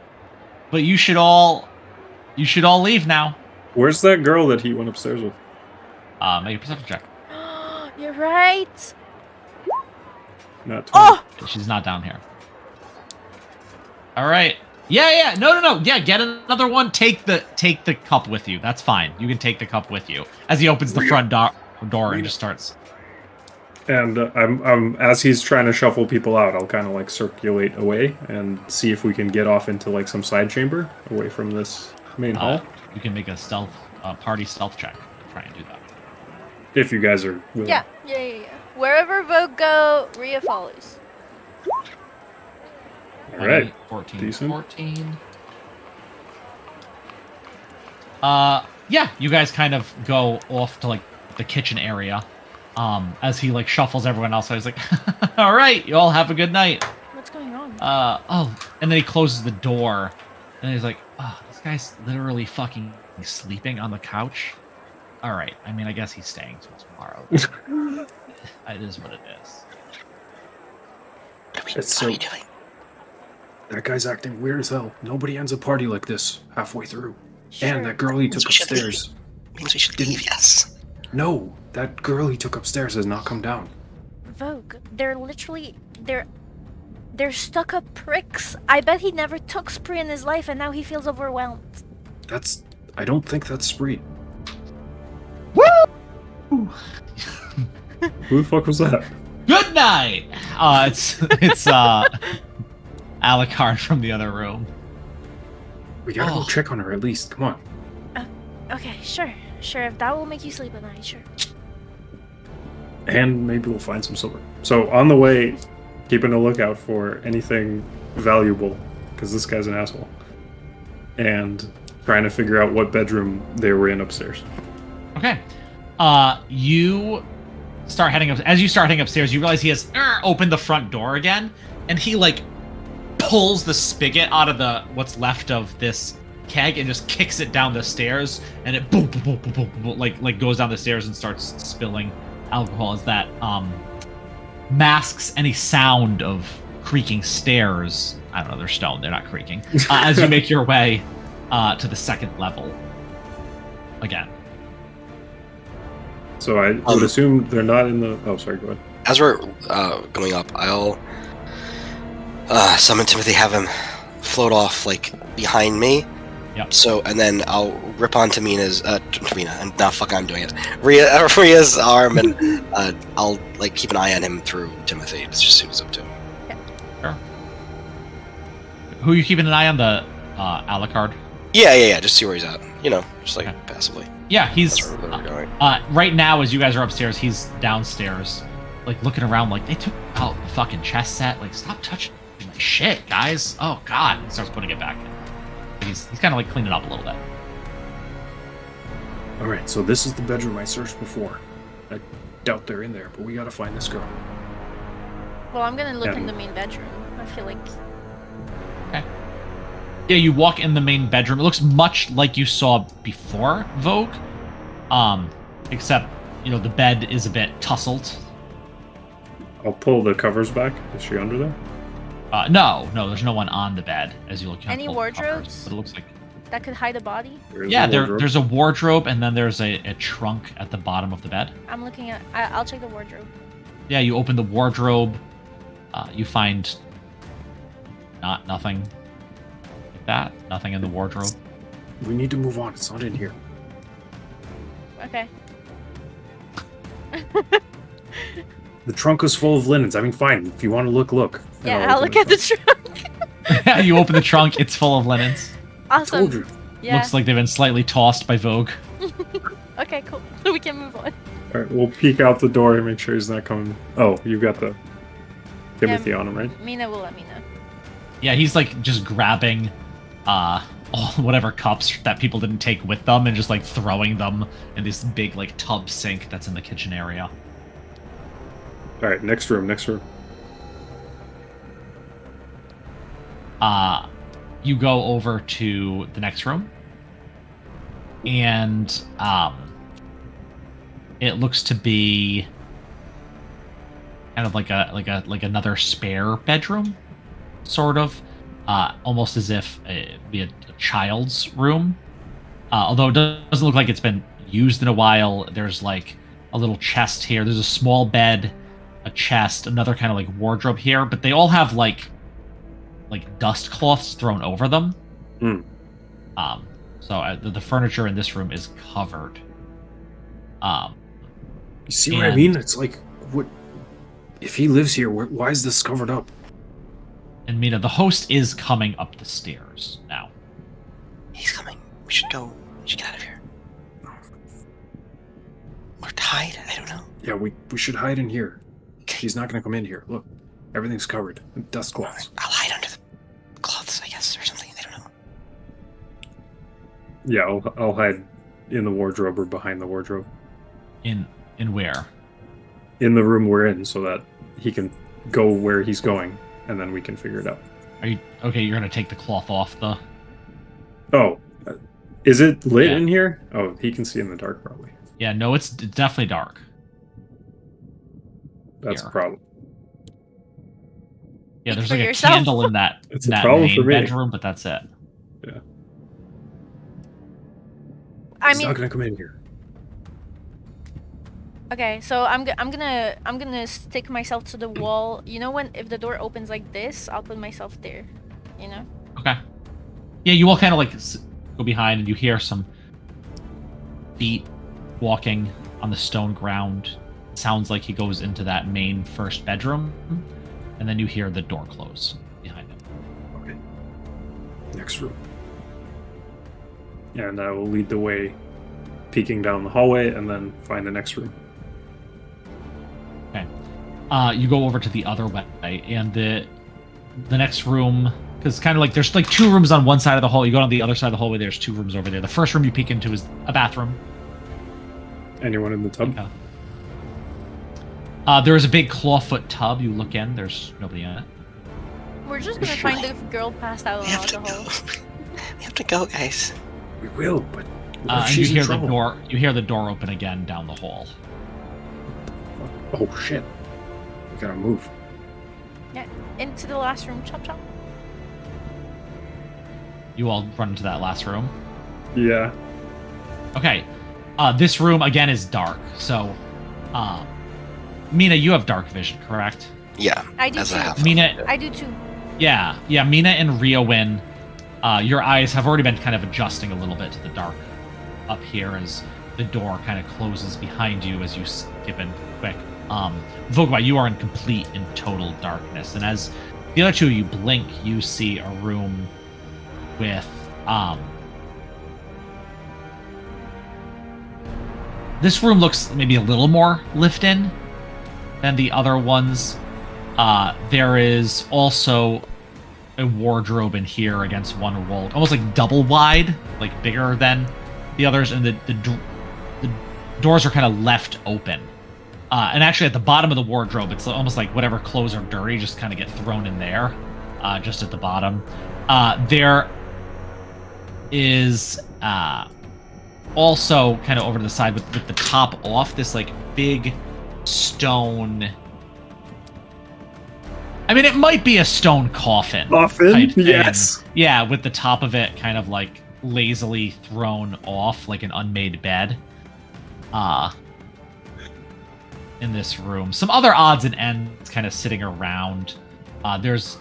but you should all leave now. Where's that girl that he went upstairs with? Make a perception check. You're right. Not 20. Oh, She's not down here. All right. Yeah. No. Yeah, get another one. Take the cup with you. That's fine. You can take the cup with you. As he opens the front door and just starts. And I'm as he's trying to shuffle people out, I'll kind of like circulate away and see if we can get off into like some side chamber away from this main hall. You can make a party stealth check to try and do that. If you guys are willing. Yeah. Wherever Vogue go, Rhea follows. All right. 14. Decent. 14. Yeah, you guys kind of go off to like the kitchen area. As he like shuffles everyone else, I was like, all right, you all have a good night. What's going on? And then he closes the door, and he's like, oh, this guy's literally fucking sleeping on the couch. All right, I mean, I guess he's staying till tomorrow. It is what it is. What are you doing? That guy's acting weird as hell. Nobody ends a party like this halfway through. Sure. And that girl he took We should upstairs. Means we should leave, yes. No, that girl he took upstairs has not come down. Vogue, they're literally they're stuck-up pricks. I bet he never took spree in his life, and now he feels overwhelmed. I don't think that's spree. Woo! Who the fuck was that? Good night. It's Alucard from the other room. We gotta go check on her at least. Come on. Okay, sure. If that will make you sleep at night, sure. And maybe we'll find some silver. So on the way, keeping a lookout for anything valuable, because this guy's an asshole. And trying to figure out what bedroom they were in upstairs. Okay. You start heading up. As you start heading upstairs, you realize he has opened the front door again, and he like pulls the spigot out of what's left of this keg and just kicks it down the stairs, and it boom, boom, boom, boom, boom, boom, like goes down the stairs and starts spilling alcohol. As that masks any sound of creaking stairs. I don't know, they're stone, they're not creaking. As you make your way to the second level again. So I would assume they're not in the... Oh, sorry, go ahead. As we're going up, I'll summon Timothy, have him float off like behind me. Yep. So, and then I'll rip onto Tamina, and now fuck, I'm doing it. Rhea's arm, and I'll like keep an eye on him through Timothy. It's just suits up to him. Sure. Who are you keeping an eye on? The Alucard? Yeah. Just see where he's at. Just like passively. Yeah, he's That's where we're going. right now. As you guys are upstairs, he's downstairs, like looking around, like they took out the fucking chess set. Like, stop touching my shit, guys. Oh God! He starts putting it back in. He's kind of like cleaning up a little bit. All right, so this is the bedroom I searched before. I doubt they're in there, but we gotta find this girl. Well, I'm gonna look in the main bedroom. I feel like... Okay. Yeah, you walk in the main bedroom. It looks much like you saw before, Vogue. Except, the bed is a bit tussled. I'll pull the covers back. Is she under there? No, there's no one on the bed as you look. Any wardrobes? But it looks like that could hide a body? There's a wardrobe, and then there's a trunk at the bottom of the bed. I'm looking at... I'll check the wardrobe. Yeah, you open the wardrobe. You find nothing like that. Nothing in the wardrobe. We need to move on. It's not in here. Okay. The trunk is full of linens. I mean, fine. If you want to look. Yeah, I'll look at the trunk. Yeah, you open the trunk. It's full of linens. Awesome. I told you. Yeah. Looks like they've been slightly tossed by Vogue. Okay, cool. We can move on. All right, we'll peek out the door and make sure he's not coming. Oh, you've got the Timothy on him, right? Mina will let me know. Yeah, he's like just grabbing all whatever cups that people didn't take with them and just like throwing them in this big like tub sink that's in the kitchen area. All right, next room. You go over to the next room, and it looks to be kind of like another spare bedroom, sort of, almost as if it'd be a child's room. Although it doesn't look like it's been used in a while. There's like a little chest here. There's a small bed, a chest, another kind of like wardrobe here, but they all have like dust cloths thrown over them. So the furniture in this room is covered. You see what I mean? It's like, If he lives here, why is this covered up? And Mina, the host is coming up the stairs now. He's coming. We should go. We should get out of here. Or hide? I don't know. Yeah, we should hide in here. He's not going to come in here. Look, everything's covered. Dust cloths. I'll hide under the cloths, I guess, or something. I don't know. Yeah, I'll hide in the wardrobe or behind the wardrobe. In where? In the room we're in, so that he can go where he's going, and then we can figure it out. Are you okay? You're gonna take the cloth off the. Oh, is it lit Yeah. in here? Oh, he can see in the dark, probably. Yeah, no, it's definitely dark. That's Here. a problem. Yeah, there's for like yourself. a candle in that, It's in a that problem main for me. bedroom, but that's it. Yeah. I He's mean, not going to come in here. okay, so I'm gonna stick myself to the wall. You know, if the door opens like this, I'll put myself there. You know. Okay. Yeah, you all kind of like go behind, and you hear some feet walking on the stone ground. Sounds like he goes into that main first bedroom, and then you hear the door close behind him. Okay. Next room. And I will lead the way, peeking down the hallway, and then find the next room. Okay. You go over to the other way, and the next room, because kind of like there's like two rooms on one side of the hall. You go on the other side of the hallway. There's two rooms over there. The first room you peek into is a bathroom. Anyone in the tub? There is a big clawfoot tub. You look in. There's nobody in it. We're just gonna find the girl passed out We on have to alcohol. go. We have to go, guys. We will, but what if And you she's in hear the trouble? door. You hear the door open again down the hall. Oh shit! We gotta move. Yeah, into the last room. Chop chop. You all run into that last room. Yeah. Okay. This room again is dark. So, Mina, you have dark vision, correct? Yeah. I do as too. I have. Mina, I do too. yeah. Mina and Riowin, your eyes have already been kind of adjusting a little bit to the dark up here as the door kind of closes behind you as you skip in quick. Vogwa, you are in complete and total darkness, and as the other two of you blink, you see a room with this room looks maybe a little more lived in than the other ones. There is also a wardrobe in here against one wall, almost like double wide, like bigger than the others, and the doors are kind of left open. And actually, at the bottom of the wardrobe, it's almost like whatever clothes are dirty just kind of get thrown in there, just at the bottom. There is also kind of over to the side with the top off, this like big stone. I mean, it might be a stone coffin. Coffin? type thing. Yes. Yeah, with the top of it kind of like lazily thrown off like an unmade bed. In this room. Some other odds and ends kind of sitting around. There's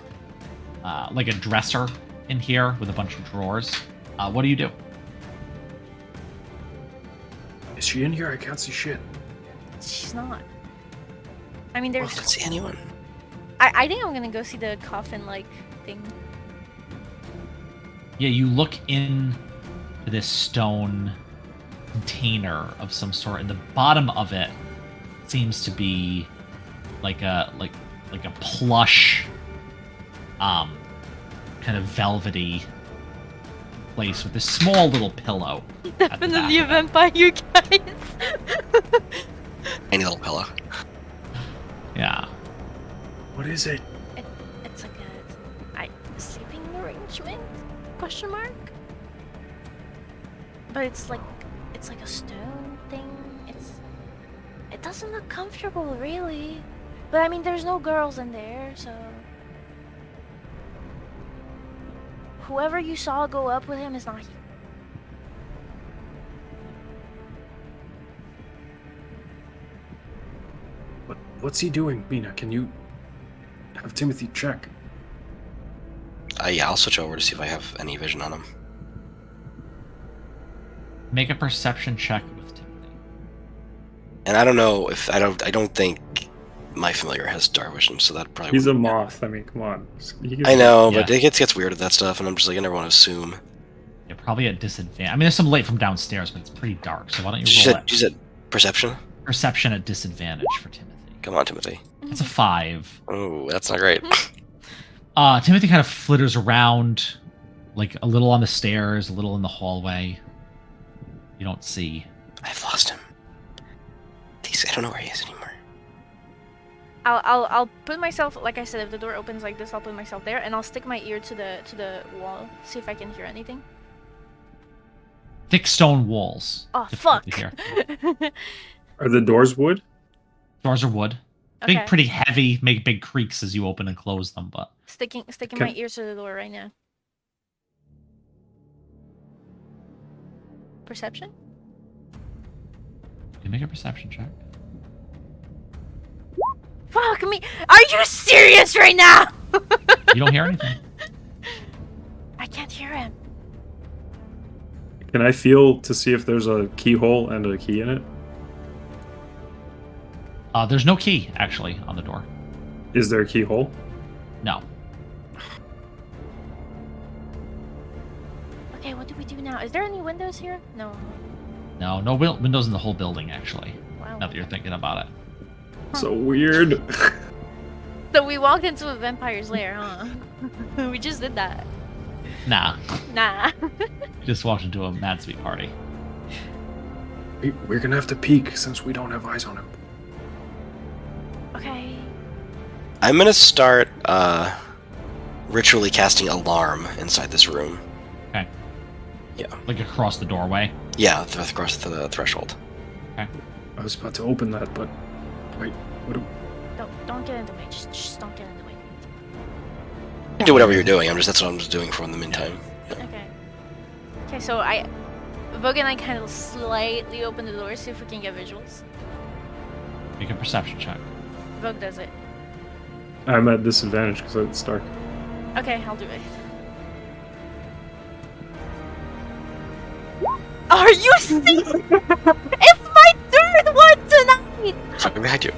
like a dresser in here with a bunch of drawers. What do you do? Is she in here? I can't see shit. She's not. I mean, I there's. don't see anyone. I think I'm gonna go see the coffin-like thing. Yeah, you look in this stone container of some sort, and the bottom of it seems to be like a plush, kind of velvety place with this small little pillow. Definitely a vampire, you guys. Any little pillow. Yeah. What is it? It's like a sleeping arrangement? Question mark. But it's like a stone thing. It doesn't look comfortable, really. But I mean, there's no girls in there, so whoever you saw go up with him is not here. What's he doing, Mina? Can you have Timothy check? Yeah, I'll switch over to see if I have any vision on him. Make a perception check with Timothy. And I don't know if I don't think my familiar has dark vision, so that probably. He's a moth. I mean, come on. I know, Yeah. but it gets weird at that stuff, and I'm just like, I never want to assume. You're probably at disadvantage. I mean, there's some light from downstairs, but it's pretty dark. So why don't you roll You said perception? perception at disadvantage for Timothy? Come on, Timothy. It's a 5. Oh, that's not great. Timothy kind of flitters around, like a little on the stairs, a little in the hallway. You don't see. I've lost him. I don't know where he is anymore. I'll put myself, like I said, if the door opens like this, I'll put myself there, and I'll stick my ear to the wall, see if I can hear anything. Thick stone walls. Oh difficult fuck! to hear. Are the doors wood? Doors are wood. Okay. Big, pretty heavy. Make big creaks as you open and close them. But Sticking Okay. my ears to the door right now. Perception? you make a perception check. Fuck me! Are you serious right now? You don't hear anything. I can't hear him. Can I feel to see if there's a keyhole and a key in it? There's no key actually on the door. Is there a keyhole? No. Okay, what do we do now? Is there any windows here? No. No windows in the whole building actually. Wow. Now that you're thinking about it. So weird. So we walked into a vampire's lair, huh? We just did that. Nah. Nah. You just walked into a mad sweet party. We're gonna have to peek since we don't have eyes on him. Okay. I'm gonna start ritually casting alarm inside this room. Okay. Yeah. Like across the doorway. Yeah, across the threshold. I was about to open that, but wait. What? Don't get in the way. Just don't get in the way. You can do whatever you're doing. That's what I'm just doing for in the meantime. Yeah. Okay. Okay, so Vogue and I kind of slightly open the door, see if we can get visuals. Make a perception check. Vogue does it. I'm at disadvantage because it's dark. Okay, I'll do it. Are you serious? It's my third one tonight! Sorry, behind you.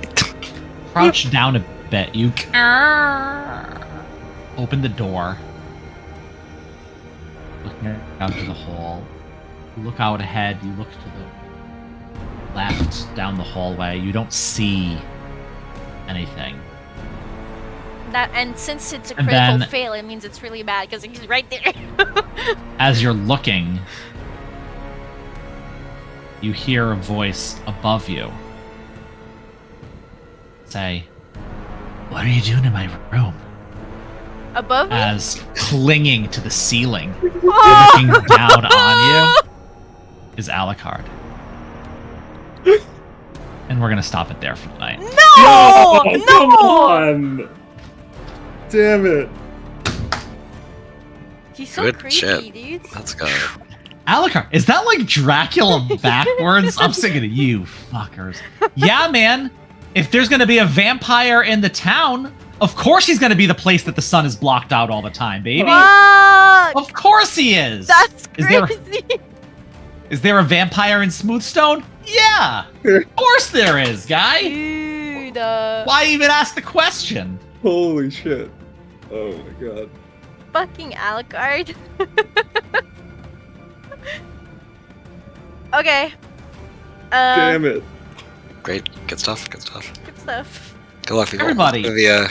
Crouch down a bit. You open the door. Looking out to the hall. You look out ahead. You look to the left down the hallway. You don't see anything. And since it's a And critical then- fail, it means it's really bad because he's right there. As you're looking, you hear a voice above you say, "What are you doing in my room?" Above me? As clinging to the ceiling, Oh! looking down on you, is Alucard. And we're gonna stop it there for the night. No! Come on! Damn it! He's so Good creepy, shit. dude. Let's go. Alucard, is that like Dracula backwards? I'm thinking of you fuckers. Yeah, man. If there's gonna be a vampire in the town, of course he's gonna be the place that the sun is blocked out all the time, baby. Fuck! Of course he is. That's Is there- crazy. Is there a vampire in Smoothstone? Yeah. Of course there is, guy. Dude. Why even ask the question? Holy shit. Oh my god. Fucking Alucard. Okay. Damn it. Great. Good stuff. Good stuff. Good stuff. Good luck, people. Everybody. The,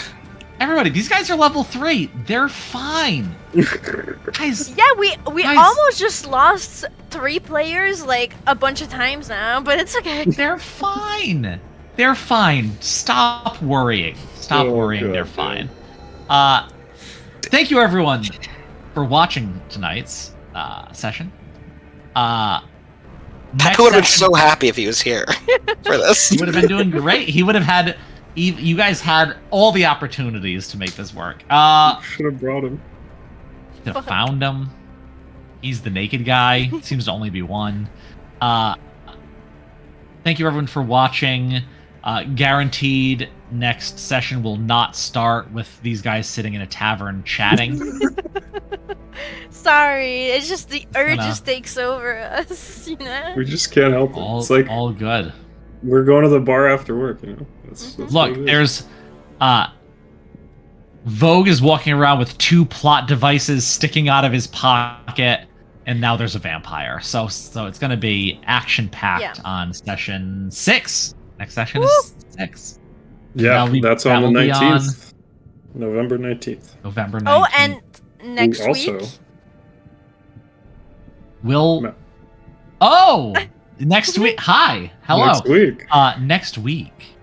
Everybody, these guys are level 3. They're fine. Guys, Yeah, we Guys. almost just lost 3 players like a bunch of times now, but it's okay. they're fine. They're fine. Stop worrying. Stop Oh, worrying. God, They're man. fine. Thank you everyone for watching tonight's session. Next Paco would have been session- so happy if he was here for this. He would have been doing great. He would have had. You guys had all the opportunities to make this work. Should have brought him. To found him. He's the naked guy. Seems to only be one. Thank you everyone for watching. Guaranteed next session will not start with these guys sitting in a tavern chatting. Sorry, it's just the urge No. just takes over us, you know? We just can't help it. all, It's like all good. we're going to the bar after work. You know. That's Look, what it is. there's Vogue is walking around with 2 plot devices sticking out of his pocket, and now there's a vampire. So it's going to be action packed on session 6. Next session is 6. Yeah, that's on the will be 19th, November 19th. November 19th. Oh, and next also, week. Next week. Hi, hello. Next week. Next week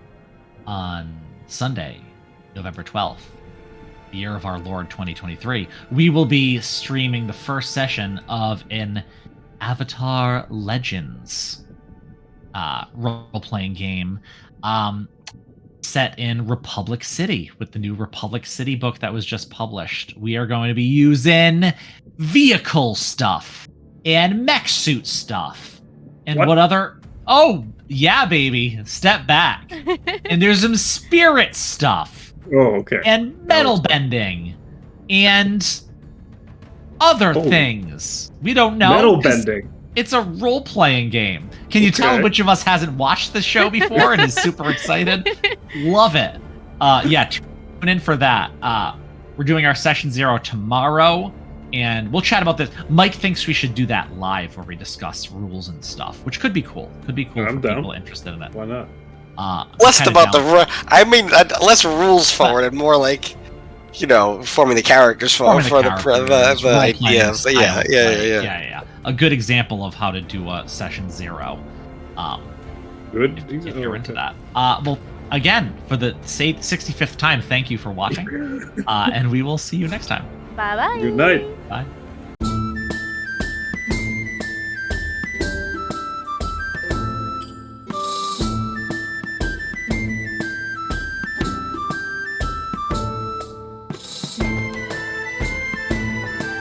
on Sunday, November 12th. The year of our Lord 2023, we will be streaming the first session of an Avatar Legends role-playing game set in Republic City with the new Republic City book that was just published. We are going to be using vehicle stuff and mech suit stuff and what other... Oh, yeah, baby. Step back. And there's some spirit stuff. Oh, okay. And metal bending. And other things. We don't know. Metal bending. It's a role-playing game. Can you tell which of us hasn't watched the show before and is super excited? Love it. Yeah, tune in for that. We're doing our session 0 tomorrow, and we'll chat about this. Mike thinks we should do that live where we discuss rules and stuff, which could be cool. Could be cool for people interested in it. Why not? Less about less rules forward and more like, forming the characters for the ideas. Yeah. A good example of how to do a session 0. Good. If you're into that. Well, again, for the 65th time, thank you for watching. And we will see you next time. Bye-bye. Good night. Bye.